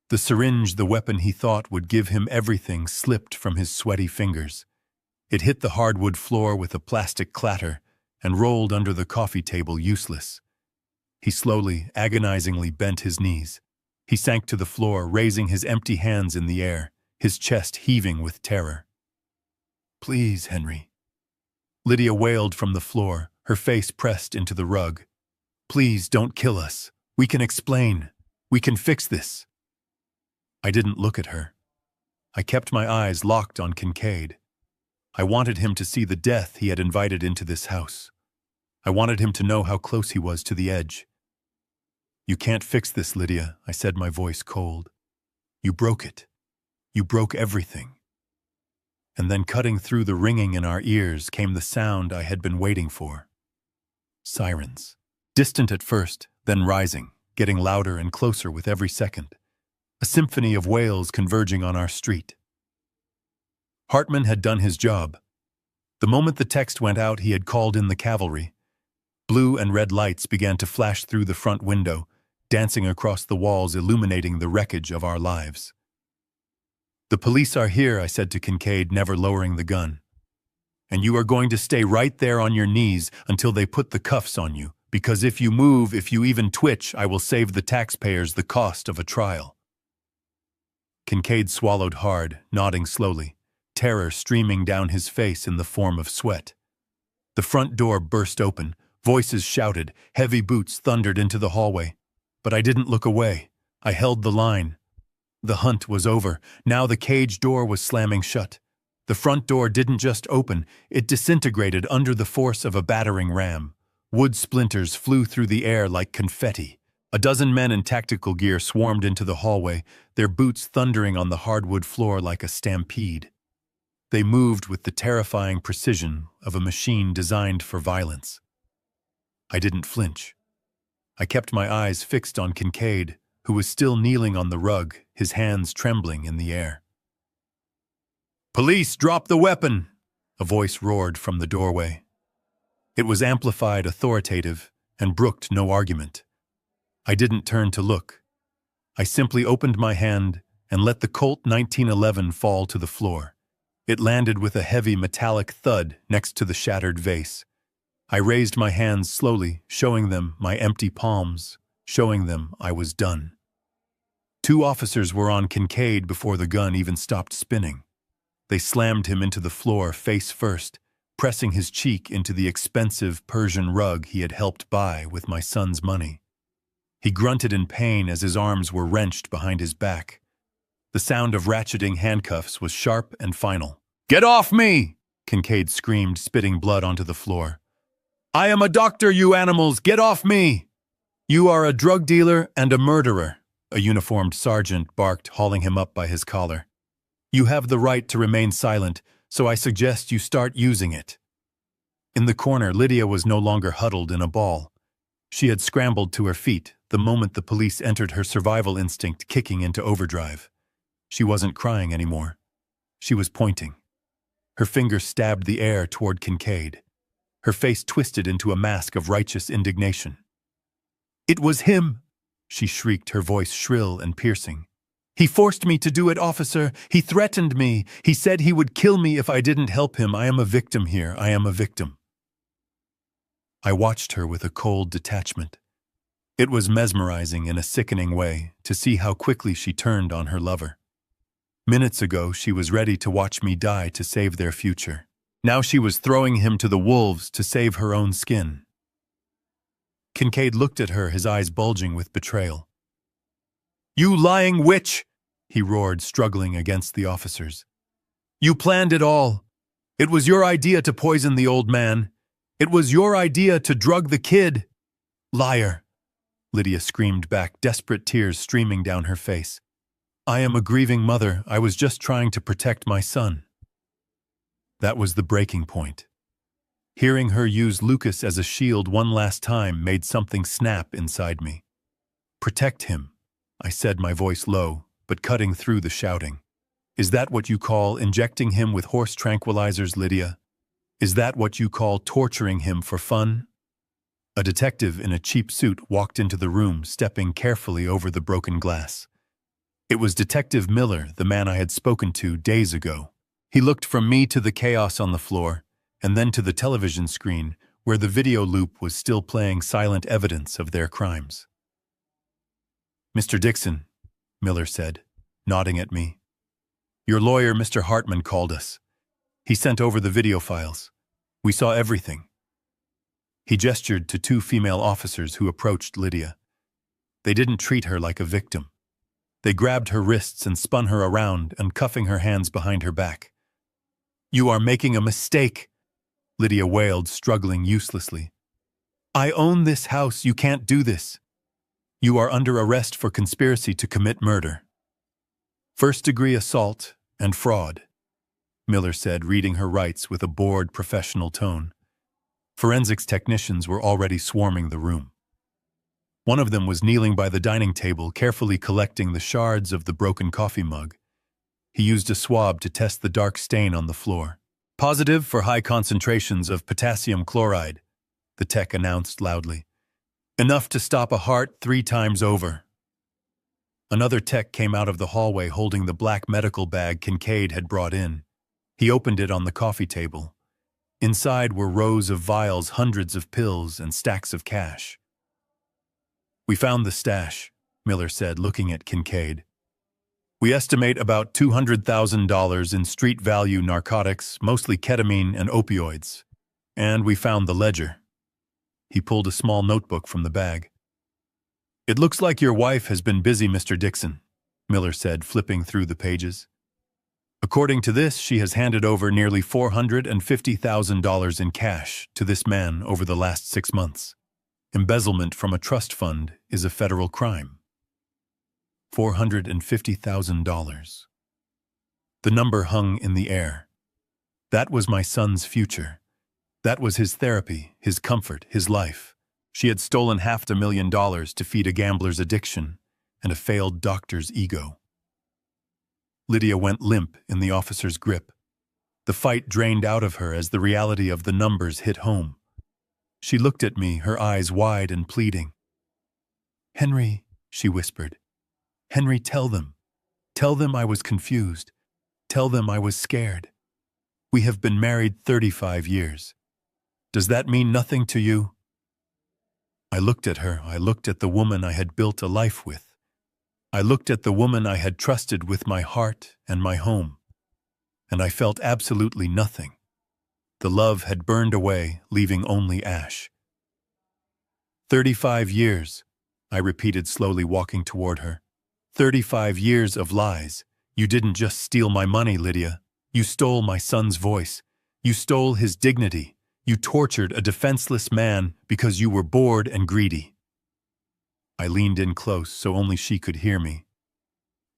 The syringe, the weapon he thought would give him everything, slipped from his sweaty fingers. It hit the hardwood floor with a plastic clatter and rolled under the coffee table, useless. He slowly, agonizingly bent his knees. He sank to the floor, raising his empty hands in the air, his chest heaving with terror. "Please, Henry." Lydia wailed from the floor, her face pressed into the rug. "Please don't kill us. We can explain. We can fix this." I didn't look at her. I kept my eyes locked on Kincaid. I wanted him to see the death he had invited into this house. I wanted him to know how close he was to the edge. "You can't fix this, Lydia," I said, my voice cold. "You broke it. You broke everything." And then cutting through the ringing in our ears came the sound I had been waiting for. Sirens. Distant at first, then rising, getting louder and closer with every second. A symphony of wails converging on our street. Hartman had done his job. The moment the text went out, he had called in the cavalry. Blue and red lights began to flash through the front window, dancing across the walls, illuminating the wreckage of our lives. "The police are here," I said to Kincaid, never lowering the gun. "And you are going to stay right there on your knees until they put the cuffs on you, because if you move, if you even twitch, I will save the taxpayers the cost of a trial." Kincaid swallowed hard, nodding slowly, terror streaming down his face in the form of sweat. The front door burst open, voices shouted, heavy boots thundered into the hallway. But I didn't look away. I held the line. The hunt was over. Now the cage door was slamming shut. The front door didn't just open, it disintegrated under the force of a battering ram. Wood splinters flew through the air like confetti. A dozen men in tactical gear swarmed into the hallway, their boots thundering on the hardwood floor like a stampede. They moved with the terrifying precision of a machine designed for violence. I didn't flinch. I kept my eyes fixed on Kincaid, who was still kneeling on the rug, his hands trembling in the air. "Police, drop the weapon!" a voice roared from the doorway. It was amplified, authoritative, and brooked no argument. I didn't turn to look. I simply opened my hand and let the Colt 1911 fall to the floor. It landed with a heavy metallic thud next to the shattered vase. I raised my hands slowly, showing them my empty palms, showing them I was done. 2 officers were on Kincaid before the gun even stopped spinning. They slammed him into the floor face first, pressing his cheek into the expensive Persian rug he had helped buy with my son's money. He grunted in pain as his arms were wrenched behind his back. The sound of ratcheting handcuffs was sharp and final. "Get off me!" Kincaid screamed, spitting blood onto the floor. "I am a doctor, you animals! Get off me!" "You are a drug dealer and a murderer," a uniformed sergeant barked, hauling him up by his collar. "You have the right to remain silent, so I suggest you start using it." In the corner, Lydia was no longer huddled in a ball. She had scrambled to her feet the moment the police entered, her survival instinct kicking into overdrive. She wasn't crying anymore. She was pointing. Her finger stabbed the air toward Kincaid. Her face twisted into a mask of righteous indignation. "It was him!" she shrieked, her voice shrill and piercing. "He forced me to do it, officer. He threatened me. He said he would kill me if I didn't help him. I am a victim here. I am a victim." I watched her with a cold detachment. It was mesmerizing in a sickening way to see how quickly she turned on her lover. Minutes ago, she was ready to watch me die to save their future. Now she was throwing him to the wolves to save her own skin. Kincaid looked at her, his eyes bulging with betrayal. "You lying witch!" he roared, struggling against the officers. "You planned it all. It was your idea to poison the old man. It was your idea to drug the kid." "Liar!" Lydia screamed back, desperate tears streaming down her face. "I am a grieving mother. I was just trying to protect my son." That was the breaking point. Hearing her use Lucas as a shield one last time made something snap inside me. "Protect him," I said, my voice low, but cutting through the shouting. "Is that what you call injecting him with horse tranquilizers, Lydia? Is that what you call torturing him for fun?" A detective in a cheap suit walked into the room, stepping carefully over the broken glass. It was Detective Miller, the man I had spoken to days ago. He looked from me to the chaos on the floor, and then to the television screen, where the video loop was still playing silent evidence of their crimes. "Mr. Dixon," Miller said, nodding at me. "Your lawyer, Mr. Hartman, called us. He sent over the video files. We saw everything." He gestured to 2 female officers who approached Lydia. They didn't treat her like a victim. They grabbed her wrists and spun her around, uncuffing her hands behind her back. "You are making a mistake," Lydia wailed, struggling uselessly. "I own this house. You can't do this. You are under arrest for conspiracy to commit murder. First-degree assault and fraud," Miller said, reading her rights with a bored, professional tone. Forensics technicians were already swarming the room. One of them was kneeling by the dining table, carefully collecting the shards of the broken coffee mug. He used a swab to test the dark stain on the floor. "Positive for high concentrations of potassium chloride," the tech announced loudly. "Enough to stop a heart 3 times over." Another tech came out of the hallway holding the black medical bag Kincaid had brought in. He opened it on the coffee table. Inside were rows of vials, hundreds of pills, and stacks of cash. "We found the stash," Miller said, looking at Kincaid. "We estimate about $200,000 in street-value narcotics, mostly ketamine and opioids. And we found the ledger." He pulled a small notebook from the bag. "It looks like your wife has been busy, Mr. Dixon," Miller said, flipping through the pages. "According to this, she has handed over nearly $450,000 in cash to this man over the last 6 months. Embezzlement from a trust fund is a federal crime." $450,000. The number hung in the air. That was my son's future. That was his therapy, his comfort, his life. She had stolen $500,000 to feed a gambler's addiction and a failed doctor's ego. Lydia went limp in the officer's grip. The fight drained out of her as the reality of the numbers hit home. She looked at me, her eyes wide and pleading. "Henry," she whispered. "Henry, tell them. Tell them I was confused. Tell them I was scared. We have been married 35 years. Does that mean nothing to you?" I looked at her. I looked at the woman I had built a life with. I looked at the woman I had trusted with my heart and my home. And I felt absolutely nothing. The love had burned away, leaving only ash. 35 years, I repeated slowly, walking toward her. 35 years of lies. You didn't just steal my money, Lydia. You stole my son's voice. You stole his dignity. You tortured a defenseless man because you were bored and greedy. I leaned in close so only she could hear me.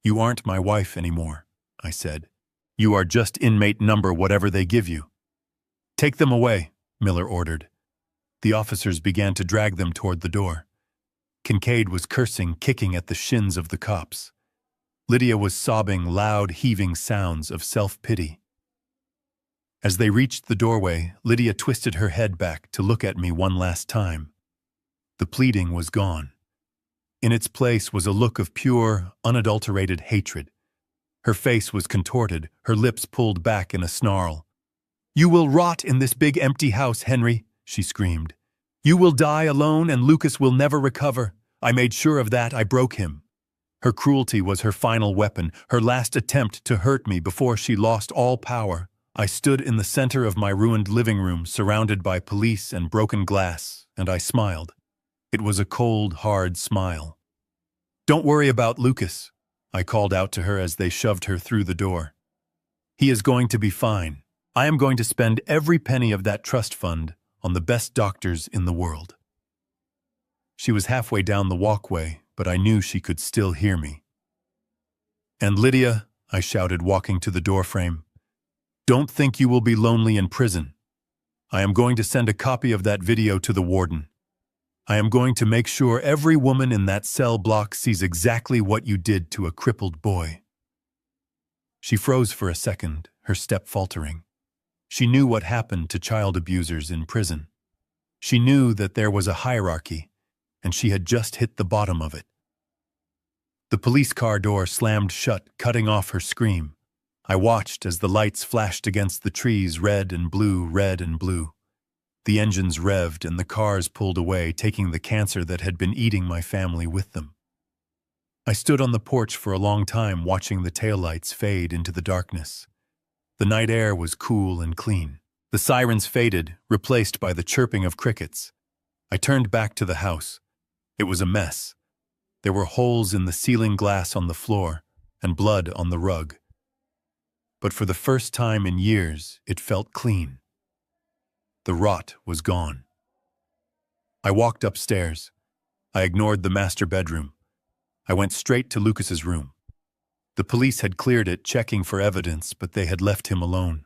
"You aren't my wife anymore," I said. "You are just inmate number whatever they give you." "Take them away," Miller ordered. The officers began to drag them toward the door. Kincaid was cursing, kicking at the shins of the cops. Lydia was sobbing loud, heaving sounds of self-pity. As they reached the doorway, Lydia twisted her head back to look at me one last time. The pleading was gone. In its place was a look of pure, unadulterated hatred. Her face was contorted, her lips pulled back in a snarl. "You will rot in this big empty house, Henry," she screamed. "You will die alone and Lucas will never recover. I made sure of that. I broke him." Her cruelty was her final weapon, her last attempt to hurt me before she lost all power. I stood in the center of my ruined living room, surrounded by police and broken glass, and I smiled. It was a cold, hard smile. "Don't worry about Lucas," I called out to her as they shoved her through the door. "He is going to be fine. I am going to spend every penny of that trust fund on the best doctors in the world." She was halfway down the walkway, but I knew she could still hear me. "And Lydia," I shouted, walking to the doorframe, "don't think you will be lonely in prison. I am going to send a copy of that video to the warden. I am going to make sure every woman in that cell block sees exactly what you did to a crippled boy." She froze for a second, her step faltering. She knew what happened to child abusers in prison. She knew that there was a hierarchy, and she had just hit the bottom of it. The police car door slammed shut, cutting off her scream. I watched as the lights flashed against the trees, red and blue, red and blue. The engines revved and the cars pulled away, taking the cancer that had been eating my family with them. I stood on the porch for a long time, watching the taillights fade into the darkness. The night air was cool and clean. The sirens faded, replaced by the chirping of crickets. I turned back to the house. It was a mess. There were holes in the ceiling glass on the floor and blood on the rug. But for the first time in years, it felt clean. The rot was gone. I walked upstairs. I ignored the master bedroom. I went straight to Lucas's room. The police had cleared it, checking for evidence, but they had left him alone.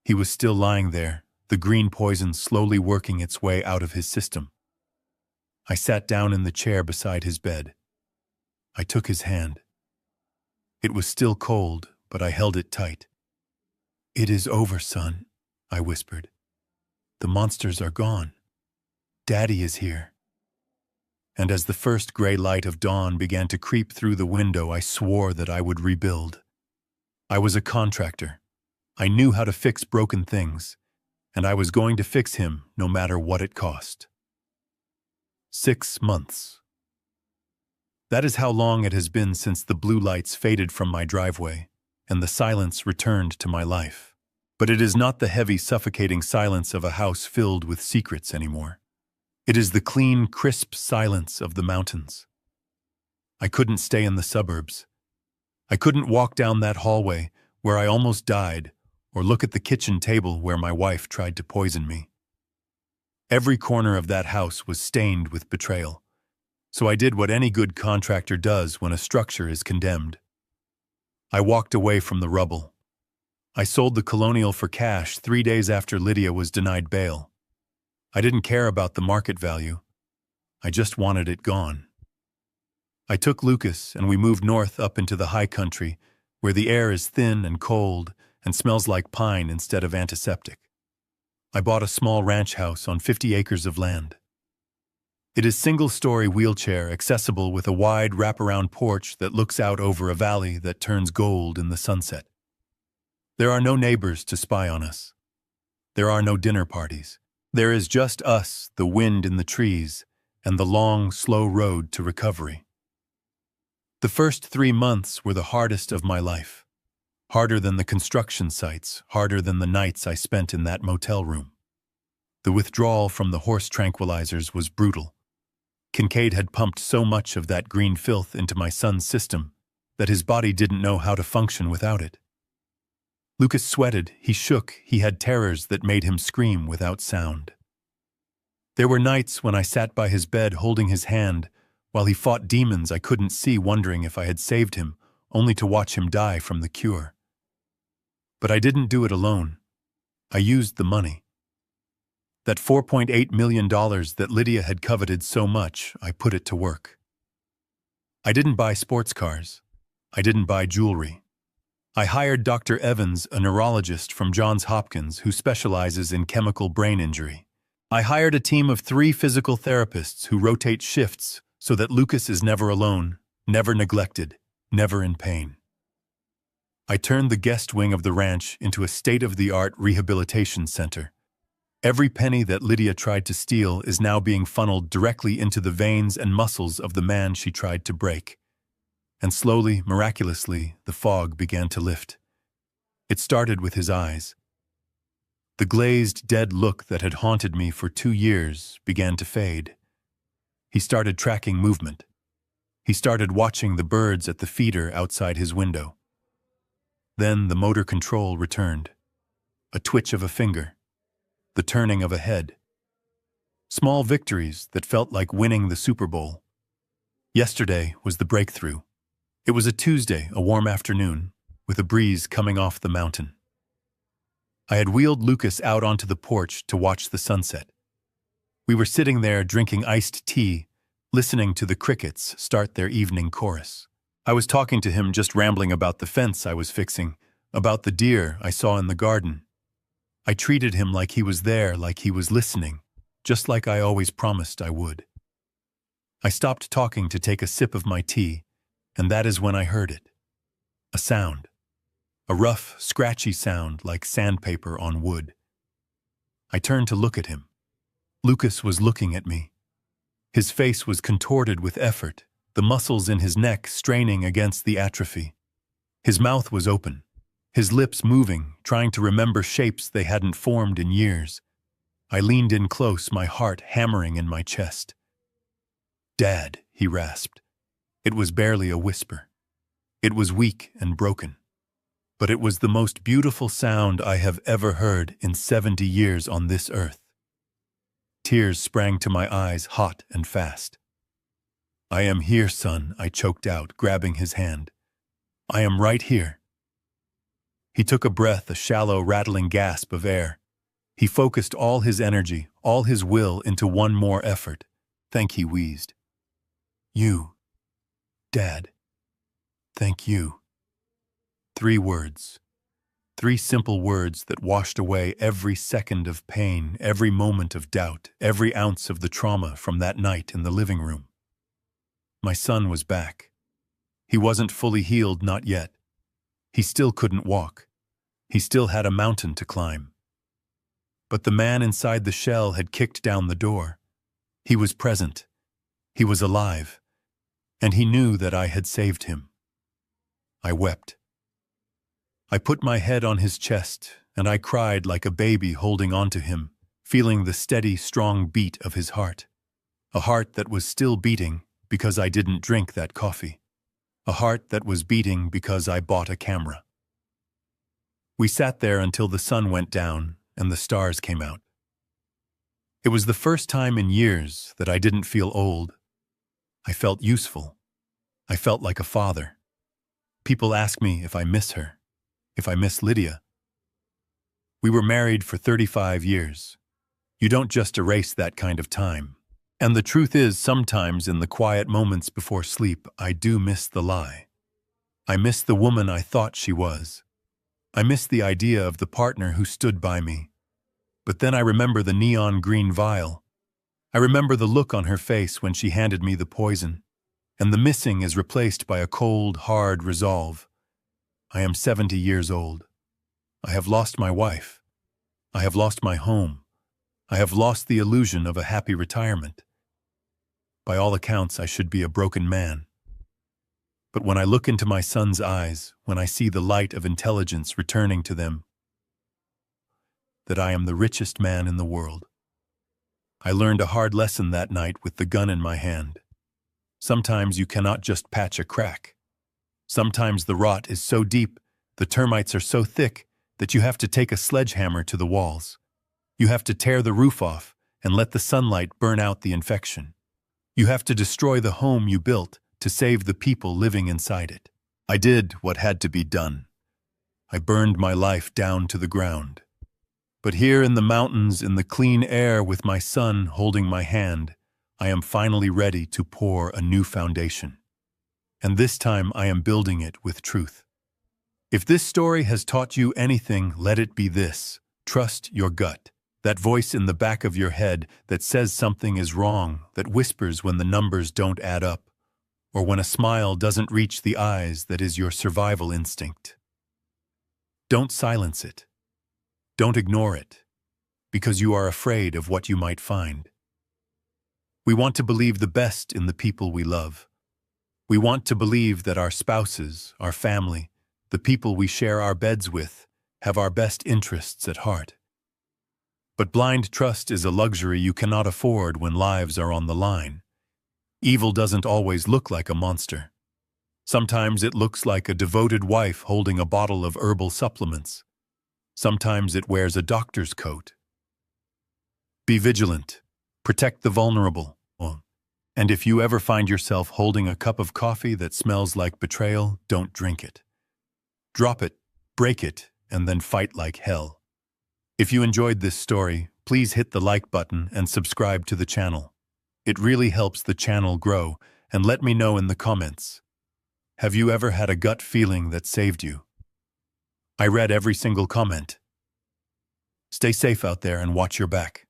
He was still lying there, the green poison slowly working its way out of his system. I sat down in the chair beside his bed. I took his hand. It was still cold, but I held it tight. "It is over, son," I whispered. "The monsters are gone. Daddy is here." And as the first gray light of dawn began to creep through the window, I swore that I would rebuild. I was a contractor. I knew how to fix broken things, and I was going to fix him no matter what it cost. 6 months. That is how long it has been since the blue lights faded from my driveway, and the silence returned to my life. But it is not the heavy, suffocating silence of a house filled with secrets anymore. It is the clean, crisp silence of the mountains. I couldn't stay in the suburbs. I couldn't walk down that hallway where I almost died, or look at the kitchen table where my wife tried to poison me. Every corner of that house was stained with betrayal, so I did what any good contractor does when a structure is condemned. I walked away from the rubble. I sold the Colonial for cash 3 days after Lydia was denied bail. I didn't care about the market value. I just wanted it gone. I took Lucas and we moved north up into the high country, where the air is thin and cold and smells like pine instead of antiseptic. I bought a small ranch house on 50 acres of land. It is single-story wheelchair accessible with a wide wraparound porch that looks out over a valley that turns gold in the sunset. There are no neighbors to spy on us. There are no dinner parties. There is just us, the wind in the trees, and the long, slow road to recovery. The first 3 months were the hardest of my life. Harder than the construction sites, harder than the nights I spent in that motel room. The withdrawal from the horse tranquilizers was brutal. Kincaid had pumped so much of that green filth into my son's system that his body didn't know how to function without it. Lucas sweated, he shook, he had terrors that made him scream without sound. There were nights when I sat by his bed holding his hand while he fought demons I couldn't see, wondering if I had saved him, only to watch him die from the cure. But I didn't do it alone. I used the money. That $4.8 million that Lydia had coveted so much, I put it to work. I didn't buy sports cars. I didn't buy jewelry. I hired Dr. Evans, a neurologist from Johns Hopkins who specializes in chemical brain injury. I hired a team of 3 physical therapists who rotate shifts so that Lucas is never alone, never neglected, never in pain. I turned the guest wing of the ranch into a state-of-the-art rehabilitation center. Every penny that Lydia tried to steal is now being funneled directly into the veins and muscles of the man she tried to break. And slowly, miraculously, the fog began to lift. It started with his eyes. The glazed, dead look that had haunted me for 2 years began to fade. He started tracking movement. He started watching the birds at the feeder outside his window. Then the motor control returned. A twitch of a finger. The turning of a head. Small victories that felt like winning the Super Bowl. Yesterday was the breakthrough. It was a Tuesday, a warm afternoon, with a breeze coming off the mountain. I had wheeled Lucas out onto the porch to watch the sunset. We were sitting there drinking iced tea, listening to the crickets start their evening chorus. I was talking to him, just rambling about the fence I was fixing, about the deer I saw in the garden. I treated him like he was there, like he was listening, just like I always promised I would. I stopped talking to take a sip of my tea, and that is when I heard it. A sound. A rough, scratchy sound like sandpaper on wood. I turned to look at him. Lucas was looking at me. His face was contorted with effort, the muscles in his neck straining against the atrophy. His mouth was open, his lips moving, trying to remember shapes they hadn't formed in years. I leaned in close, my heart hammering in my chest. "Dad," he rasped. It was barely a whisper. It was weak and broken. But it was the most beautiful sound I have ever heard in 70 years on this earth. Tears sprang to my eyes, hot and fast. "I am here, son," I choked out, grabbing his hand. "I am right here." He took a breath, a shallow, rattling gasp of air. He focused all his energy, all his will into one more effort. "Thank," he wheezed. "You, Dad. Thank you." 3 words. 3 simple words that washed away every second of pain, every moment of doubt, every ounce of the trauma from that night in the living room. My son was back. He wasn't fully healed, not yet. He still couldn't walk. He still had a mountain to climb. But the man inside the shell had kicked down the door. He was present. He was alive. And he knew that I had saved him. I wept. I put my head on his chest, and I cried like a baby holding on to him, feeling the steady, strong beat of his heart. A heart that was still beating because I didn't drink that coffee. A heart that was beating because I bought a camera. We sat there until the sun went down and the stars came out. It was the first time in years that I didn't feel old. I felt useful. I felt like a father. People ask me if I miss her, if I miss Lydia. We were married for 35 years. You don't just erase that kind of time. And the truth is, sometimes in the quiet moments before sleep, I do miss the lie. I miss the woman I thought she was. I miss the idea of the partner who stood by me. But then I remember the neon green vial. I remember the look on her face when she handed me the poison. And the missing is replaced by a cold, hard resolve. I am 70 years old. I have lost my wife. I have lost my home. I have lost the illusion of a happy retirement. By all accounts, I should be a broken man. But when I look into my son's eyes, when I see the light of intelligence returning to them, that I am the richest man in the world. I learned a hard lesson that night with the gun in my hand. Sometimes you cannot just patch a crack. Sometimes the rot is so deep, the termites are so thick, that you have to take a sledgehammer to the walls. You have to tear the roof off and let the sunlight burn out the infection. You have to destroy the home you built to save the people living inside it. I did what had to be done. I burned my life down to the ground. But here in the mountains, in the clean air, with my son holding my hand, I am finally ready to pour a new foundation. And this time I am building it with truth. If this story has taught you anything, let it be this: trust your gut. That voice in the back of your head that says something is wrong, that whispers when the numbers don't add up, or when a smile doesn't reach the eyes that is your survival instinct. Don't silence it. Don't ignore it, because you are afraid of what you might find. We want to believe the best in the people we love. We want to believe that our spouses, our family, the people we share our beds with, have our best interests at heart. But blind trust is a luxury you cannot afford when lives are on the line. Evil doesn't always look like a monster. Sometimes it looks like a devoted wife holding a bottle of herbal supplements. Sometimes it wears a doctor's coat. Be vigilant. Protect the vulnerable. And if you ever find yourself holding a cup of coffee that smells like betrayal, don't drink it. Drop it, break it, and then fight like hell. If you enjoyed this story, please hit the like button and subscribe to the channel. It really helps the channel grow, and let me know in the comments. Have you ever had a gut feeling that saved you? I read every single comment. Stay safe out there and watch your back.